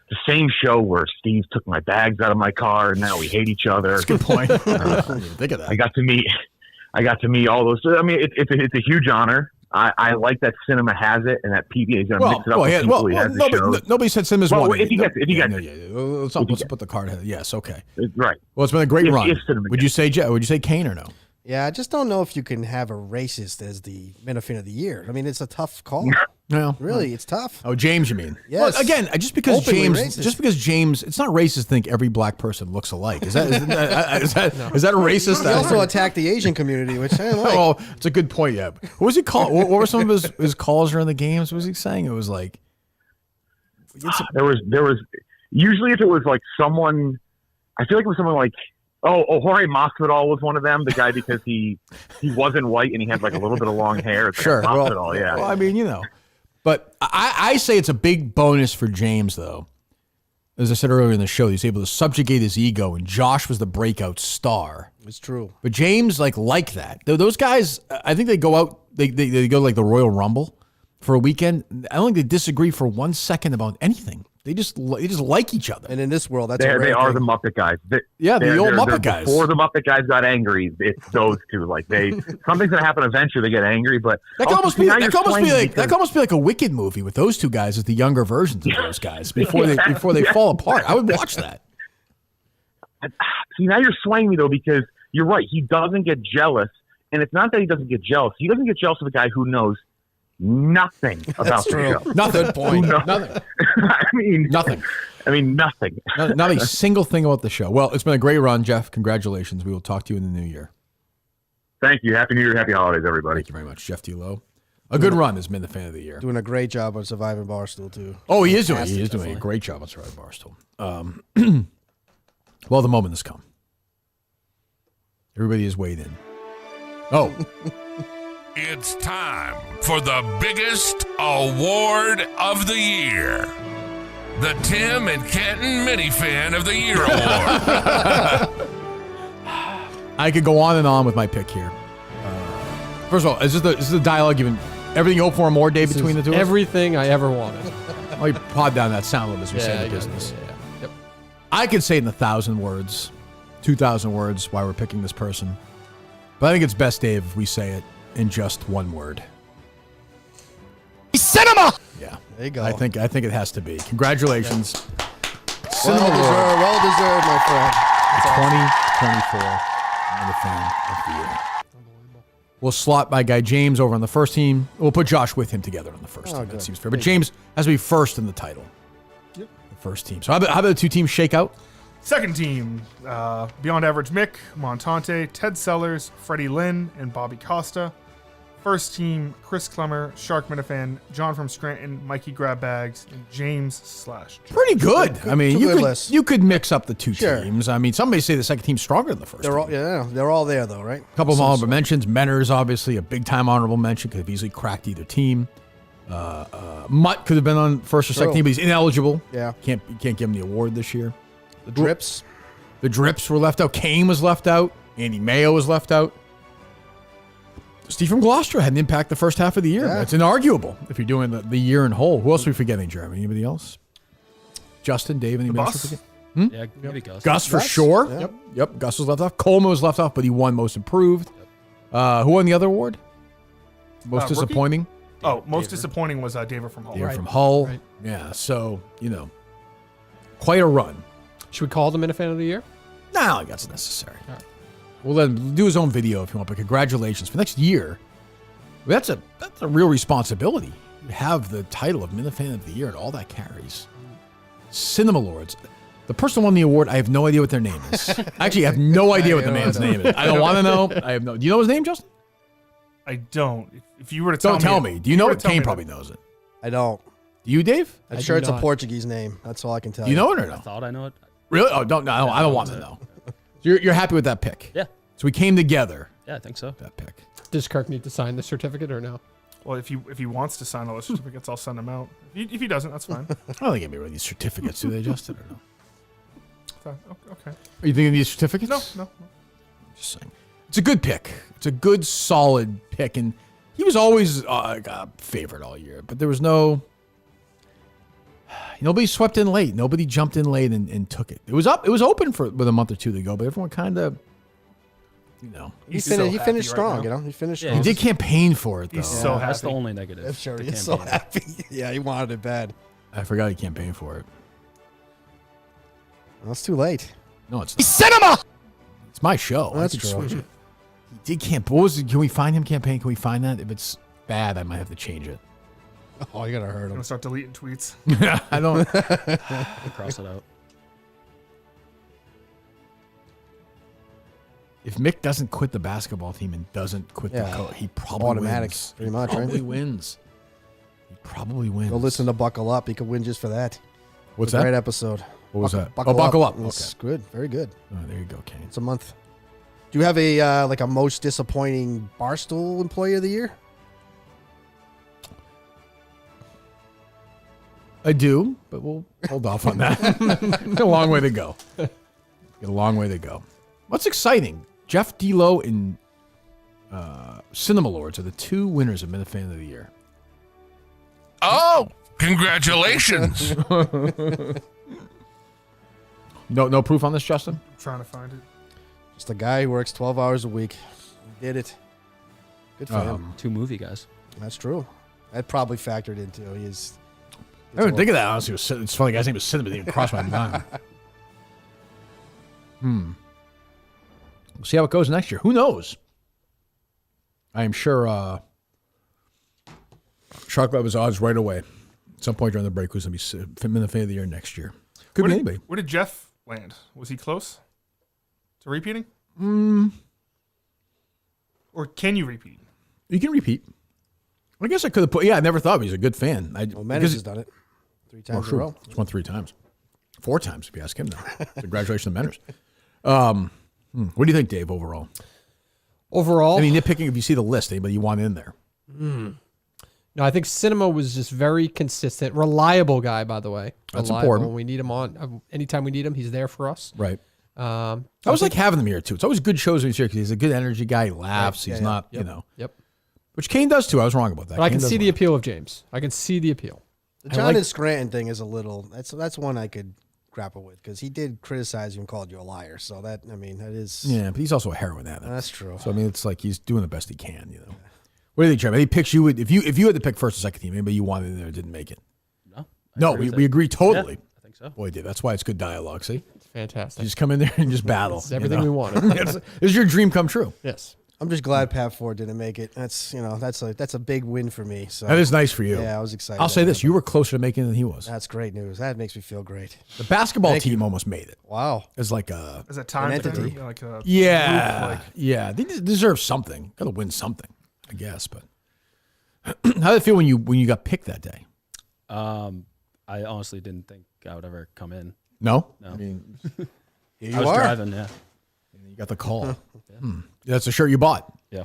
The same show where Steve took my bags out of my car, and now we hate each other. That's a good point. Think of that. I got to meet all those. I mean, it's a huge honor. I like that Cinema has it, and that PBA is going to mix it up with people he has the show. Nobody said Cinema's won. If he gets let's put the card ahead. Yes, okay. Right. Well, it's been a great run. Would you say Kane or no? Yeah, I just don't know if you can have a racist as the Minifan of the Year. I mean, it's a tough call. No, really, it's tough. Oh, James, you mean? Yes. Well, again, just because Openly James, it's not racist to think every black person looks alike. Is that a racist? He also attacked the Asian community, which I like. Well, it's a good point. Yeah. What was he called? What were some of his calls during the games? What was he saying? It was like there was Usually, if it was like someone, I feel like it was someone like, Jorge Masvidal was one of them. The guy because he wasn't white and he had like a little bit of long hair. It's Sure. like Masvidal, yeah. Well, I mean, but I say it's a big bonus for James, though. As I said earlier in the show, he's able to subjugate his ego, and Josh was the breakout star. It's true. But James, like that. Those guys, I think they go out, they go like the Royal Rumble for a weekend. I don't think they disagree for 1 second about anything. They just like each other. And in this world, that's they are the Muppet guys. The old Muppet guys. Before the Muppet guys got angry, it's those two. Like something's gonna happen eventually. They get angry, but that could almost be like a Wicked movie with those two guys as the younger versions of those guys before they fall apart. I would watch that. See, now you're swaying me though, because you're right. He doesn't get jealous, and it's not that he doesn't get jealous. He doesn't get jealous of a guy who knows nothing about the show. Nothing. Nothing. Nothing. I mean, nothing. Not a single thing about the show. Well, it's been a great run, Jeff. Congratulations. We will talk to you in the new year. Thank you. Happy New Year. Happy holidays, everybody. Thank you very much, Jeff D. Lowe. A good run has been the fan of the year. Doing a great job on Surviving Barstool, too. Oh, he is doing a great job on Surviving Barstool. Well, the moment has come. Everybody has weighed in. Oh. It's time for the biggest award of the year. The Tim and Kenton Minifan of the Year Award. I could go on and on with my pick here. First of all, is this the dialogue given everything you hope for and more, Dave, between the two of us? Everything I ever wanted. Oh, you pod down that sound level as we say in the business. Yeah. Yep. I could say it in 1,000 words, 2,000 words why we're picking this person. But I think it's best, Dave, if we say it in just one word. Cinema! Yeah. There you go. I think it has to be. Congratulations. Yeah. Cinema Well deserved, my friend. The 2024 Fan of the Year. We'll slot my guy James over on the first team. We'll put Josh with him together on the first team. That seems fair. But James has to be first in the title. Yep. The first team. So how about the two teams shake out? Second team, Beyond Average Mick, Montante, Ted Sellers, Freddie Lynn, and Bobby Costa. First team, Chris Clemmer, Shark Minifan, John from Scranton, Mikey Grabbags, and James / Pretty good. I mean, you could mix up the two Sure. teams. I mean, somebody say the second team's stronger than the first team. They're all there, though, right? A couple of honorable mentions. Menner's obviously a big-time honorable mention. Could have easily cracked either team. Mutt could have been on first or second team, but he's ineligible. Yeah. You can't give him the award this year. The Drips. The Drips were left out. Kane was left out. Andy Mayo was left out. Steve from Gloucester had an impact the first half of the year. Yeah. That's inarguable if you're doing the year in whole. Who else are we forgetting, Jeremy? Anybody else? Justin, Dave, anybody else? Yeah, maybe Gus. Gus for sure. Yep. Gus was left off. Coleman was left off, but he won Most Improved. Who won the other award? Most disappointing? Most disappointing was David from Hull. David from Hull. Right. Yeah, so, quite a run. Should we call him in a fan of the year? No, I don't think that's necessary. All right. We'll let him do his own video if you want, but congratulations. For next year, that's a real responsibility. You have the title of Minifan of the Year and all that carries. Cinema Lords. The person who won the award, I have no idea what their name is. Actually, I have no idea what the man's name is. I don't want to know. I have no. Do you know his name, Justin? I don't. If you were to tell me. Don't tell me. Do you know it? Kane probably knows it. I don't. Do you, Dave? I'm sure it's a Portuguese name. That's all I can tell you. You know it or no? I thought I know it. Really? Oh, don't. No, I don't want to know. So you're happy with that pick? Yeah. So we came together. Yeah, I think so. That pick. Does Kirk need to sign the certificate or no? Well, if he wants to sign all the certificates, I'll send them out. If he doesn't, that's fine. I don't think anybody needs certificates. Do they, Justin, or no? Okay. Are you thinking these certificates? No. Just saying. It's a good pick. It's a good, solid pick, and he was always a favorite all year. But there was nobody swept in late. Nobody jumped in late and took it. It was up. It was open with a month or two to go, but everyone kind of, he finished strong. He finished. He did campaign for it though. He's so happy. That's the only negative. I'm sure he's so happy. Yeah, he wanted it bad. I forgot he campaigned for it. Well, it's too late. No, it's not. Cinema. It's my show. Well, that's I could true. switch it. He did camp. What was it? Can we find him campaign? Can we find that? If it's bad, I might have to change it. Oh, you gotta hurt him. I'm gonna start deleting tweets. I don't. Cross it out. If Mick doesn't quit the basketball team and doesn't quit the coach, he probably automatic, wins. pretty much, probably right? wins. He probably wins. Go listen to Buckle Up. He could win just for that. What's that? that? Great episode. What was that? Buckle Buckle Up. It's good. Very good. Oh, there you go, Kane. It's a month. Do you have a like a most disappointing Barstool Employee of the Year? I do, but we'll hold off on that. Got a long way to go. Got a long way to go. What's exciting? Jeff D'Lo and Cinema Lords are the 2 winners of Minifan of the Year. Oh, congratulations. No proof on this, Justin? I'm trying to find it. Just a guy who works 12 hours a week. He did it. Good for him. 2 movie guys. That's true. That probably factored into his. I didn't think of that, honestly. It's funny, the guy's name was Cinema. It didn't even cross my mind. We'll see how it goes next year. Who knows? I am sure Shark Lab is odds right away. At some point during the break, who's going to be Minifan of the Year next year. Could be anybody. Where did Jeff land? Was he close to repeating? Or can you repeat? You can repeat. I guess I could have put. Yeah, I never thought he was a good fan. Well, Menace has done it 3 times in a row. He's won 3 times. 4 times, if you ask him now. Congratulations to Menners. What do you think, Dave, overall? Overall? I mean, nitpicking, if you see the list, anybody you want in there? No, I think Cinema was just very consistent. Reliable guy, by the way. That's Reliable. important. When we need him on, anytime we need him, he's there for us. Right. I always like having him here, too. It's always good shows when he's here because he's a good energy guy. He laughs. Right. He's not, you know. Yep. Which Kane does, too. I was wrong about that. But I Kane can does see the laugh. appeal of James. I can see the appeal. The John and Scranton thing is a little. That's one I could grapple with because he did criticize you and called you a liar. So that that is. Yeah, but he's also a heroin addict. That's true. So I mean, it's like he's doing the best he can. You know. What do you think, Jerm? Any picks you would if you had to pick first or second team? Anybody you wanted in there didn't make it? No, we agree totally. Yeah, I think so. Boy, Dave, that's why it's good dialogue. See, it's fantastic. You just come in there and just battle. It's everything you know? we wanted. This is your dream come true. Yes. I'm just glad Pat Ford didn't make it. That's that's a big win for me. So That is nice for you. Yeah, I was excited. I'll say this: you were closer to making it than he was. That's great news. That makes me feel great. The basketball Thank team almost made it. Wow. As like a As a time an thing, entity. like a yeah, group, yeah. They deserve something. Got to win something, I guess. But how did it feel when you got picked that day? I honestly didn't think I would ever come in. No, No. I mean, Here I was driving. Yeah. You got the call. That's a shirt you bought. Yeah.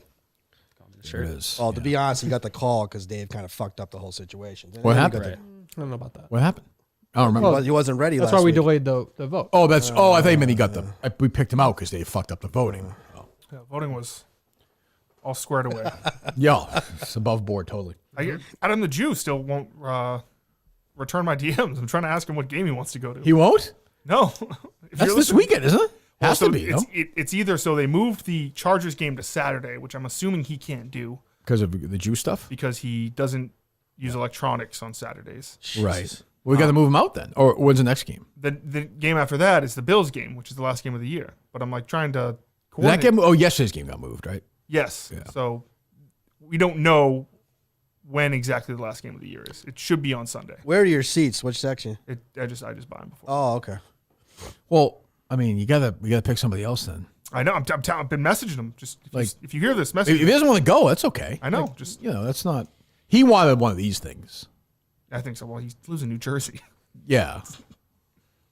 Sure it is. Well, to be honest, he got the call because Dave kind of fucked up the whole situation. And What then he happened? got I don't know about that. What happened? I don't remember. Well, he wasn't ready. That's last why we week. delayed the vote. Oh, I thought you meant he got we picked him out because they fucked up the voting. Yeah, voting was all squared away. Yeah, it's above board totally. Adam the Jew still won't return my DMs. I'm trying to ask him what game he wants to go to. He won't? No. If That's you're this listening- weekend, isn't it? Well, Has so to be, no? It's either so they moved the Chargers game to Saturday, which I'm assuming he can't do Because of the Jew stuff? because he doesn't use electronics on Saturdays. Right. Well, we got to move him out then. Or when's the next game? The game after that is the Bills game, which is the last game of the year. But I'm like trying to Did that coordinate. game? Oh, yesterday's game got moved, right? Yes. Yeah. So we don't know when exactly the last game of the year is. It should be on Sunday. Where are your seats? Which section? I just buy them before. Oh, okay. Well, I mean, we gotta pick somebody else then. I know. I've been messaging him. Just Like- if you hear this If message, he doesn't want to go, that's okay. I know. Like, Just that's not. He wanted one of these things. I think so. Well, he lives in New Jersey. Yeah.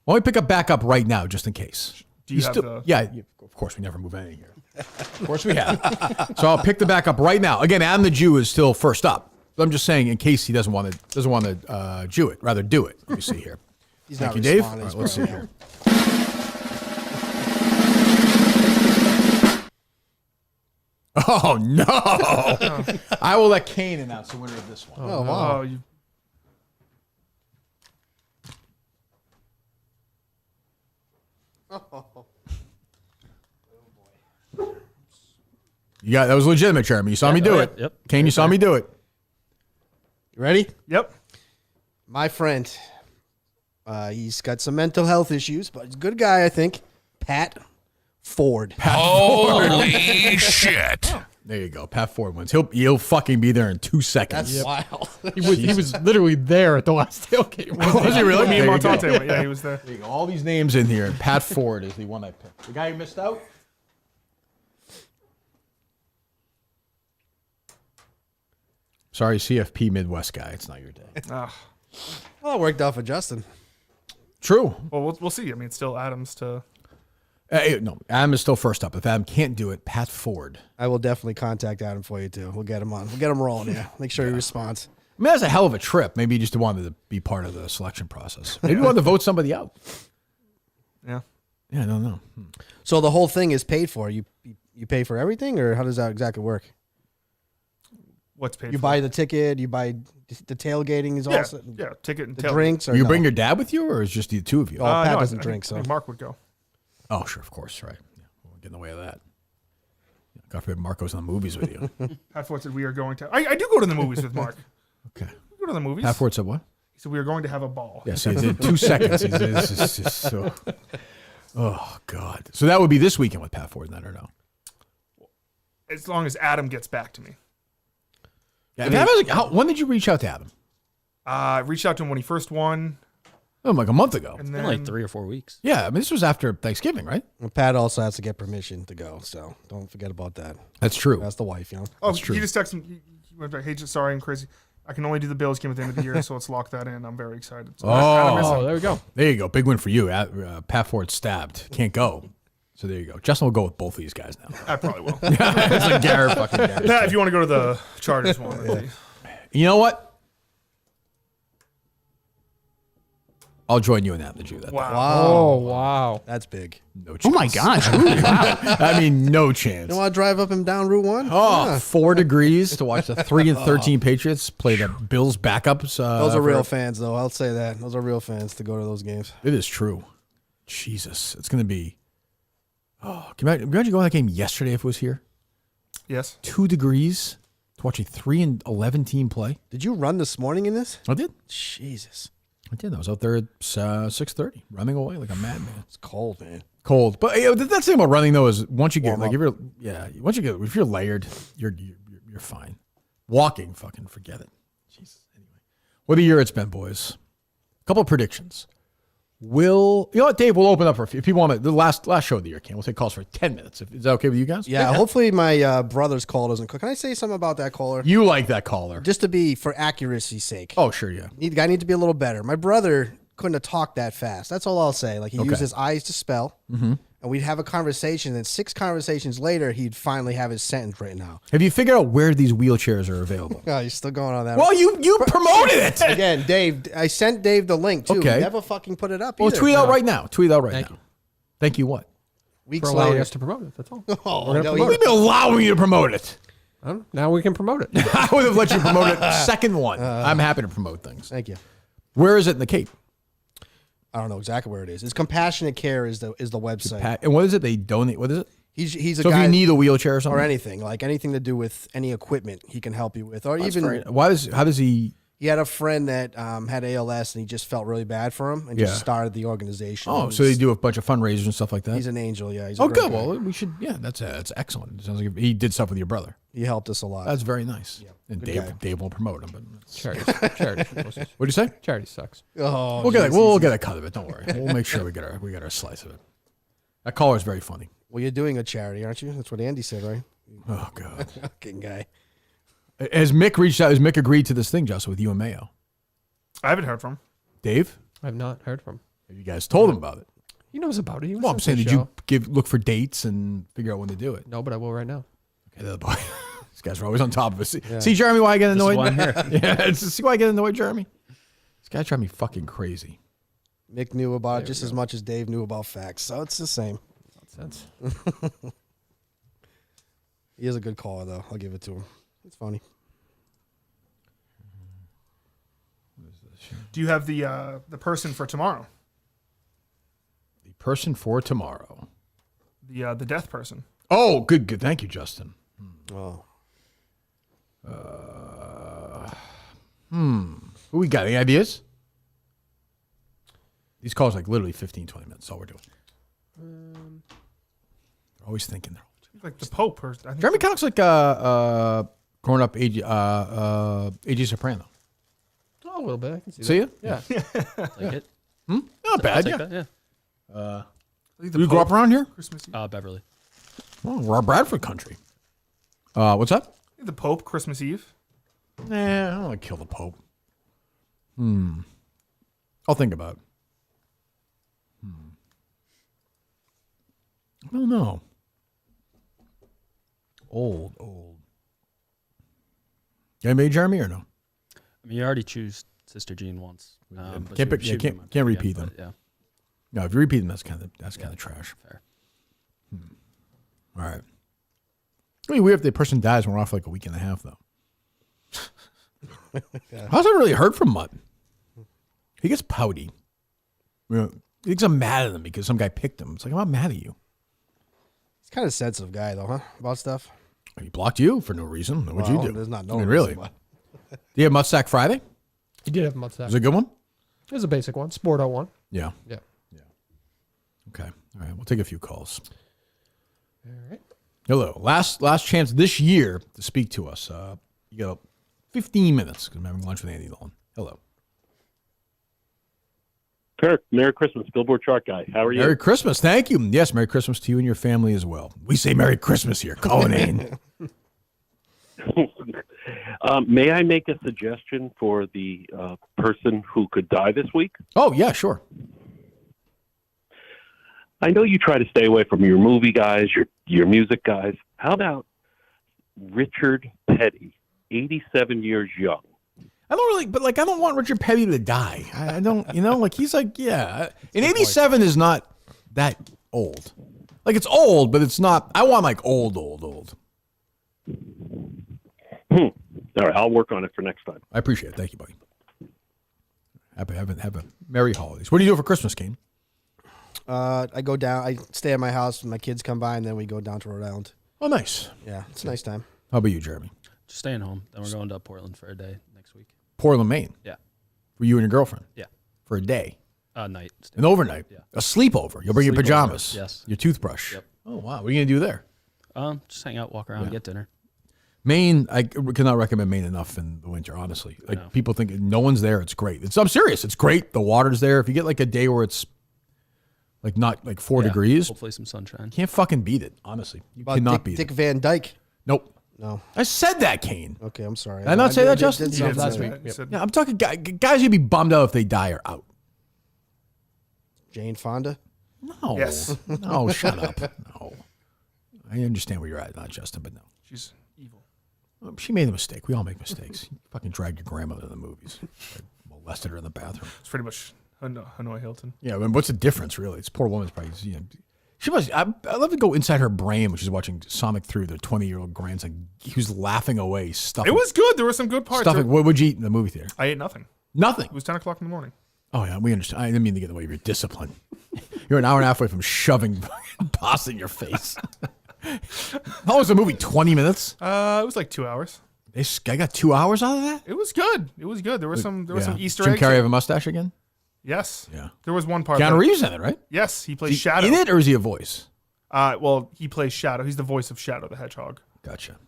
Why don't we pick a backup right now, just in case? Do you have the- Yeah, of course we never move any here. Of course we have. So I'll pick the backup right now. Again, Adam the Jew is still first up. But I'm just saying, in case he doesn't want to Jew it, rather do it. Let me see here. He's Thank not you, Dave. responding. All right, let's see here. Oh no! I will let Kane announce the winner of this one. Oh, wow. You got that was legitimate, Jeremy. You saw me do it. Yep. Kane, you saw me do it. You ready? Yep. My friend, he's got some mental health issues, but he's a good guy, I think. Pat Ford. Holy shit. There you go. Pat Ford wins. He'll fucking be there in 2 seconds. That's wild. He was literally there at the last tailgate. Was he really? Me and There you go. Montante went. Yeah, he was there. There you go. All these names in here, and Pat Ford is the one I picked. The guy who missed out? Sorry, CFP Midwest guy. It's not your day. Ah. Well, it worked out for Justin. True. Well, we'll see. I mean, it's still Adams to. No, Adam is still first up. If Adam can't do it, Pat Ford. I will definitely contact Adam for you too. We'll get him on. We'll get him rolling. Yeah, make sure he responds. I mean, that's a hell of a trip. Maybe he just wanted to be part of the selection process. Maybe he wanted to vote somebody out. Yeah. Yeah, I don't know. So the whole thing is paid for. You pay for everything, or how does that exactly work? What's paid? You for? buy the ticket. You buy the tailgating is also ticket and the tailgate. drinks. Or You no? bring your dad with you, or is just the two of you? Oh, Pat no, doesn't I drink, think, so I think Mark would go. Oh, sure, of course, right. Yeah, we'll get in the way of that. God forbid Mark goes in the movies with you. Pat Ford said we are going to. I do go to the movies with Mark. Okay. We go to the movies. Pat Ford said what? He said we are going to have a ball. Yes, he did. 2 seconds. He's just so. Oh God. So that would be this weekend with Pat Ford, then, or no? As long as Adam gets back to me. Yeah, when did you reach out to Adam? I reached out to him when he first won. Oh, like a month ago. And then, Like 3 or 4 weeks. Yeah, I mean, this was after Thanksgiving, right? And Pat also has to get permission to go, so don't forget about that. That's true. That's the wife, you know. Oh, That's true. he just texted me. He went back, hey, just sorry, I'm crazy. I can only do the Bills game at the end of the year, so let's lock that in. I'm very excited. So there we go. There you go. Big win for you. Pat Ford stabbed. Can't go. So there you go. Justin will go with both of these guys now. I probably will. It's like Garrett fucking Garrett. Pat, if you want to go to the Chargers one. Yeah. You know what? I'll join you in that, the Jew. That Oh, wow. That's big. No chance. Oh my gosh. Ooh, wow. I mean, no chance. You want to drive up and down Route 1? Oh, 4 degrees to watch the 3-13 Patriots play the Bills backups. Those are real fans, though. I'll say that. Those are real fans to go to those games. It is true. Jesus. It's going to be. Oh, can you imagine going to that game yesterday if it was here? Yes. 2 degrees to watch a 3-11 team play. Did you run this morning in this? I did. Jesus. I did. I was out there at 6:30, running away like a madman. It's cold, man. Cold, but that's the thing about running though is once you get Warm up. if you're layered, you're fine. Walking, fucking forget it. Jesus. Anyway, what a year it's been, boys. A couple of predictions. You know what, Dave? We'll open up for a few. If people want to, the last show of the year, Ken. We'll take calls for 10 minutes. Is that okay with you guys? Yeah, hopefully my brother's call doesn't cook. Can I say something about that caller? You like that caller. Just to be for accuracy's sake. Oh, sure, yeah. Guy needs to be a little better. My brother couldn't have talked that fast. That's all I'll say. Like he used his eyes to spell, and we'd have a conversation. And 6 conversations later, he'd finally have his sentence written out. Have you figured out where these wheelchairs are available? Oh, you're still going on that. Well, you promoted it again, Dave. I sent Dave the link too. Okay. He never fucking put it up. Well, either. tweet out right now. Tweet out right Thank now. you. Thank you. What? Weeks For allowing later. us to promote it. That's all. Oh, We're gonna no, promote We've been allowing you to promote it. Now we can promote it. I would have let you promote it second one. I'm happy to promote things. Thank you. Where is it in the Cape? I don't know exactly where it is. It's Compassionate Care is the website. And what is it? They donate. What is it? He's a So guy if you need a wheelchair or something, or anything to do with any equipment, he can help you with, or That's even very- how does he? he had a friend that had ALS and he just felt really bad for him and Yeah. just started the organization. Oh, so they do a bunch of fundraisers and stuff like that. He's an angel, yeah. He's a Oh, great good. guy. Well, we should. Yeah, that's excellent. It sounds like he did stuff with your brother. He helped us a lot. That's very nice. And good guy. Dave won't promote him. But Charity. What'd you say? Charity sucks. Oh, we'll get a cut of it. Don't worry. We'll make sure we get our slice of it. That caller is very funny. Well, you're doing a charity, aren't you? That's what Andy said, right? Oh God. Fucking guy. Has Mick reached out? Has Mick agreed to this thing, Justin, with you and Mayo? I haven't heard from him. Dave? I've not heard from him. Have you guys told him about it? He knows about it. He Well, I'm listens saying, to did the you show. look for dates and figure out when to do it? No, but I will right now. Okay, the boy. These guys are always on top of us. Yeah. See, Jeremy, why I get This is annoyed? why I'm here. Yeah, see why I get annoyed, Jeremy? This guy drives me fucking crazy. Mick knew about it just as much as Dave knew about facts, so it's the same. Nonsense. He is a good caller, though. I'll give it to him. It's funny. Do you have the person for tomorrow? The person for tomorrow. The death person. Oh, good. Thank you, Justin. Oh. Who we got? Any ideas? These calls like literally 15, 20 minutes. That's all we're doing. They're always thinking. Like the Pope. Or, I think Jeremy kind of looks like grown up AJ Soprano. Oh, a little bit. I can see See that. it? Yeah. Like it? Not I'll bad. take Yeah. that, yeah. You grew up around here? Christmas Eve. Beverly. Oh, we're Bradford country. What's that? The Pope, Christmas Eve. Nah, I don't want to kill the Pope. I'll think about it. I don't know. Old. Anybody, Jeremy, or no? I mean, you already choose Sister Jean once. But Can't repeat them. Yeah. No, if you repeat them, that's kind of trash. Fair. All right. I mean, weird if the person dies and we're off for like a week and a half, though. I hasn't really heard from Mutt. He gets pouty. You know, he thinks I'm mad at him because some guy picked him. It's like, I'm not mad at you. He's kind of a sensitive guy, though, huh? About stuff. He blocked you for no reason. What'd you do? There's not no I mean, reason really. why. Do you have Mutt Friday? He did have a Mutt Sack. Was it a good one? It was a basic one. Sporto one. Yeah. Yeah. Okay. All right. We'll take a few calls. All right. Hello. Last chance this year to speak to us. You got 15 minutes because I'm having lunch with Andy Nolan. Hello. Kirk, Merry Christmas, Billboard chart guy. How are you? Merry Christmas. Thank you. Yes, Merry Christmas to you and your family as well. We say Merry Christmas here. Callahan. May I make a suggestion for the person who could die this week? Oh, yeah, sure. I know you try to stay away from your movie guys, your music guys. How about Richard Petty, 87 years young? I don't really, but like, I don't want Richard Petty to die. I don't, like he's like, yeah. And 87 is not that old. Like, it's old, but it's not, I want like old. All right, I'll work on it for next time. I appreciate it. Thank you, buddy. Have a Merry Holidays. What do you do for Christmas, Kane? I go down. I stay at my house when my kids come by, and then we go down to Rhode Island. Oh, nice. Yeah, it's a nice time. How about you, Jeremy? Just staying home. Then we're going to Portland for a day next week. Portland, Maine? Yeah. For you and your girlfriend? Yeah. For a day? Night. An overnight? Yeah. A sleepover? You'll bring your pajamas? Yes. Your toothbrush? Yep. Oh, wow. What are you going to do there? Just hang out, walk around, get dinner. Maine, I cannot recommend Maine enough in the winter, honestly. Like, people think no one's there. It's great. I'm serious. It's great. The water's there. If you get like a day where it's like not like 4 degrees. Hopefully some sunshine. Can't fucking beat it, honestly. You About cannot beat Dick it. Van Dyke. Nope. No. I said that, Kane. Okay, I'm sorry. Did I not say that, Justin? did say last that. week. Yep. Yeah, I'm talking guys gonna be bummed out if they die or out. Jane Fonda. No. Yes. No, shut up. No. I understand where you're at, not Justin, but no. She's evil. She made a mistake. We all make mistakes. You fucking dragged your grandmother to the movies. Molested her in the bathroom. It's pretty much Hanoi Hilton. Yeah, I mean, what's the difference, really? This poor woman's probably, she must. I love to go inside her brain when she's watching Sonic 3 with her 20-year-old grandson. He was laughing away, stuffing. It was good. There were some good parts. Stuffing. What would you eat in the movie theater? I ate nothing. Nothing. It was 10 o'clock in the morning. Oh, yeah, we understand. I didn't mean to get in the way of your discipline. You're an hour and a half away from shoving pasta in your face. How was the movie? 20 minutes? It was like 2 hours. I got 2 hours out of that? It was good. It was good. There were some Easter Jim eggs. Carrey have a mustache again? Yes. Yeah. There was one part. Keanu Reeves in it, right? Yes, he plays Is he Shadow. in it, or is he a voice? Well, he plays Shadow. He's the voice of Shadow the Hedgehog. Gotcha.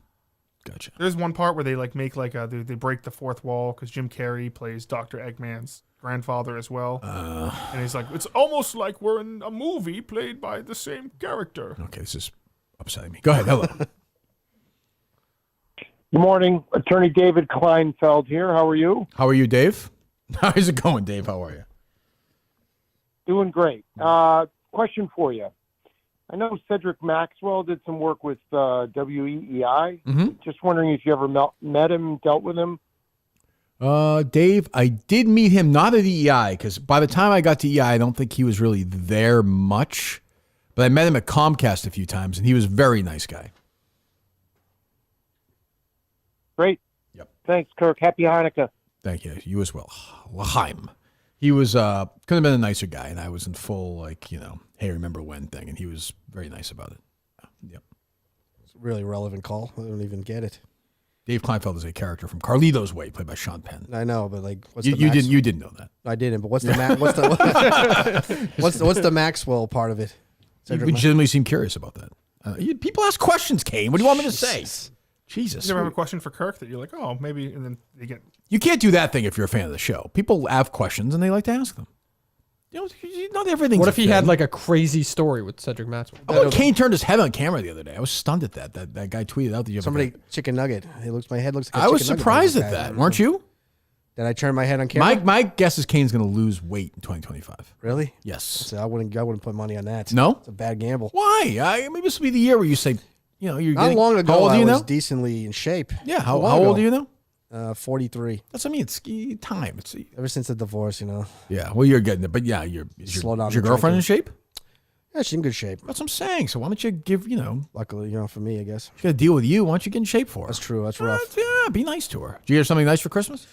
There's one part where they like make like they break the fourth wall because Jim Carrey plays Dr. Eggman's grandfather as well, and he's like, it's almost like we're in a movie played by the same character. Okay, this is upsetting me. Go ahead. Hello. Good morning, Attorney David Kleinfeld here. How are you? How are you, Dave? How's it going, Dave? How are you? Doing great. Question for you. I know Cedric Maxwell did some work with WEEI. Mm-hmm. Just wondering if you ever met him, dealt with him. Dave, I did meet him, not at EI, because by the time I got to EI, I don't think he was really there much. But I met him at Comcast a few times, and he was a very nice guy. Great. Yep. Thanks, Kirk. Happy Hanukkah. Thank you. You as well. L'chaim. He was, could have been a nicer guy, and I was in full, like, hey, remember when thing, and he was very nice about it. Yep. It's a really relevant call. I don't even get it. Dave Kleinfeld is a character from Carlito's Way, played by Sean Penn. I know, but like, what's you didn't know that. I didn't, but what's the what's the Maxwell part of it? You legitimately seem curious about that. People ask questions, Kane. What do you want me to say? Jesus. You ever have a question for Kirk that you're like, oh, maybe, and then they get. You can't do that thing if you're a fan of the show. People have questions and they like to ask them. Not everything. What if he had like a crazy story with Cedric Maxwell? When Kane turned his head on camera the other day, I was stunned at that. That guy tweeted out that somebody chicken nugget. My head looks like a I was chicken nugget surprised at that. Weren't you? Did I turn my head on camera? My guess is Kane's going to lose weight in 2025. Really? Yes. So I wouldn't put money on that. No? It's a bad gamble. Why? Maybe this will be the year where you say, you're Not getting, long ago, how old I do you was know? decently in shape. Yeah, how long old ago? are you now? 43. That's what I mean. It's time. It's Ever since the divorce, Yeah, well, you're getting it. But yeah, Slow down is your the girlfriend drinking. in shape? Yeah, she's in good shape. That's what I'm saying. So why don't you give, Luckily, for me, I guess. she's got to deal with you. Why don't you get in shape for her? That's true. That's rough. Yeah, be nice to her. Do you have something nice for Christmas?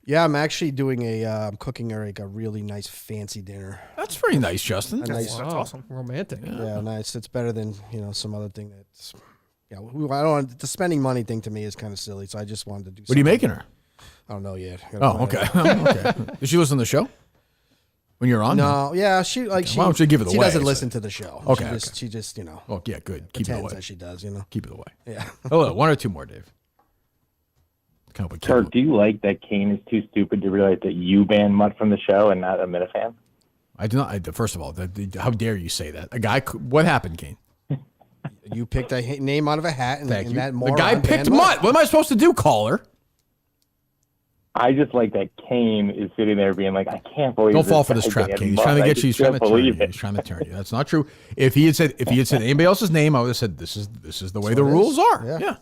Yeah, I'm actually doing I'm cooking her like a really nice fancy dinner. That's very nice, Justin. That's awesome. Romantic. Yeah, nice. It's better than, some other thing that's, I don't want, the spending money thing to me is kind of silly. So I just wanted to do What are you making her? I don't know yet. Oh, okay. Okay. Does she listen to the show? When you're on? No, yeah, she why don't you give it away? She doesn't listen to the show. Okay. She just Oh, yeah, good. Keep it pretends away. that she does, Keep it away. Yeah. Hello, one or two more, Dave. Come up with Kirk, do you like that Kane is too stupid to realize that you banned Mutt from the show and not a Minifan? I do not. First of all, how dare you say that? A guy. What happened, Kane? You picked a name out of a hat, and, Thank you. that The guy picked Mutt. What am I supposed to do, caller? I just like that Kane is sitting there being like, I can't believe. Don't fall for guy this trap, banned Kane. He's Mutt. trying to I get you. He's just trying to can't turn believe you. it. He's trying to turn you. That's not true. If he had said anybody else's name, I would have said this is the way the rules are. Yeah.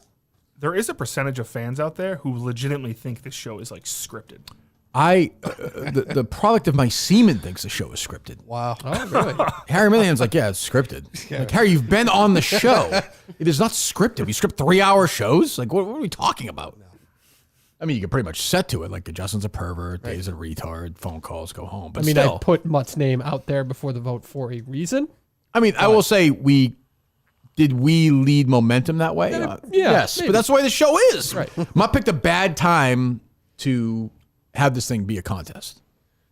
There is a percentage of fans out there who legitimately think this show is like scripted. The product of my semen thinks the show is scripted. Wow. Oh, really? Harry Millian's like, yeah, it's scripted. Like, Harry, you've been on the show. It is not scripted. We script 3-hour shows. Like, what are we talking about? I mean, you can pretty much set to it. Like, Justin's a pervert, Dave's a retard, phone calls, go home. But I still. I put Mutt's name out there before the vote for a reason. I mean, I will say did we lead momentum that way? Yes, maybe. but that's the way the show is. Right. Mutt picked a bad time to have this thing be a contest.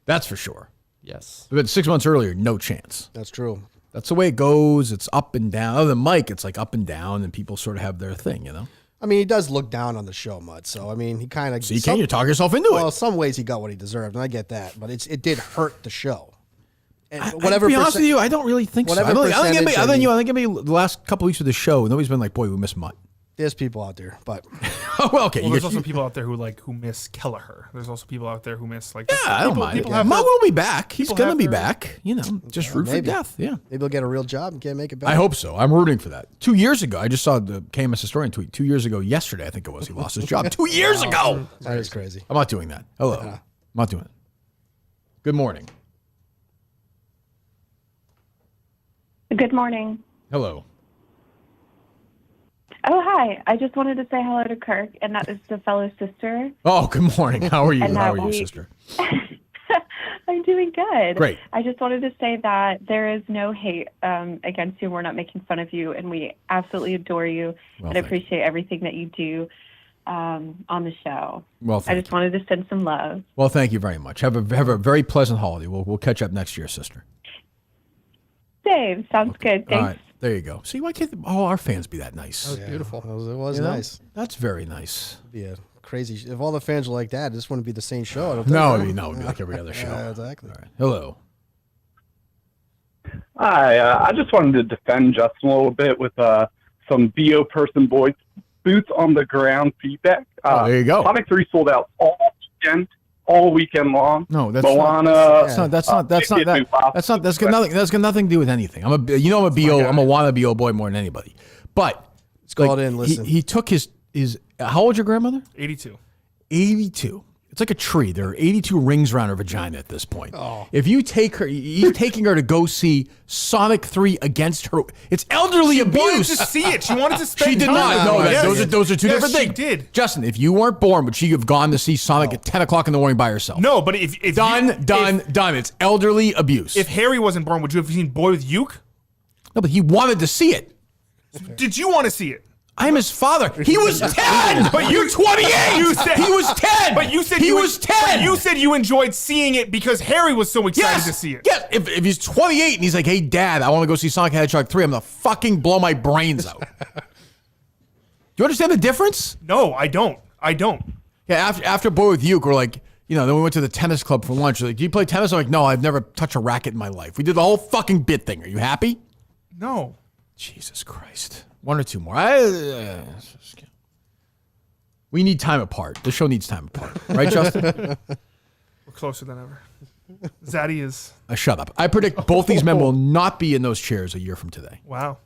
That's for sure. Yes. But 6 months earlier, no chance. That's true. That's the way it goes. It's up and down. Other than Mike, it's like up and down, and people sort of have their thing, I mean, he does look down on the show, Mutt. So, I mean, he kind of... So you talk yourself into it. Well, some ways he got what he deserved, and I get that. But it did hurt the show. And To be honest with you, I don't really think so. I think maybe the last couple of weeks of the show, nobody's been like, boy, we miss Mutt. There's people out there, but... well, okay. Well, there's also people out there who miss Kelleher. There's also people out there who miss like... Yeah, I don't mind it. Mutt will be back. He's going to be back. Just root for maybe. death. Yeah. Maybe he'll get a real job and can't make it back. I hope so. I'm rooting for that. 2 years ago, I just saw the KMS historian tweet. 2 years ago, yesterday, I think it was, he lost his job. 2 years ago. That is crazy. I'm not doing that. Hello. I'm not doing it. Good morning. Good morning. Hello. Oh, hi. I just wanted to say hello to Kirk, and that is the fellow sister. Oh, good morning. How are you? And How that are you, we- sister? I'm doing good. Great. I just wanted to say that there is no hate against you. We're not making fun of you, and we absolutely adore you Well, and thank appreciate everything that you do on the show. Well, I just wanted to send some love. Well, thank you very much. Have a very pleasant holiday. We'll catch up next year, sister. Dave, sounds good. All Thanks. right. There you go. See, why can't all our fans be that nice? That was beautiful. It was You know? nice. That's very nice. It'd be a crazy... If all the fans were like that, this wouldn't be the same show. I don't think. No, it'd be like every other show. Yeah, exactly. All right. Hello. Hi, I just wanted to defend Justin a little bit with some BO person boys boots on the ground feedback. There you go. Sonic 3 sold out all weekend long. No, that's Moana. That's got nothing to do with anything. I'm a BO. I'm a wanna BO boy more than anybody. But let's go out in. Listen, he took his. How old's your grandmother? 82. 82. It's like a tree. There are 82 rings around her vagina at this point. Oh. If you take her, he's taking her to go see Sonic 3 against her. It's elderly abuse. She wanted to see it. She wanted to spend She did time not. with it. No, Yes. those are two Yes, different she things. did. Justin, if you weren't born, would she have gone to see Sonic at 10 o'clock in the morning by herself? No, but if Done. It's elderly abuse. If Harry wasn't born, would you have seen Boy with Uke? No, but he wanted to see it. Did you want to see it? I'm his father. He was 10. But you're 28. You said he was 10. But you said he was 10. But you said you enjoyed seeing it because Harry was so excited to see it. Yes. If he's 28 and he's like, hey, Dad, I want to go see Sonic the Hedgehog 3, I'm going to fucking blow my brains out. Do you understand the difference? No, I don't. Yeah, after Boy with Uke, we're like, then we went to the tennis club for lunch. They're like, do you play tennis? I'm like, no, I've never touched a racket in my life. We did the whole fucking bit thing. Are you happy? No. Jesus Christ. One or two more. We need time apart. The show needs time apart. Right, Justin? We're closer than ever. Zaddy is. Shut up. I predict both these men will not be in those chairs a year from today. Wow.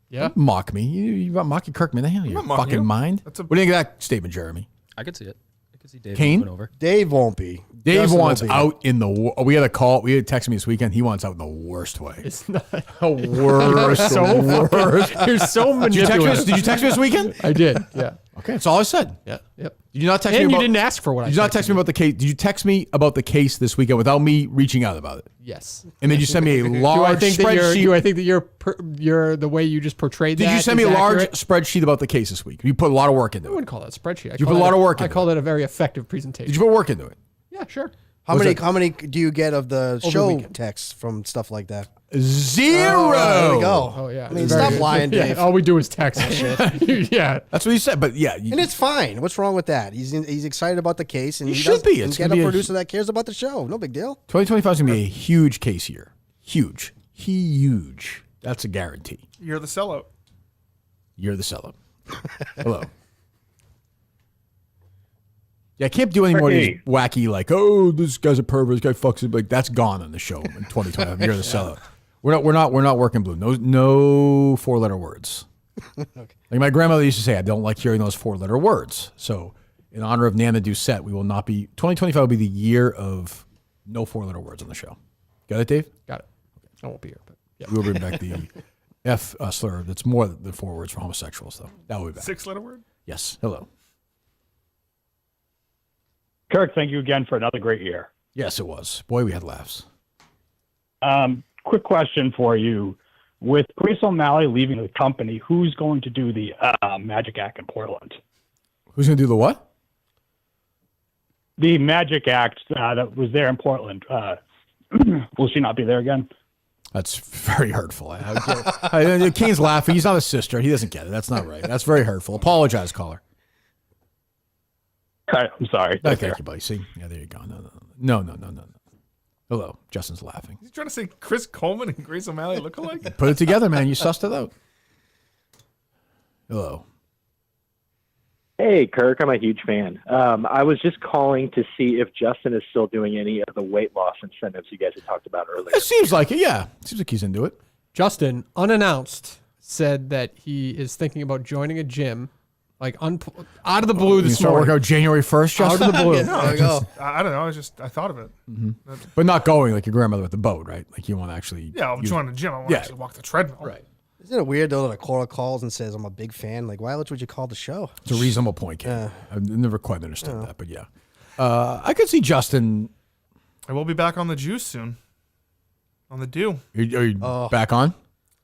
Yeah. Don't mock me. You mocking Kirk Minahan? Your mocking fucking you. mind? What do you think of that statement, Jeremy? I could see it. I could see Dave Kane? moving over. Dave won't be. Dave Justin wants will be. out in the. We had a call. We had texted me this weekend. He wants out in the worst way. It's not Worst. so worst. You're so manipulative. Did you text me this weekend? I did. Yeah. Okay, that's all I said. Yeah. Yep. Did you not text And me you about? didn't ask for what I Did you not text me about the case? Did you text me about the case this weekend without me reaching out about it? Yes. And then you send me a Do I large think that spreadsheet. do I think that you're the way you just portrayed that? Did you send me a is large accurate? spreadsheet about the case this week? You put a lot of work I into it. wouldn't call that a spreadsheet. You put a lot of work I into call it a very effective presentation. Did you put work into it? Yeah, sure. How many do you get of the Over show the weekend. texts from stuff like that? 0. There we go. Oh yeah. I mean, stop lying, Yeah, Dave. all we do is text and shit. Yeah. That's what he said. But yeah, And it's fine. What's wrong with that? He's excited about the case, and He he should be. And It's get gonna a be a- producer that cares about the show. No big deal. 2025 is going to be a huge case year. Huge. Huge. That's a guarantee. You're the sellout. You're the sellout. Hello. Yeah, I can't do any more of these wacky, like, oh, this guy's a pervert, this guy fucks it. Like, that's gone on the show in 2025. You're the sellout. We're not working blue. No 4-letter words. Like my grandmother used to say, I don't like hearing those 4-letter words. So in honor of Nana Doucette, we will not be 2025 will be the year of no 4-letter words on the show. Got it, Dave? Got it. I won't be here, but yeah. We'll bring back the F slur that's more than 4 words for homosexuals, though. That will be back. 6-letter word? Yes. Hello. Kirk, thank you again for another great year. Yes, it was. Boy, we had laughs. Quick question for you. With Grace O'Malley leaving the company, who's going to do the Magic Act in Portland? Who's going to do the what? The Magic Act that was there in Portland. Will she not be there again? That's very hurtful. Kane's laughing. He's not a sister. He doesn't get it. That's not right. That's very hurtful. Apologize, caller. I'm sorry. No, thank you, buddy. See? Yeah, there you go. No. Hello. Justin's laughing. He's trying to say Chris Coleman and Grace O'Malley look alike. Put it together, man. You sussed it out. Hello. Hey, Kirk, I'm a huge fan. I was just calling to see if Justin is still doing any of the weight loss incentives you guys had talked about earlier. It seems like it, yeah. Seems like he's into it. Justin, unannounced, said that he is thinking about joining a gym, like out of the blue You this start morning. working out January 1st, Justin? Out of the blue. There you go. I don't know. I thought of it. But not going like your grandmother with the boat, right? Like you want to actually. Yeah, I'll join the gym. I want to actually walk the treadmill. Right. Isn't it weird though that a caller calls and says I'm a big fan? Like, why else would you call the show? It's a reasonable point, Ken. I've never quite understood that, but yeah. I could see Justin. I will be back on the juice soon. On the dew. Are you back on?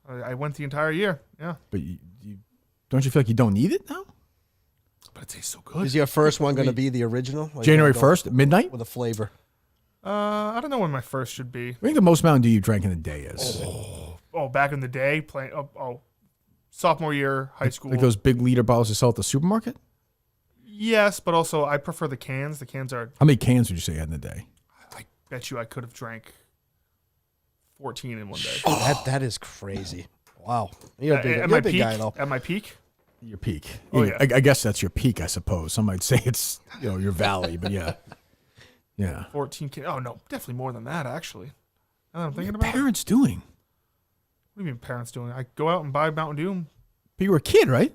I went the entire year. Yeah. But don't you feel like you don't need it now? But it tastes so good. Is your first one going to be the original? Like, January go 1st, midnight? with a flavor. I don't know when my first should be. I think the most Mountain Dew you drank in a day is. Oh, back in the day, playing. Sophomore year, high school. Like those big liter bottles you sell at the supermarket? Yes, but also I prefer the cans. The cans are. How many cans would you say you had in a day? I bet you I could have drank 14 in one day. That is crazy. Wow. You're a big, At you're my a big peak, guy though. At my peak. Your peak. Oh, yeah. I guess that's your peak, I suppose. Some might say it's your valley, but yeah. Yeah. 14 cans. Oh, no. Definitely more than that, actually. Now that I'm thinking What are about parents doing? What do you mean parents doing? I go out and buy Mountain Dew. But you were a kid, right?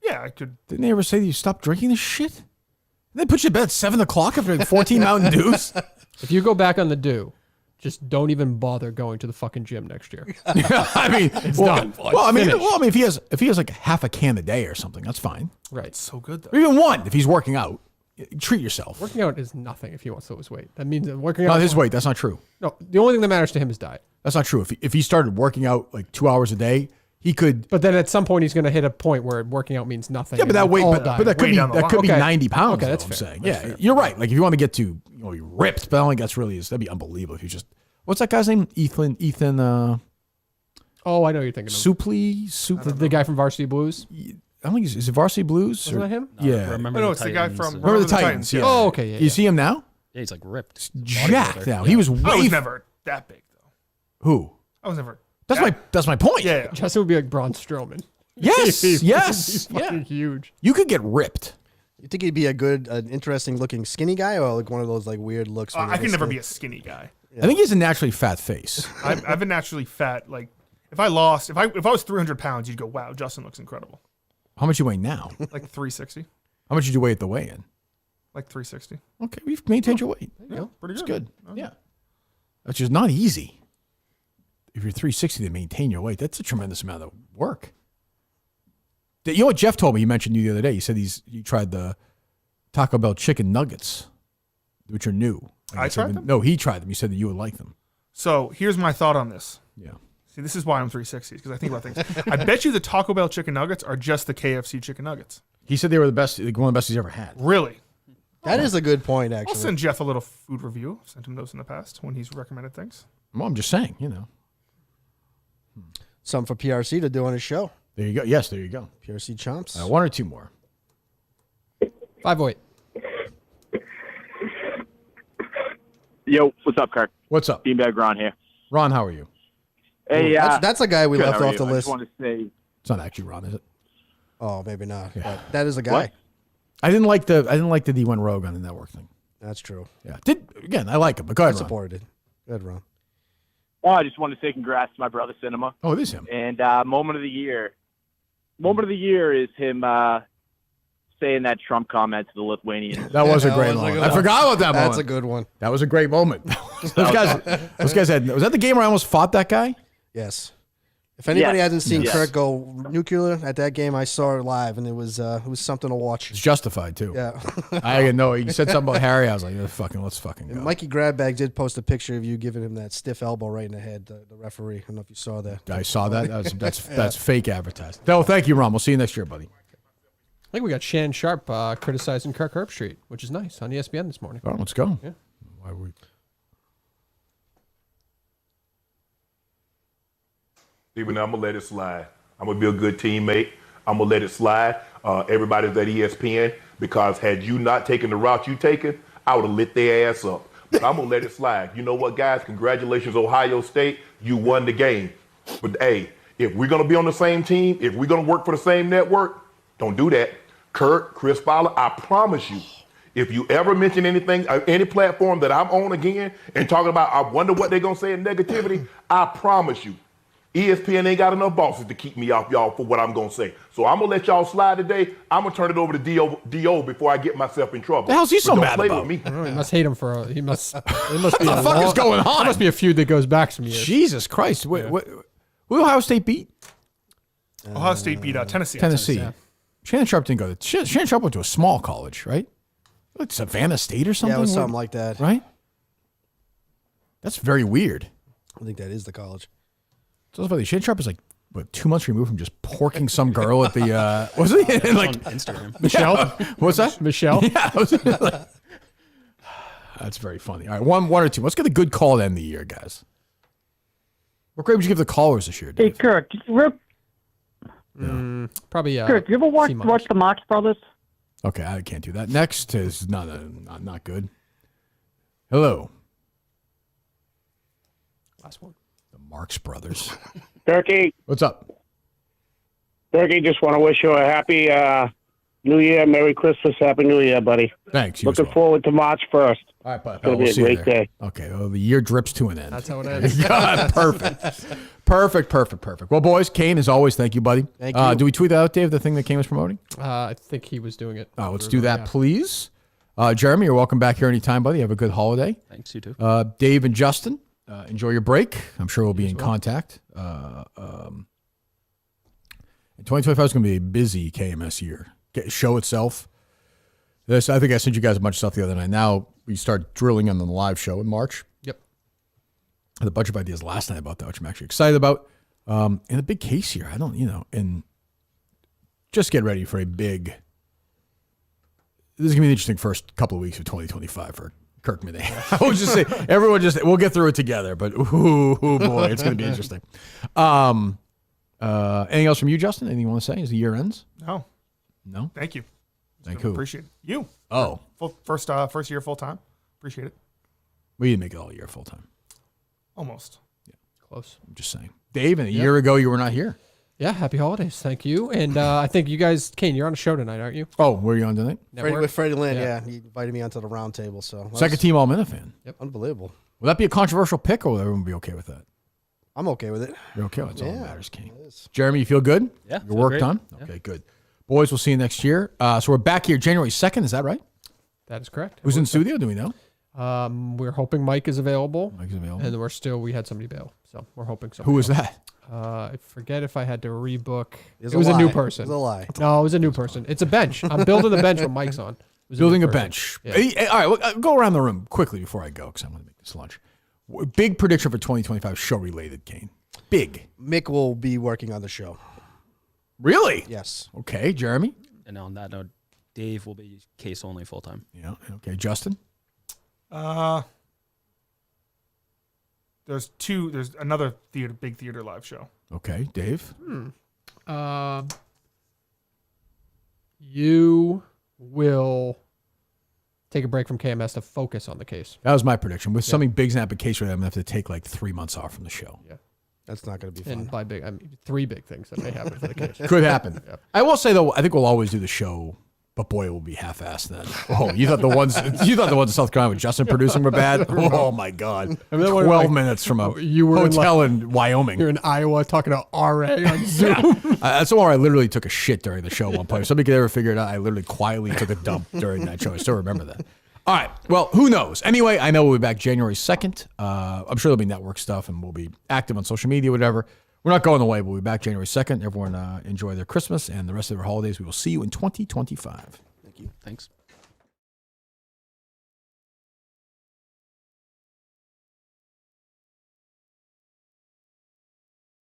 Yeah, I could. Didn't they ever say that you stopped drinking this shit? Didn't they put you to bed at 7 o'clock after 14 Mountain Dews? If you go back on the dew, just don't even bother going to the fucking gym next year. I mean, It's done. Well, I mean, Finished. if he has like half a can a day or something, that's fine. Right. It's so good, though. Or even one, if he's working out. Treat yourself. Working out is nothing if he wants to lose weight. That means that working out. Not his weight. That's not true. No, the only thing that matters to him is diet. That's not true. If he started working out like 2 hours a day, he could. But then at some point he's going to hit a point where working out means nothing. Yeah, but and that it's weight, all but diet. that could be Okay. 90 pounds. Okay, though, that's I'm fair. saying. That's Yeah, fair. you're right. Like if you want to get to be ripped, but I don't think that's really that'd be unbelievable if you just. What's that guy's name? Ethan. Oh, I know you're thinking of. Supley. The guy from Varsity Blues. I don't think is it Varsity Blues? Wasn't that him? Yeah. Remember no, the it's the guy Titans, from Remember the Titans? Yeah. Oh, okay. Yeah, You see him now? Yeah, he's like ripped. Jacked Bodybuilder. now. Yeah. He was I way. was never that big, though. Who? I was never. That's my point. Yeah. Justin would be like Braun Strowman. Yes, yes, He's fucking huge. You could get ripped. You think he'd be an interesting looking skinny guy, or like one of those like weird looks? I can never be a skinny guy. I think he has a naturally fat face. I've been naturally fat. Like if I was 300 pounds, you'd go, wow, Justin looks incredible. How much you weigh now? Like 360. How much did you weigh at the weigh-in? Like 360. Okay, we've maintained your weight. There you go. Pretty It's good. good. Yeah. Which is not easy. If you're 360 to maintain your weight, that's a tremendous amount of work. You know what Jeff told me? He mentioned you the other day. He said he tried the Taco Bell chicken nuggets, which are new. I tried them? No, he tried them. He said that you would like them. So here's my thought on this. Yeah. See, this is why I'm 360, because I think about things. I bet you the Taco Bell chicken nuggets are just the KFC chicken nuggets. He said they were the best, one of the best he's ever had. Really? That is a good point, actually. I'll send Jeff a little food review. I've sent him those in the past when he's recommended things. Well, I'm just saying, you know. Something for PRC to do on his show. There you go. Yes, there you go. PRC chomps. One or two more. 508. Yo, what's up, Kirk? What's up? Beanbag Ron here. Ron, how are you? Hey, that's a guy we good, left how are off the you? list. I just want to say, It's not actually Ron, is it? Oh, maybe not. Yeah. But that is a guy. What? I didn't like the D went rogue on the network thing. That's true. Yeah. I like him, but go I ahead, Ron. supported it. Go ahead, Ron. I just want to say congrats to my brother Cinema. Oh, it is him. And moment of the year. Moment of the year is him saying that Trump comment to the Lithuanians. That was a great moment. I forgot about that moment. That's a good one. That was a great moment. those guys had. Was that the game where I almost fought that guy? Yes. If anybody Yes. hasn't seen Yes. Kirk go nuclear at that game, I saw it live, and it was something to watch. It's justified too. Yeah. I didn't know. You said something about Harry. I was like, let's fucking go. And Mikey Grabbag did post a picture of you giving him that stiff elbow right in the head. The referee. I don't know if you saw that. I saw that. That's fake advertising. No, thank you, Ron. We'll see you next year, buddy. I think we got Shan Sharp criticizing Kirk Herbstreit, which is nice on ESPN this morning. Oh, let's go. Yeah. Why we? Even I'm gonna let it slide. I'm gonna be a good teammate. I'm gonna let it slide. Everybody's at ESPN because had you not taken the route you taken, I would have lit their ass up. But I'm gonna let it slide. You know what, guys? Congratulations, Ohio State. You won the game. But hey, if we're gonna be on the same team, if we're gonna work for the same network, don't do that. Kurt, Chris Fowler, I promise you, if you ever mention anything, any platform that I'm on again and talking about, I wonder what they're gonna say in negativity, I promise you, ESPN ain't got enough bosses to keep me off y'all for what I'm going to say. So I'm going to let y'all slide today. I'm going to turn it over to D.O. before I get myself in trouble. The hell's he so But don't mad play about? with me. He must hate him for. It must be. What the fuck is going on? There must be a feud that goes back some years. Jesus Christ! Who Ohio State beat? Ohio State beat Tennessee. Tennessee. Yeah. Shannon Sharp didn't go to. Shannon Sharp went to a small college, right? Like Savannah State or something. Yeah, it was something like that. Right? That's very weird. I think that is the college. So funny. Shannon Sharp is like 2 months removed from just porking some girl at the. Was he like on Instagram? Michelle? What's that? Michelle? Yeah. That's very funny. All right, one or two. Let's get a good call to end the year, guys. What grade would you give the callers this year, Hey, Dave? Kirk, Probably. Kirk, you ever watch the Marx Brothers? Okay, I can't do that. Next is not good. Hello. Last one. The Marx Brothers. Turkey. What's up? Turkey, just want to wish you a happy New Year, Merry Christmas, Happy New Year, buddy. Thanks. You Looking forward to March 1st. All right, bud. It's going to be a great day. Okay, well, the year drips to an end. That's how it ends. God, perfect. Well, boys, Kane, as always, thank you, buddy. Thank you. Do we tweet that out, Dave, the thing that Kane was promoting? I think he was doing it. Oh, let's do that, please. Jeremy, you're welcome back here anytime, buddy. Have a good holiday. Thanks, you too. Dave and Justin, enjoy your break. I'm sure we'll be in contact. 2025 is going to be a busy KMS year. Show itself. I think I sent you guys a bunch of stuff the other night. Now we start drilling on the live show in March. Yep. I had a bunch of ideas last night about that, which I'm actually excited about. And a big case here. And just get ready for a big. This is going to be an interesting first couple of weeks of 2025 for Kirk Minay. I will just say, we'll get through it together, but ooh boy, it's going to be interesting. Anything else from you, Justin? Anything you want to say as the year ends? No? Thank you. Thank who? Appreciate it. You. Oh. First year full time. Appreciate it. We didn't make it all year full time. Almost. Yeah. Close. I'm just saying. Dave, and a year ago you were not here. Yeah, happy holidays. Thank you. And I think you guys, Kane, you're on a show tonight, aren't you? Oh, where are you on tonight? With Freddie Lynn, yeah. He invited me onto the round table. So Second team All Minifan. Yep. Unbelievable. Will that be a controversial pick, or will everyone be okay with that? I'm okay with it. You're okay. That's all that Yeah, matters, Kane. Jeremy, you feel good? Yeah, Your feel work great. done? Yeah. Okay, good. Boys, we'll see you next year. So we're back here January 2nd. Is that right? That is correct. Who's in studio? Do we know? We're hoping Mike is available. Mike's available. And we had somebody bail. So we're hoping so. Who was that? I forget if I had to rebook. It's It was a new lie. person. It's a lie. No, it was a new person. It's a bench. I'm building the bench when Mike's on. It was Building new a person. bench. Yeah. Hey, all right, well, go around the room quickly before I go because I want to make this lunch. Big prediction for 2025 show related, Kane. Big. Mick will be working on the show. Really? Yes. Okay, Jeremy. And on that note, Dave will be case only full time. Yeah. Okay, Justin. There's another big theater live show. Okay, Dave. You will take a break from KMS to focus on the case. That was my prediction. With something big's not the case for them, I'm going to have to take like 3 months off from the show. Yeah. That's not going to be fun. And by big, I mean 3 big things that may happen for the case. Could happen. Yep. I will say though, I think we'll always do the show, but boy, it will be half-assed then. Oh, you thought the ones in South Carolina with Justin producing were bad? Oh my God! Remember that one 12 like, minutes from a you were hotel in Wyoming. You're in Iowa talking to RA on Zoom. That's the one where I literally took a shit during the show one point. If somebody could ever figure it out, I literally quietly took a dump during that show. I still remember that. All right. Well, who knows? Anyway, I know we'll be back January 2nd. I'm sure there'll be network stuff and we'll be active on social media, whatever. We're not going away. We'll be back January 2nd. Everyone enjoy their Christmas and the rest of their holidays. We will see you in 2025. Thank you. Thanks.